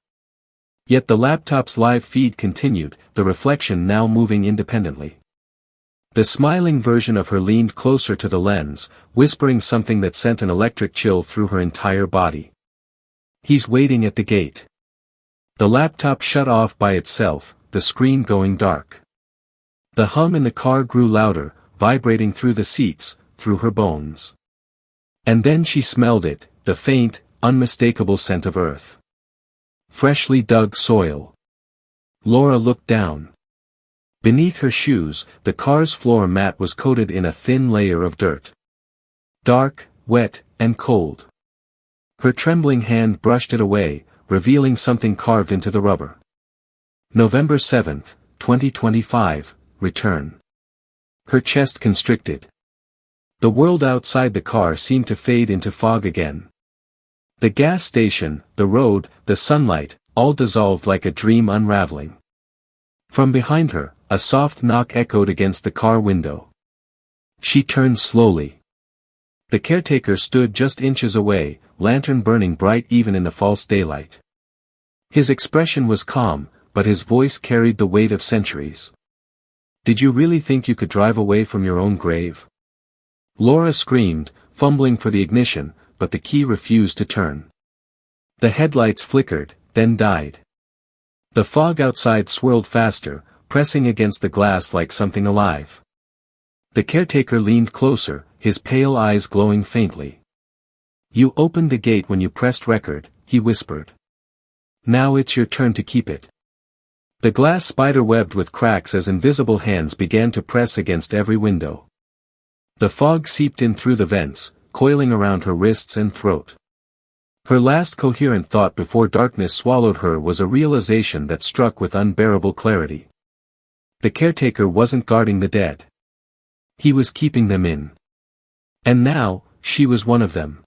Yet the laptop's live feed continued, the reflection now moving independently. The smiling version of her leaned closer to the lens, whispering something that sent an electric chill through her entire body. He's waiting at the gate. The laptop shut off by itself, the screen going dark. The hum in the car grew louder, vibrating through the seats, through her bones. And then she smelled it, the faint, unmistakable scent of earth. Freshly dug soil. Laura looked down. Beneath her shoes, the car's floor mat was coated in a thin layer of dirt. Dark, wet, and cold. Her trembling hand brushed it away, revealing something carved into the rubber. November 7, 2025, return. Her chest constricted. The world outside the car seemed to fade into fog again. The gas station, the road, the sunlight, all dissolved like a dream unraveling. From behind her, a soft knock echoed against the car window. She turned slowly. The caretaker stood just inches away, lantern burning bright even in the false daylight. His expression was calm, but his voice carried the weight of centuries. Did you really think you could drive away from your own grave? Laura screamed, fumbling for the ignition, but the key refused to turn. The headlights flickered, then died. The fog outside swirled faster, pressing against the glass like something alive. The caretaker leaned closer, his pale eyes glowing faintly. You opened the gate when you pressed record, he whispered. Now it's your turn to keep it. The glass spider-webbed with cracks as invisible hands began to press against every window. The fog seeped in through the vents, coiling around her wrists and throat. Her last coherent thought before darkness swallowed her was a realization that struck with unbearable clarity. The caretaker wasn't guarding the dead. He was keeping them in. And now, she was one of them.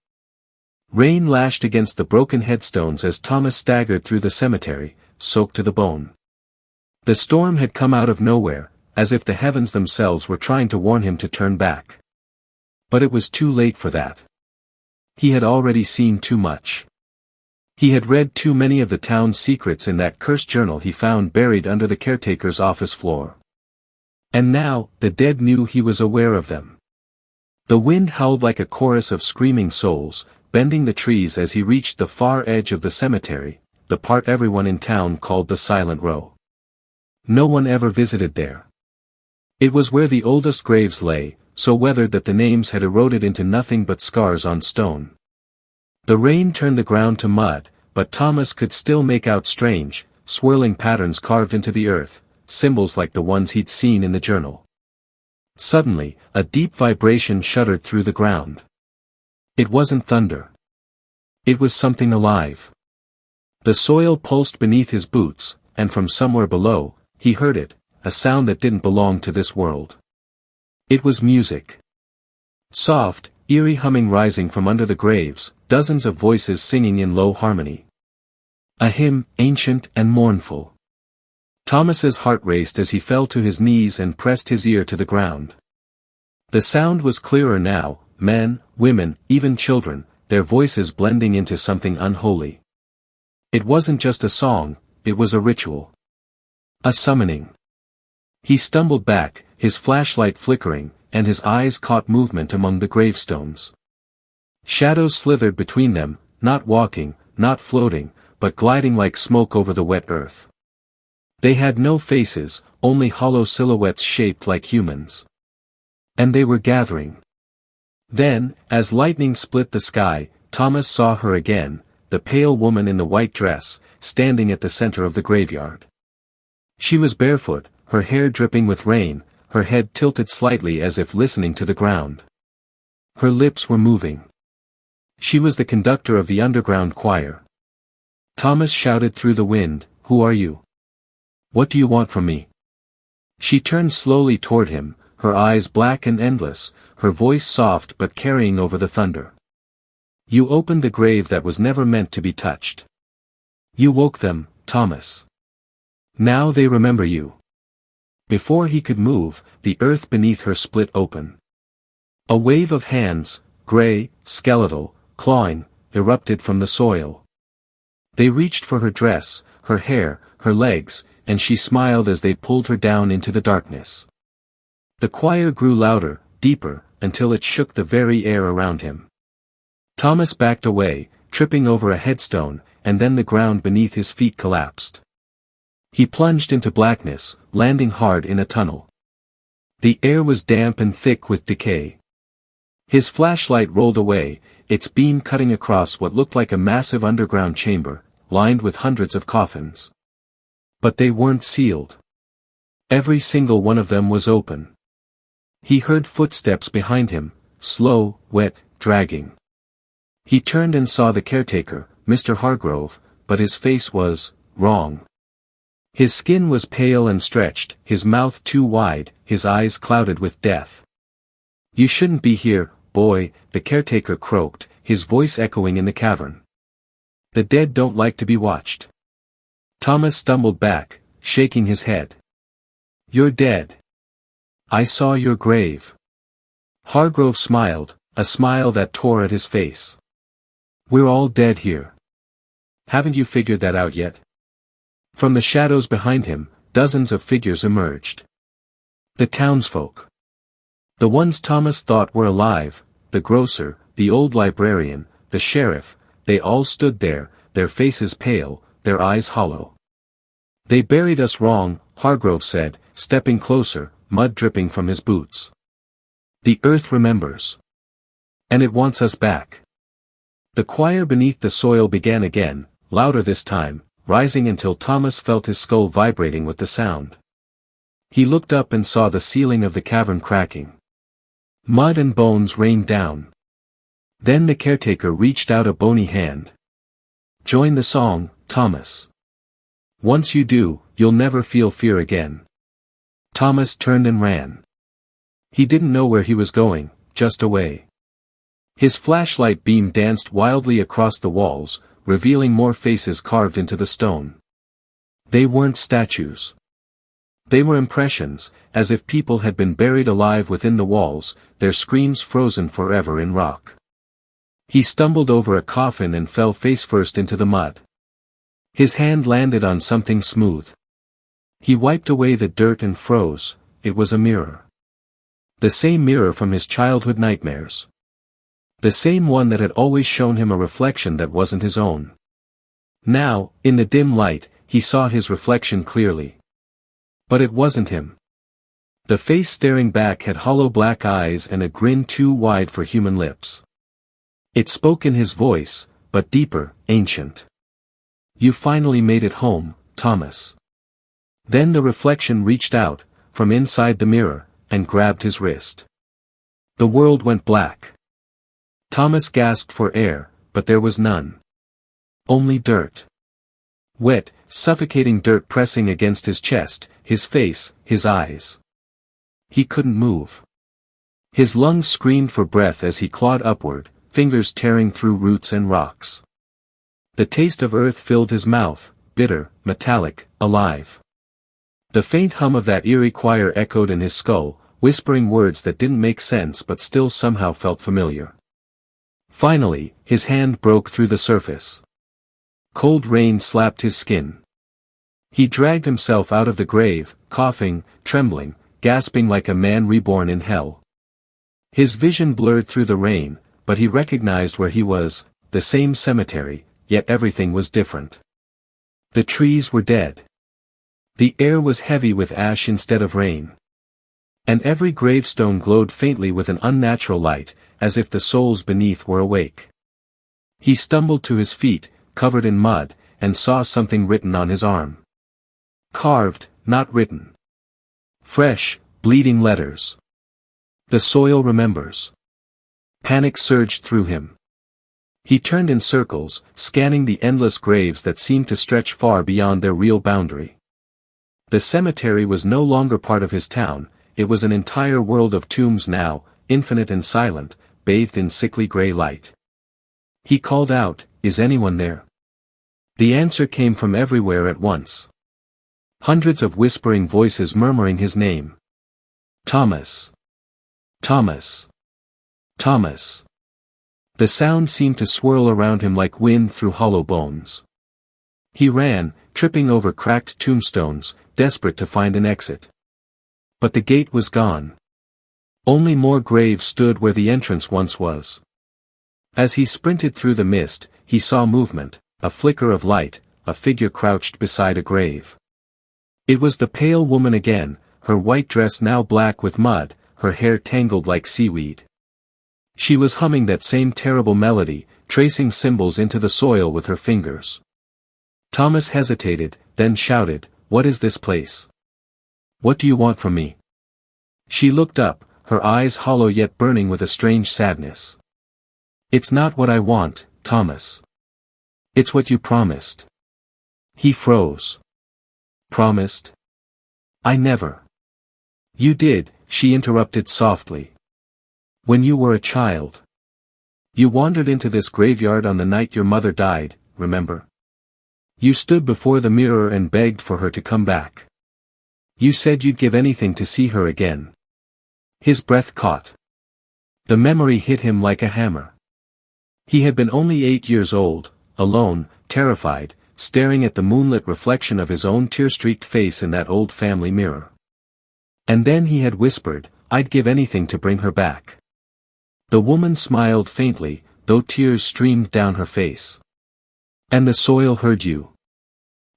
Rain lashed against the broken headstones as Thomas staggered through the cemetery, soaked to the bone. The storm had come out of nowhere, as if the heavens themselves were trying to warn him to turn back. But it was too late for that. He had already seen too much. He had read too many of the town's secrets in that cursed journal he found buried under the caretaker's office floor. And now, the dead knew he was aware of them. The wind howled like a chorus of screaming souls, bending the trees as he reached the far edge of the cemetery, the part everyone in town called the Silent Row. No one ever visited there. It was where the oldest graves lay, so weathered that the names had eroded into nothing but scars on stone. The rain turned the ground to mud, but Thomas could still make out strange, swirling patterns carved into the earth, symbols like the ones he'd seen in the journal. Suddenly, a deep vibration shuddered through the ground. It wasn't thunder. It was something alive. The soil pulsed beneath his boots, and from somewhere below, he heard it, a sound that didn't belong to this world. It was music. Soft, eerie humming rising from under the graves, dozens of voices singing in low harmony. A hymn, ancient and mournful. Thomas's heart raced as he fell to his knees and pressed his ear to the ground. The sound was clearer now, men, women, even children, their voices blending into something unholy. It wasn't just a song, it was a ritual. A summoning. He stumbled back, his flashlight flickering, and his eyes caught movement among the gravestones. Shadows slithered between them, not walking, not floating, but gliding like smoke over the wet earth. They had no faces, only hollow silhouettes shaped like humans. And they were gathering. Then, as lightning split the sky, Thomas saw her again, the pale woman in the white dress, standing at the center of the graveyard. She was barefoot, her hair dripping with rain, her head tilted slightly as if listening to the ground. Her lips were moving. She was the conductor of the underground choir. Thomas shouted through the wind, "Who are you? What do you want from me?" She turned slowly toward him, her eyes black and endless, her voice soft but carrying over the thunder. "You opened the grave that was never meant to be touched. You woke them, Thomas. Now they remember you." Before he could move, the earth beneath her split open. A wave of hands, gray, skeletal, clawing, erupted from the soil. They reached for her dress, her hair, her legs, and she smiled as they pulled her down into the darkness. The choir grew louder, deeper, until it shook the very air around him. Thomas backed away, tripping over a headstone, and then the ground beneath his feet collapsed. He plunged into blackness, landing hard in a tunnel. The air was damp and thick with decay. His flashlight rolled away, its beam cutting across what looked like a massive underground chamber, lined with hundreds of coffins. But they weren't sealed. Every single one of them was open. He heard footsteps behind him, slow, wet, dragging. He turned and saw the caretaker, Mr. Hargrove, but his face was wrong. His skin was pale and stretched, his mouth too wide, his eyes clouded with death. "You shouldn't be here, boy," the caretaker croaked, his voice echoing in the cavern. "The dead don't like to be watched." Thomas stumbled back, shaking his head. "You're dead. I saw your grave." Hargrove smiled, a smile that tore at his face. "We're all dead here. Haven't you figured that out yet?" From the shadows behind him, dozens of figures emerged. The townsfolk. The ones Thomas thought were alive, the grocer, the old librarian, the sheriff, they all stood there, their faces pale, their eyes hollow. "They buried us wrong," Hargrove said, stepping closer, mud dripping from his boots. "The earth remembers. And it wants us back." The choir beneath the soil began again, louder this time, rising until Thomas felt his skull vibrating with the sound. He looked up and saw the ceiling of the cavern cracking. Mud and bones rained down. Then the caretaker reached out a bony hand. "Join the song, Thomas. Once you do, you'll never feel fear again." Thomas turned and ran. He didn't know where he was going, just away. His flashlight beam danced wildly across the walls, revealing more faces carved into the stone. They weren't statues. They were impressions, as if people had been buried alive within the walls, their screams frozen forever in rock. He stumbled over a coffin and fell face-first into the mud. His hand landed on something smooth. He wiped away the dirt and froze. It was a mirror. The same mirror from his childhood nightmares. The same one that had always shown him a reflection that wasn't his own. Now, in the dim light, he saw his reflection clearly. But it wasn't him. The face staring back had hollow black eyes and a grin too wide for human lips. It spoke in his voice, but deeper, ancient. "You finally made it home, Thomas." Then the reflection reached out, from inside the mirror, and grabbed his wrist. The world went black. Thomas gasped for air, but there was none. Only dirt. Wet, suffocating dirt pressing against his chest, his face, his eyes. He couldn't move. His lungs screamed for breath as he clawed upward, fingers tearing through roots and rocks. The taste of earth filled his mouth, bitter, metallic, alive. The faint hum of that eerie choir echoed in his skull, whispering words that didn't make sense but still somehow felt familiar. Finally, his hand broke through the surface. Cold rain slapped his skin. He dragged himself out of the grave, coughing, trembling, gasping like a man reborn in hell. His vision blurred through the rain, but he recognized where he was, the same cemetery, yet everything was different. The trees were dead. The air was heavy with ash instead of rain. And every gravestone glowed faintly with an unnatural light, as if the souls beneath were awake. He stumbled to his feet, covered in mud, and saw something written on his arm. Carved, not written. Fresh, bleeding letters. "The soil remembers." Panic surged through him. He turned in circles, scanning the endless graves that seemed to stretch far beyond their real boundary. The cemetery was no longer part of his town, it was an entire world of tombs now, infinite and silent, bathed in sickly gray light. He called out, "Is anyone there?" The answer came from everywhere at once. Hundreds of whispering voices murmuring his name. Thomas. Thomas. Thomas. The sound seemed to swirl around him like wind through hollow bones. He ran, tripping over cracked tombstones, desperate to find an exit. But the gate was gone. Only more graves stood where the entrance once was. As he sprinted through the mist, he saw movement, a flicker of light, a figure crouched beside a grave. It was the pale woman again, her white dress now black with mud, her hair tangled like seaweed. She was humming that same terrible melody, tracing symbols into the soil with her fingers. Thomas hesitated, then shouted, "What is this place? What do you want from me?" She looked up, her eyes hollow yet burning with a strange sadness. "It's not what I want, Thomas. It's what you promised." He froze. "Promised? I never." "You did," she interrupted softly. "When you were a child. You wandered into this graveyard on the night your mother died, remember? You stood before the mirror and begged for her to come back. You said you'd give anything to see her again." His breath caught. The memory hit him like a hammer. He had been only 8 years old, alone, terrified, staring at the moonlit reflection of his own tear-streaked face in that old family mirror. And then he had whispered, "I'd give anything to bring her back." The woman smiled faintly, though tears streamed down her face. "And the soil heard you."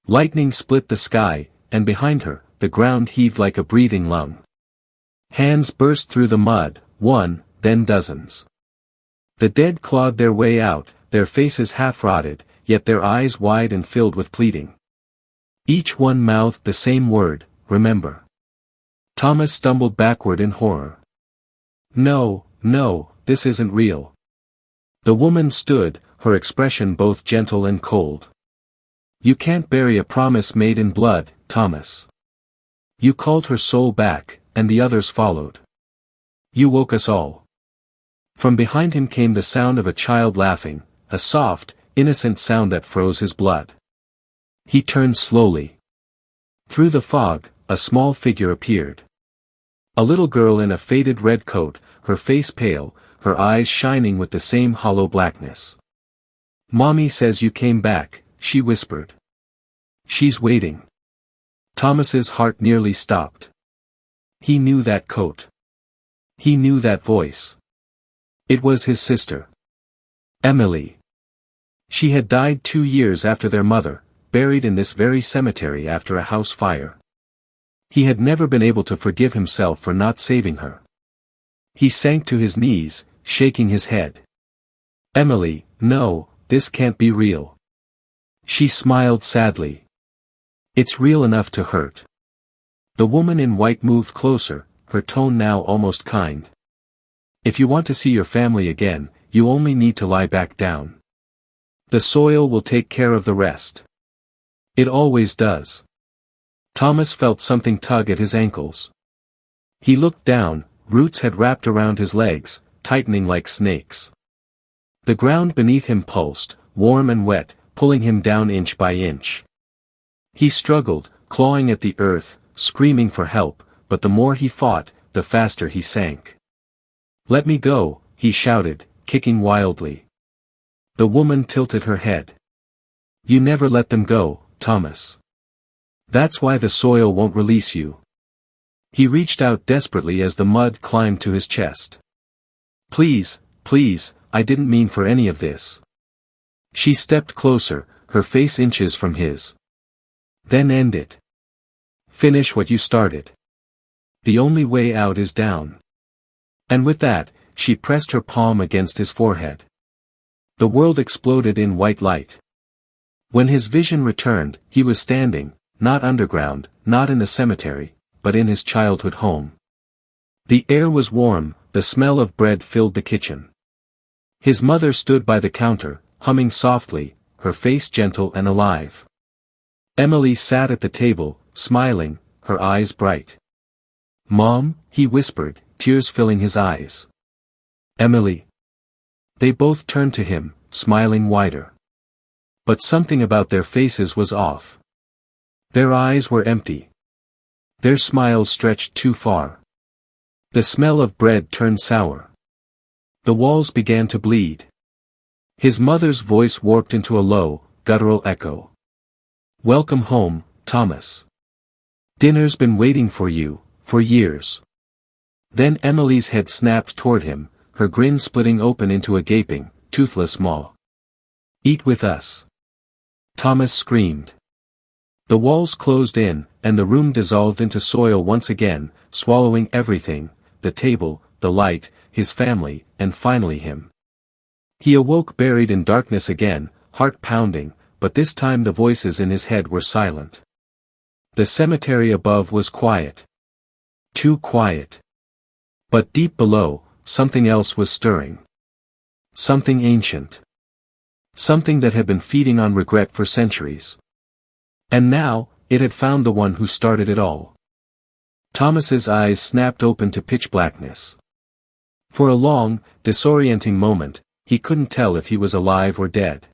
Lightning split the sky, and behind her, the ground heaved like a breathing lung. Hands burst through the mud, one, then dozens. The dead clawed their way out, their faces half-rotted, yet their eyes wide and filled with pleading. Each one mouthed the same word, "Remember." Thomas stumbled backward in horror. "No, no, this isn't real." The woman stood, her expression both gentle and cold. "You can't bury a promise made in blood, Thomas." You called her soul back, and the others followed. You woke us all. From behind him came the sound of a child laughing, a soft, innocent sound that froze his blood. He turned slowly. Through the fog, a small figure appeared. A little girl in a faded red coat, her face pale, her eyes shining with the same hollow blackness. "Mommy says you came back," she whispered. "She's waiting." Thomas's heart nearly stopped. He knew that coat. He knew that voice. It was his sister. Emily. She had died 2 years after their mother, buried in this very cemetery after a house fire. He had never been able to forgive himself for not saving her. He sank to his knees, shaking his head. Emily, no, this can't be real. She smiled sadly. It's real enough to hurt. The woman in white moved closer, her tone now almost kind. If you want to see your family again, you only need to lie back down. The soil will take care of the rest. It always does. Thomas felt something tug at his ankles. He looked down, roots had wrapped around his legs, tightening like snakes. The ground beneath him pulsed, warm and wet, pulling him down inch by inch. He struggled, clawing at the earth, screaming for help, but the more he fought, the faster he sank. Let me go, he shouted, kicking wildly. The woman tilted her head. You never let them go, Thomas. That's why the soil won't release you. He reached out desperately as the mud climbed to his chest. Please, please, I didn't mean for any of this. She stepped closer, her face inches from his. Then end it. Finish what you started. The only way out is down. And with that, she pressed her palm against his forehead. The world exploded in white light. When his vision returned, he was standing, not underground, not in the cemetery, but in his childhood home. The air was warm, the smell of bread filled the kitchen. His mother stood by the counter, humming softly, her face gentle and alive. Emily sat at the table, smiling, her eyes bright. Mom, he whispered, tears filling his eyes. Emily. They both turned to him, smiling wider. But something about their faces was off. Their eyes were empty. Their smiles stretched too far. The smell of bread turned sour. The walls began to bleed. His mother's voice warped into a low, guttural echo. Welcome home, Thomas. Dinner's been waiting for you, for years. Then Emily's head snapped toward him, her grin splitting open into a gaping, toothless maw. Eat with us. Thomas screamed. The walls closed in, and the room dissolved into soil once again, swallowing everything, the table, the light, his family, and finally him. He awoke buried in darkness again, heart pounding, but this time the voices in his head were silent. The cemetery above was quiet. Too quiet. But deep below, something else was stirring. Something ancient. Something that had been feeding on regret for centuries. And now, it had found the one who started it all. Thomas's eyes snapped open to pitch blackness. For a long, disorienting moment, he couldn't tell if he was alive or dead.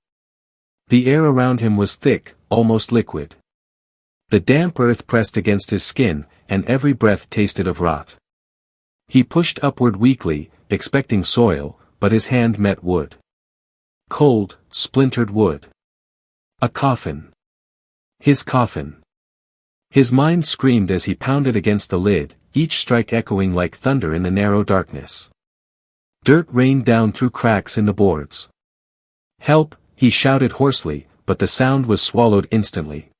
The air around him was thick, almost liquid. The damp earth pressed against his skin, and every breath tasted of rot. He pushed upward weakly, expecting soil, but his hand met wood. Cold, splintered wood. A coffin. His coffin. His mind screamed as he pounded against the lid, each strike echoing like thunder in the narrow darkness. Dirt rained down through cracks in the boards. Help, he shouted hoarsely, but the sound was swallowed instantly.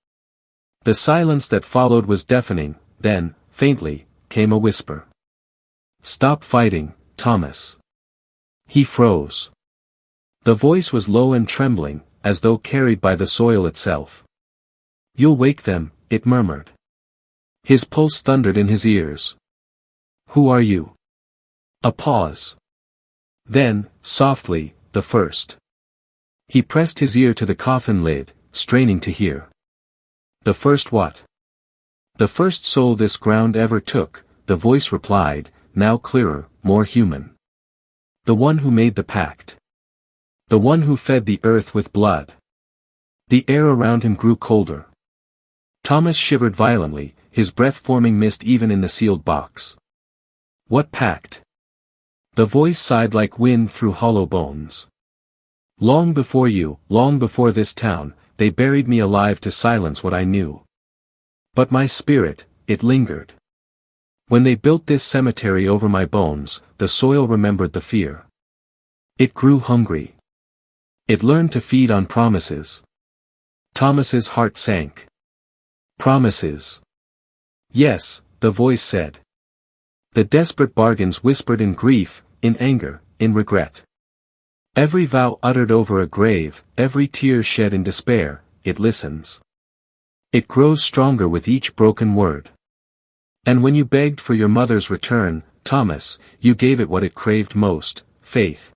The silence that followed was deafening, then, faintly, came a whisper. Stop fighting, Thomas. He froze. The voice was low and trembling, as though carried by the soil itself. You'll wake them, it murmured. His pulse thundered in his ears. Who are you? A pause. Then, softly, the first. He pressed his ear to the coffin lid, straining to hear. The first what? The first soul this ground ever took, the voice replied, now clearer, more human. The one who made the pact. The one who fed the earth with blood. The air around him grew colder. Thomas shivered violently, his breath forming mist even in the sealed box. What pact? The voice sighed like wind through hollow bones. Long before you, long before this town, they buried me alive to silence what I knew. But my spirit, it lingered. When they built this cemetery over my bones, the soil remembered the fear. It grew hungry. It learned to feed on promises. Thomas's heart sank. Promises. Yes, the voice said. The desperate bargains whispered in grief, in anger, in regret. Every vow uttered over a grave, every tear shed in despair, it listens. It grows stronger with each broken word. And when you begged for your mother's return, Thomas, you gave it what it craved most, faith.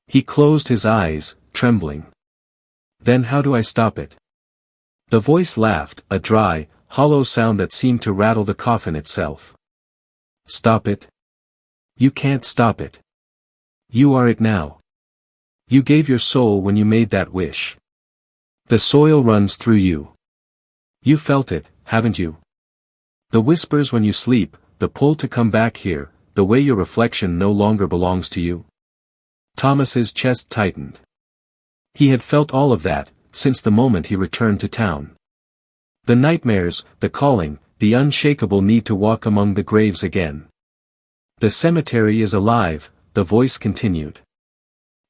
He closed his eyes, trembling. Then how do I stop it? The voice laughed, a dry, hollow sound that seemed to rattle the coffin itself. Stop it? You can't stop it. You are it now. You gave your soul when you made that wish. The soil runs through you. You felt it, haven't you? The whispers when you sleep, the pull to come back here, the way your reflection no longer belongs to you. Thomas's chest tightened. He had felt all of that, since the moment he returned to town. The nightmares, the calling, the unshakable need to walk among the graves again. The cemetery is alive, the voice continued.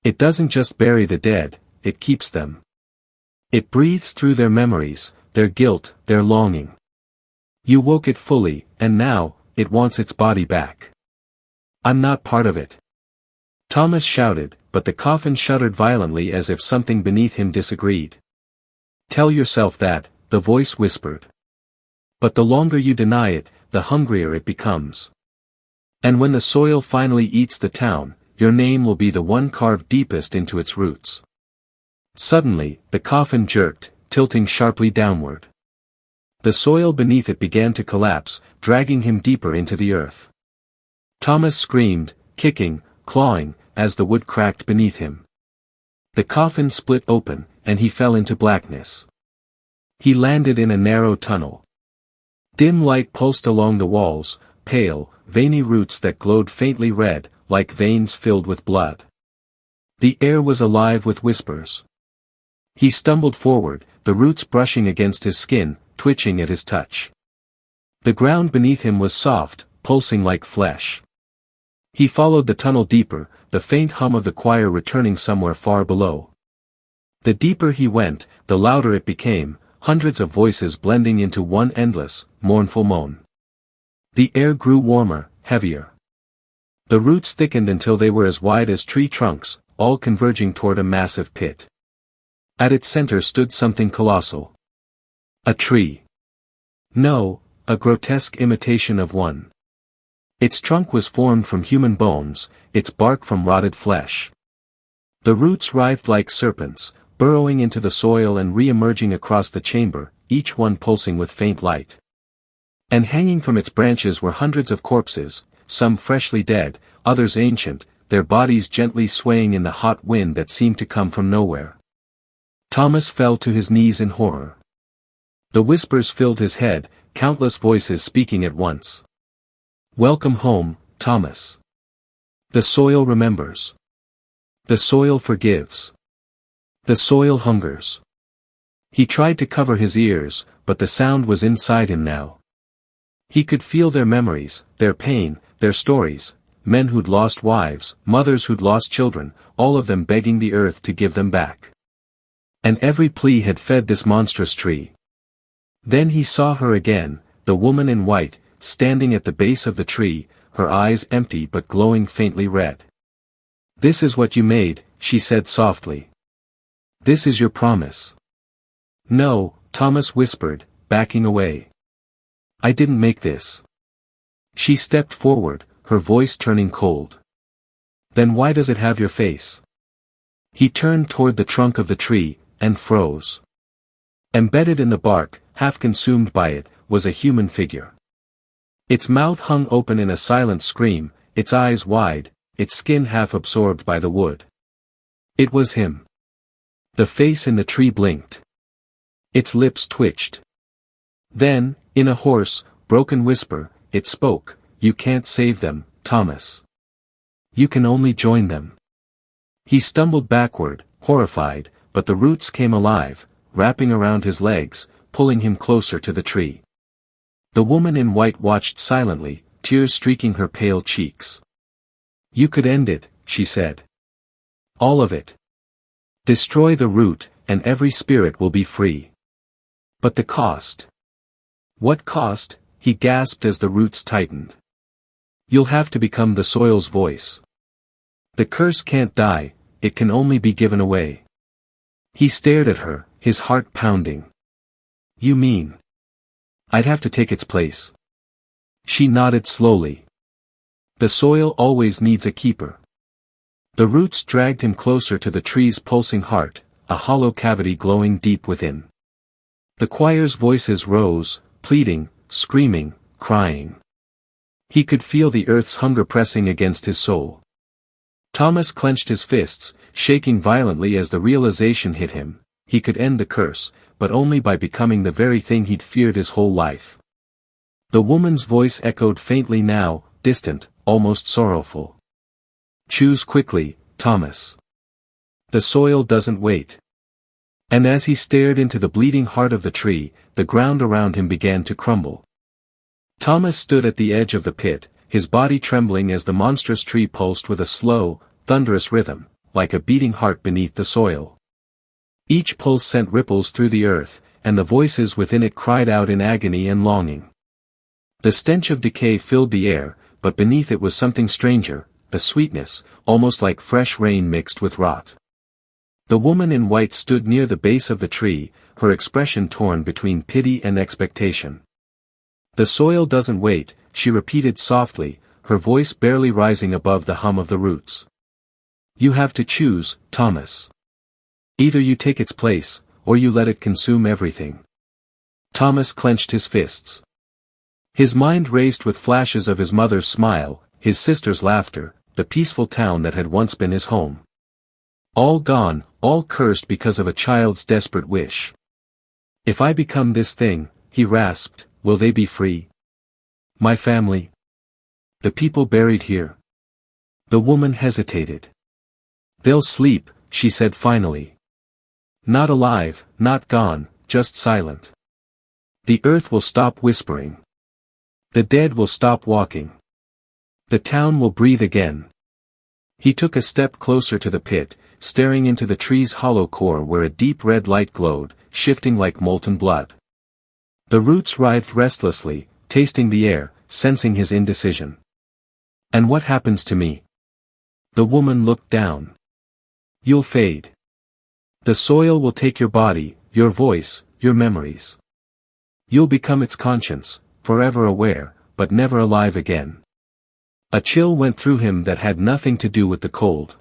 It doesn't just bury the dead, it keeps them. It breathes through their memories, their guilt, their longing. You woke it fully, and now, it wants its body back. I'm not part of it. Thomas shouted, but the coffin shuddered violently as if something beneath him disagreed. Tell yourself that, the voice whispered. But the longer you deny it, the hungrier it becomes. And when the soil finally eats the town, your name will be the one carved deepest into its roots. Suddenly, the coffin jerked, tilting sharply downward. The soil beneath it began to collapse, dragging him deeper into the earth. Thomas screamed, kicking, clawing, as the wood cracked beneath him. The coffin split open, and he fell into blackness. He landed in a narrow tunnel. Dim light pulsed along the walls, pale, veiny roots that glowed faintly red, like veins filled with blood. The air was alive with whispers. He stumbled forward, the roots brushing against his skin, twitching at his touch. The ground beneath him was soft, pulsing like flesh. He followed the tunnel deeper, the faint hum of the choir returning somewhere far below. The deeper he went, the louder it became, hundreds of voices blending into one endless, mournful moan. The air grew warmer, heavier. The roots thickened until they were as wide as tree trunks, all converging toward a massive pit. At its center stood something colossal. A tree. No, a grotesque imitation of one. Its trunk was formed from human bones, its bark from rotted flesh. The roots writhed like serpents, burrowing into the soil and re-emerging across the chamber, each one pulsing with faint light. And hanging from its branches were hundreds of corpses, some freshly dead, others ancient, their bodies gently swaying in the hot wind that seemed to come from nowhere. Thomas fell to his knees in horror. The whispers filled his head, countless voices speaking at once. Welcome home, Thomas. The soil remembers. The soil forgives. The soil hungers. He tried to cover his ears, but the sound was inside him now. He could feel their memories, their pain, their stories, men who'd lost wives, mothers who'd lost children, all of them begging the earth to give them back. And every plea had fed this monstrous tree. Then he saw her again, the woman in white, standing at the base of the tree, her eyes empty but glowing faintly red. This is what you made, she said softly. This is your promise. No, Thomas whispered, backing away. I didn't make this. She stepped forward, her voice turning cold. Then why does it have your face? He turned toward the trunk of the tree, and froze. Embedded in the bark, half consumed by it, was a human figure. Its mouth hung open in a silent scream, its eyes wide, its skin half absorbed by the wood. It was him. The face in the tree blinked. Its lips twitched. Then, in a hoarse, broken whisper, it spoke, "You can't save them, Thomas. You can only join them." He stumbled backward, horrified, but the roots came alive, wrapping around his legs, pulling him closer to the tree. The woman in white watched silently, tears streaking her pale cheeks. "You could end it," she said. "All of it. Destroy the root, and every spirit will be free." "But the cost." "What cost?" he gasped as the roots tightened. "You'll have to become the soil's voice. The curse can't die, it can only be given away." He stared at her, his heart pounding. "You mean I'd have to take its place?" She nodded slowly. "The soil always needs a keeper." The roots dragged him closer to the tree's pulsing heart, a hollow cavity glowing deep within. The choir's voices rose, pleading, screaming, crying. He could feel the earth's hunger pressing against his soul. Thomas clenched his fists, shaking violently as the realization hit him: he could end the curse, but only by becoming the very thing he'd feared his whole life. The woman's voice echoed faintly now, distant, almost sorrowful. "Choose quickly, Thomas. The soil doesn't wait." And as he stared into the bleeding heart of the tree, the ground around him began to crumble. Thomas stood at the edge of the pit, his body trembling as the monstrous tree pulsed with a slow, thunderous rhythm, like a beating heart beneath the soil. Each pulse sent ripples through the earth, and the voices within it cried out in agony and longing. The stench of decay filled the air, but beneath it was something stranger, a sweetness, almost like fresh rain mixed with rot. The woman in white stood near the base of the tree, her expression torn between pity and expectation. "The soil doesn't wait," she repeated softly, her voice barely rising above the hum of the roots. "You have to choose, Thomas. Either you take its place, or you let it consume everything." Thomas clenched his fists. His mind raced with flashes of his mother's smile, his sister's laughter, the peaceful town that had once been his home. All gone, all cursed because of a child's desperate wish. "If I become this thing," he rasped, "will they be free? My family? The people buried here?" The woman hesitated. "They'll sleep," she said finally. "Not alive, not gone, just silent. The earth will stop whispering. The dead will stop walking. The town will breathe again." He took a step closer to the pit, staring into the tree's hollow core where a deep red light glowed, shifting like molten blood. The roots writhed restlessly, tasting the air, sensing his indecision. "And what happens to me?" The woman looked down. "You'll fade. The soil will take your body, your voice, your memories. You'll become its conscience, forever aware, but never alive again." A chill went through him that had nothing to do with the cold.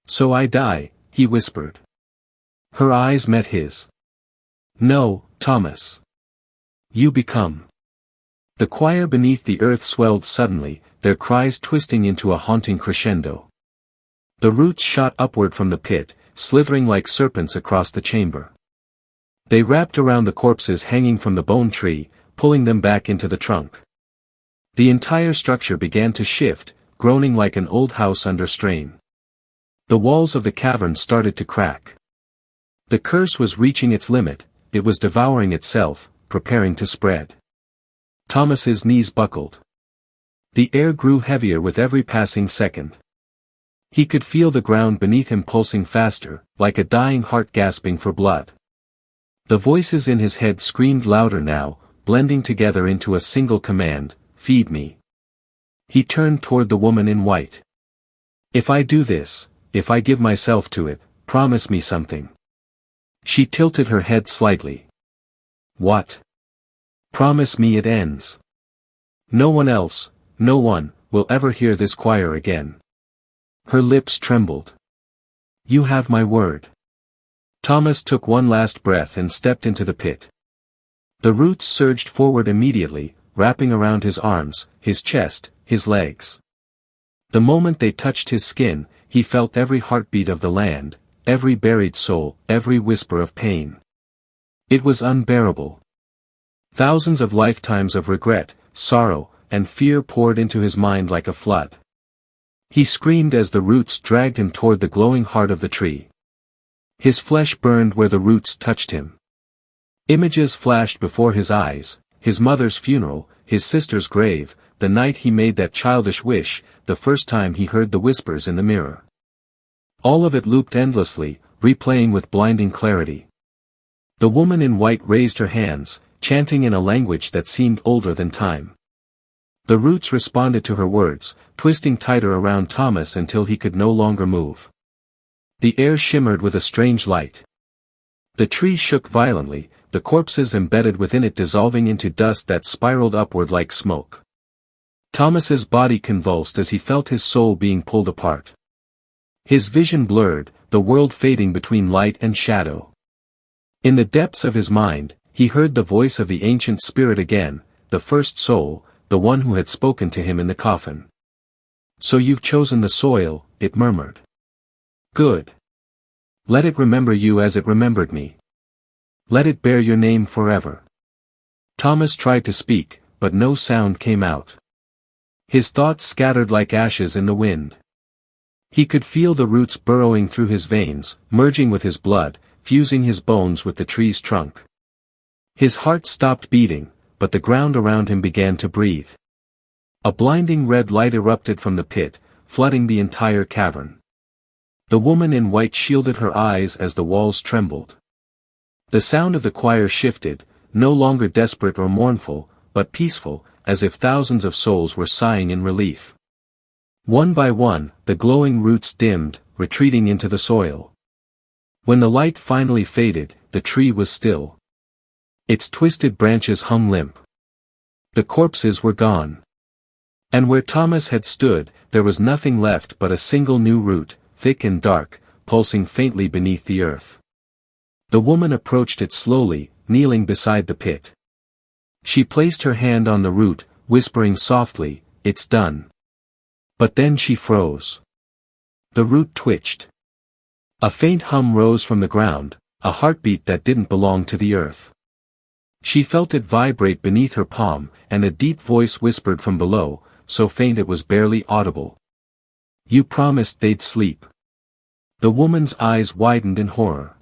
"So I die," he whispered. Her eyes met his. "No, Thomas. You become." The choir beneath the earth swelled suddenly, their cries twisting into a haunting crescendo. The roots shot upward from the pit, slithering like serpents across the chamber. They wrapped around the corpses hanging from the bone tree, pulling them back into the trunk. The entire structure began to shift, groaning like an old house under strain. The walls of the cavern started to crack. The curse was reaching its limit, it was devouring itself, preparing to spread. Thomas's knees buckled. The air grew heavier with every passing second. He could feel the ground beneath him pulsing faster, like a dying heart gasping for blood. The voices in his head screamed louder now, blending together into a single command: "Feed me." He turned toward the woman in white. "If I do this, if I give myself to it, promise me something." She tilted her head slightly. "What?" "Promise me it ends. No one else, no one, will ever hear this choir again." Her lips trembled. "You have my word." Thomas took one last breath and stepped into the pit. The roots surged forward immediately, wrapping around his arms, his chest, his legs. The moment they touched his skin, he felt every heartbeat of the land, every buried soul, every whisper of pain. It was unbearable. Thousands of lifetimes of regret, sorrow, and fear poured into his mind like a flood. He screamed as the roots dragged him toward the glowing heart of the tree. His flesh burned where the roots touched him. Images flashed before his eyes, his mother's funeral, his sister's grave, the night he made that childish wish, the first time he heard the whispers in the mirror. All of it looped endlessly, replaying with blinding clarity. The woman in white raised her hands, chanting in a language that seemed older than time. The roots responded to her words, twisting tighter around Thomas until he could no longer move. The air shimmered with a strange light. The tree shook violently, the corpses embedded within it dissolving into dust that spiraled upward like smoke. Thomas's body convulsed as he felt his soul being pulled apart. His vision blurred, the world fading between light and shadow. In the depths of his mind, he heard the voice of the ancient spirit again, the first soul, the one who had spoken to him in the coffin. "So you've chosen the soil," it murmured. "Good. Let it remember you as it remembered me. Let it bear your name forever." Thomas tried to speak, but no sound came out. His thoughts scattered like ashes in the wind. He could feel the roots burrowing through his veins, merging with his blood, fusing his bones with the tree's trunk. His heart stopped beating, but the ground around him began to breathe. A blinding red light erupted from the pit, flooding the entire cavern. The woman in white shielded her eyes as the walls trembled. The sound of the choir shifted, no longer desperate or mournful, but peaceful, as if thousands of souls were sighing in relief. One by one, the glowing roots dimmed, retreating into the soil. When the light finally faded, the tree was still. Its twisted branches hung limp. The corpses were gone. And where Thomas had stood, there was nothing left but a single new root, thick and dark, pulsing faintly beneath the earth. The woman approached it slowly, kneeling beside the pit. She placed her hand on the root, whispering softly, "It's done." But then she froze. The root twitched. A faint hum rose from the ground, a heartbeat that didn't belong to the earth. She felt it vibrate beneath her palm, and a deep voice whispered from below, so faint it was barely audible. "You promised they'd sleep." The woman's eyes widened in horror.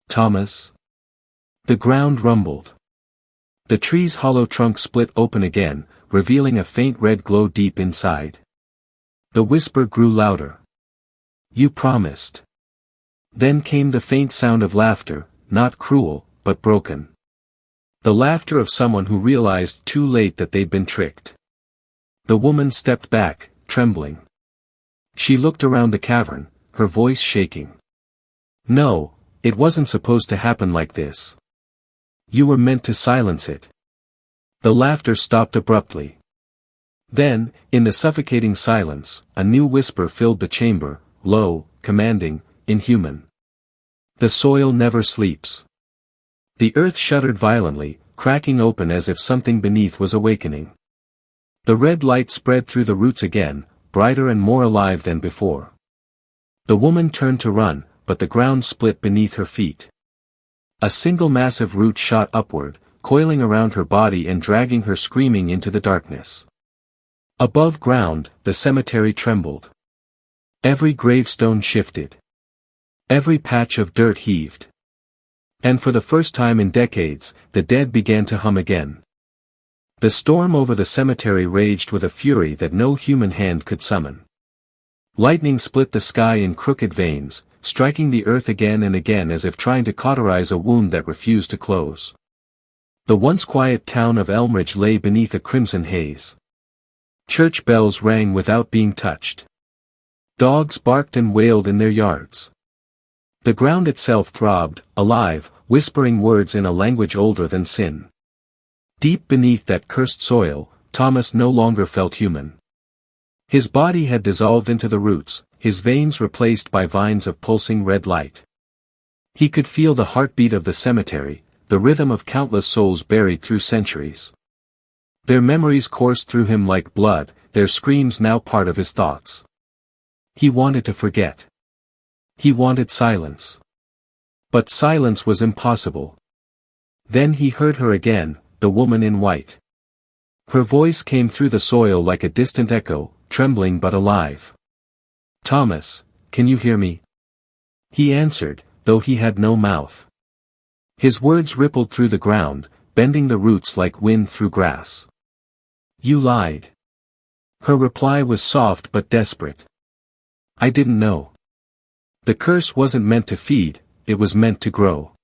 "Thomas?" The ground rumbled. The tree's hollow trunk split open again, revealing a faint red glow deep inside. The whisper grew louder. "You promised." Then came the faint sound of laughter, not cruel, but broken. The laughter of someone who realized too late that they'd been tricked. The woman stepped back, trembling. She looked around the cavern, her voice shaking. "No, it wasn't supposed to happen like this. You were meant to silence it." The laughter stopped abruptly. Then, in the suffocating silence, a new whisper filled the chamber, low, commanding, inhuman. "The soil never sleeps." The earth shuddered violently, cracking open as if something beneath was awakening. The red light spread through the roots again, brighter and more alive than before. The woman turned to run, but the ground split beneath her feet. A single massive root shot upward, coiling around her body and dragging her screaming into the darkness. Above ground, the cemetery trembled. Every gravestone shifted. Every patch of dirt heaved. And for the first time in decades, the dead began to hum again. The storm over the cemetery raged with a fury that no human hand could summon. Lightning split the sky in crooked veins, striking the earth again and again as if trying to cauterize a wound that refused to close. The once quiet town of Elmridge lay beneath a crimson haze. Church bells rang without being touched. Dogs barked and wailed in their yards. The ground itself throbbed, alive, whispering words in a language older than sin. Deep beneath that cursed soil, Thomas no longer felt human. His body had dissolved into the roots, his veins replaced by vines of pulsing red light. He could feel the heartbeat of the cemetery, the rhythm of countless souls buried through centuries. Their memories coursed through him like blood, their screams now part of his thoughts. He wanted to forget. He wanted silence. But silence was impossible. Then he heard her again, the woman in white. Her voice came through the soil like a distant echo, trembling but alive. "Thomas, can you hear me?" He answered, though he had no mouth. His words rippled through the ground, bending the roots like wind through grass. You lied. Her reply was soft but desperate. I didn't know. The curse wasn't meant to feed, it was meant to grow.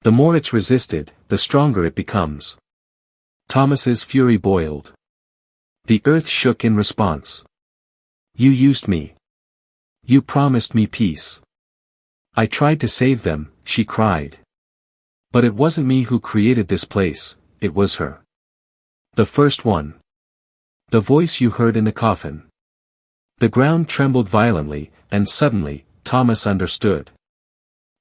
The more it's resisted, the stronger it becomes. Thomas's fury boiled. The earth shook in response. You used me. You promised me peace. I tried to save them, she cried. But it wasn't me who created this place, it was her. The first one. The voice you heard in the coffin. The ground trembled violently, and suddenly, Thomas understood.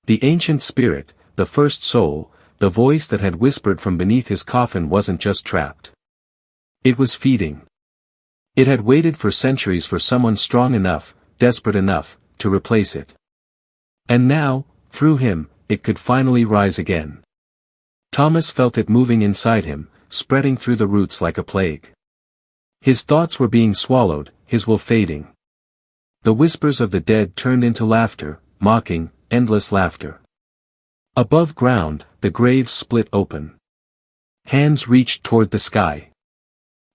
The ancient spirit, the first soul, the voice that had whispered from beneath his coffin wasn't just trapped. It was feeding. It had waited for centuries for someone strong enough, desperate enough, to replace it. And now, through him, it could finally rise again. Thomas felt it moving inside him, spreading through the roots like a plague. His thoughts were being swallowed, his will fading. The whispers of the dead turned into laughter, mocking, endless laughter. Above ground, the graves split open. Hands reached toward the sky.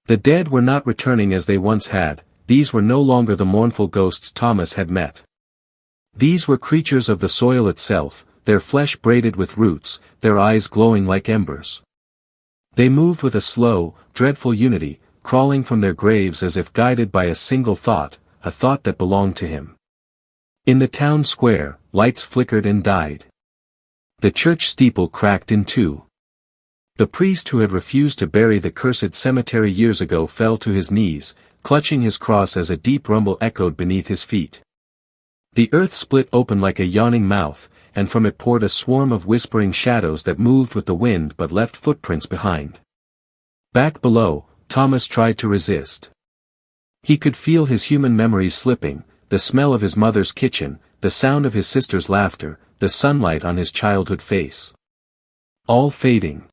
The dead were not returning as they once had, these were no longer the mournful ghosts Thomas had met. These were creatures of the soil itself, their flesh braided with roots, their eyes glowing like embers. They moved with a slow, dreadful unity, crawling from their graves as if guided by a single thought, a thought that belonged to him. In the town square, lights flickered and died. The church steeple cracked in two. The priest who had refused to bury the cursed cemetery years ago fell to his knees, clutching his cross as a deep rumble echoed beneath his feet. The earth split open like a yawning mouth, and from it poured a swarm of whispering shadows that moved with the wind but left footprints behind. Back below, Thomas tried to resist. He could feel his human memories slipping, the smell of his mother's kitchen, the sound of his sister's laughter, the sunlight on his childhood face. All fading.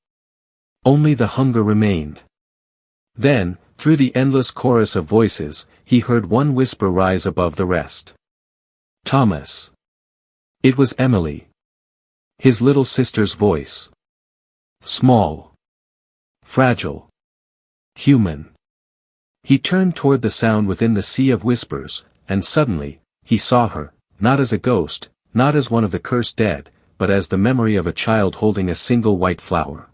Only the hunger remained. Then, through the endless chorus of voices, he heard one whisper rise above the rest. Thomas. It was Emily. His little sister's voice. Small. Fragile. Human. He turned toward the sound within the sea of whispers, and suddenly, he saw her, not as a ghost, not as one of the cursed dead, but as the memory of a child holding a single white flower.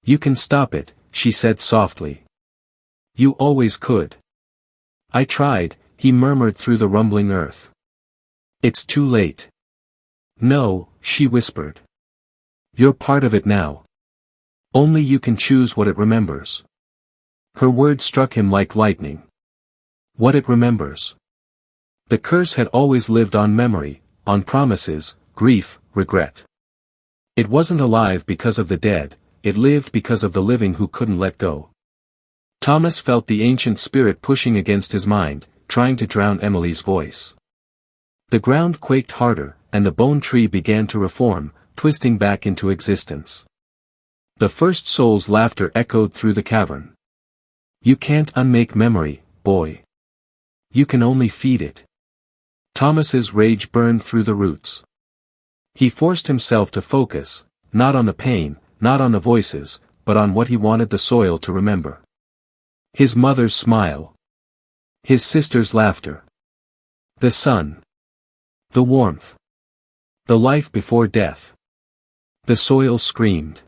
You can stop it, she said softly. You always could. I tried, he murmured through the rumbling earth. It's too late. No, she whispered. You're part of it now. Only you can choose what it remembers. Her words struck him like lightning. What it remembers. The curse had always lived on memory, on promises, grief, regret. It wasn't alive because of the dead, it lived because of the living who couldn't let go. Thomas felt the ancient spirit pushing against his mind, trying to drown Emily's voice. The ground quaked harder, and the bone tree began to reform, twisting back into existence. The first soul's laughter echoed through the cavern. You can't unmake memory, boy. You can only feed it. Thomas's rage burned through the roots. He forced himself to focus, not on the pain, not on the voices, but on what he wanted the soil to remember. His mother's smile. His sister's laughter. The sun. The warmth. The life before death. The soil screamed.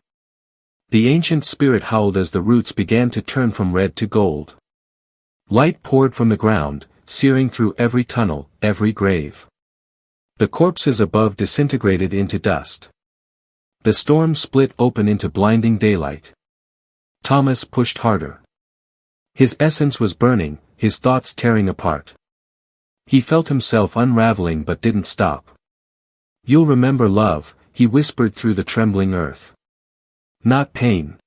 The ancient spirit howled as the roots began to turn from red to gold. Light poured from the ground, searing through every tunnel, every grave. The corpses above disintegrated into dust. The storm split open into blinding daylight. Thomas pushed harder. His essence was burning, his thoughts tearing apart. He felt himself unraveling but didn't stop. You'll remember love, he whispered through the trembling earth. Not pain.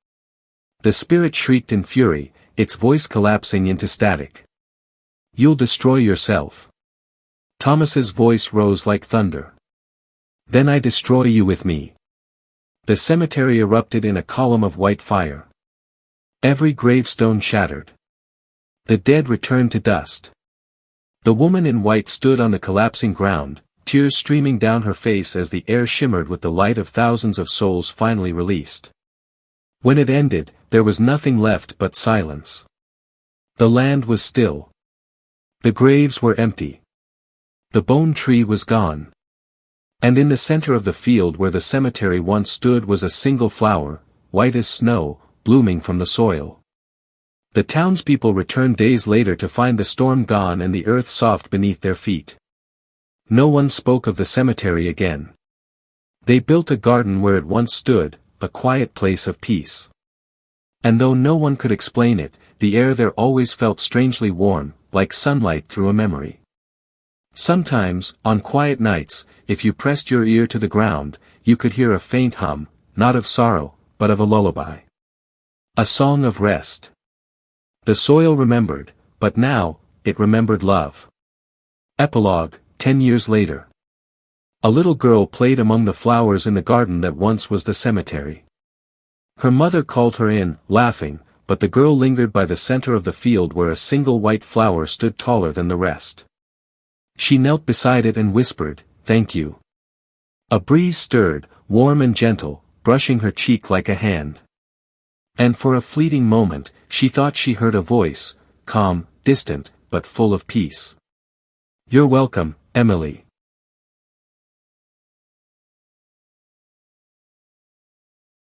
The spirit shrieked in fury, its voice collapsing into static. You'll destroy yourself. Thomas's voice rose like thunder. Then I destroy you with me. The cemetery erupted in a column of white fire. Every gravestone shattered. The dead returned to dust. The woman in white stood on the collapsing ground, tears streaming down her face as the air shimmered with the light of thousands of souls finally released. When it ended, there was nothing left but silence. The land was still. The graves were empty. The bone tree was gone. And in the center of the field where the cemetery once stood was a single flower, white as snow, blooming from the soil. The townspeople returned days later to find the storm gone and the earth soft beneath their feet. No one spoke of the cemetery again. They built a garden where it once stood, a quiet place of peace. And though no one could explain it, the air there always felt strangely warm, like sunlight through a memory. Sometimes, on quiet nights, if you pressed your ear to the ground, you could hear a faint hum, not of sorrow, but of a lullaby. A song of rest. The soil remembered, but now, it remembered love. Epilogue, 10 years later. A little girl played among the flowers in the garden that once was the cemetery. Her mother called her in, laughing, but the girl lingered by the center of the field where a single white flower stood taller than the rest. She knelt beside it and whispered, "Thank you." A breeze stirred, warm and gentle, brushing her cheek like a hand. And for a fleeting moment, she thought she heard a voice, calm, distant, but full of peace. "You're welcome, Emily."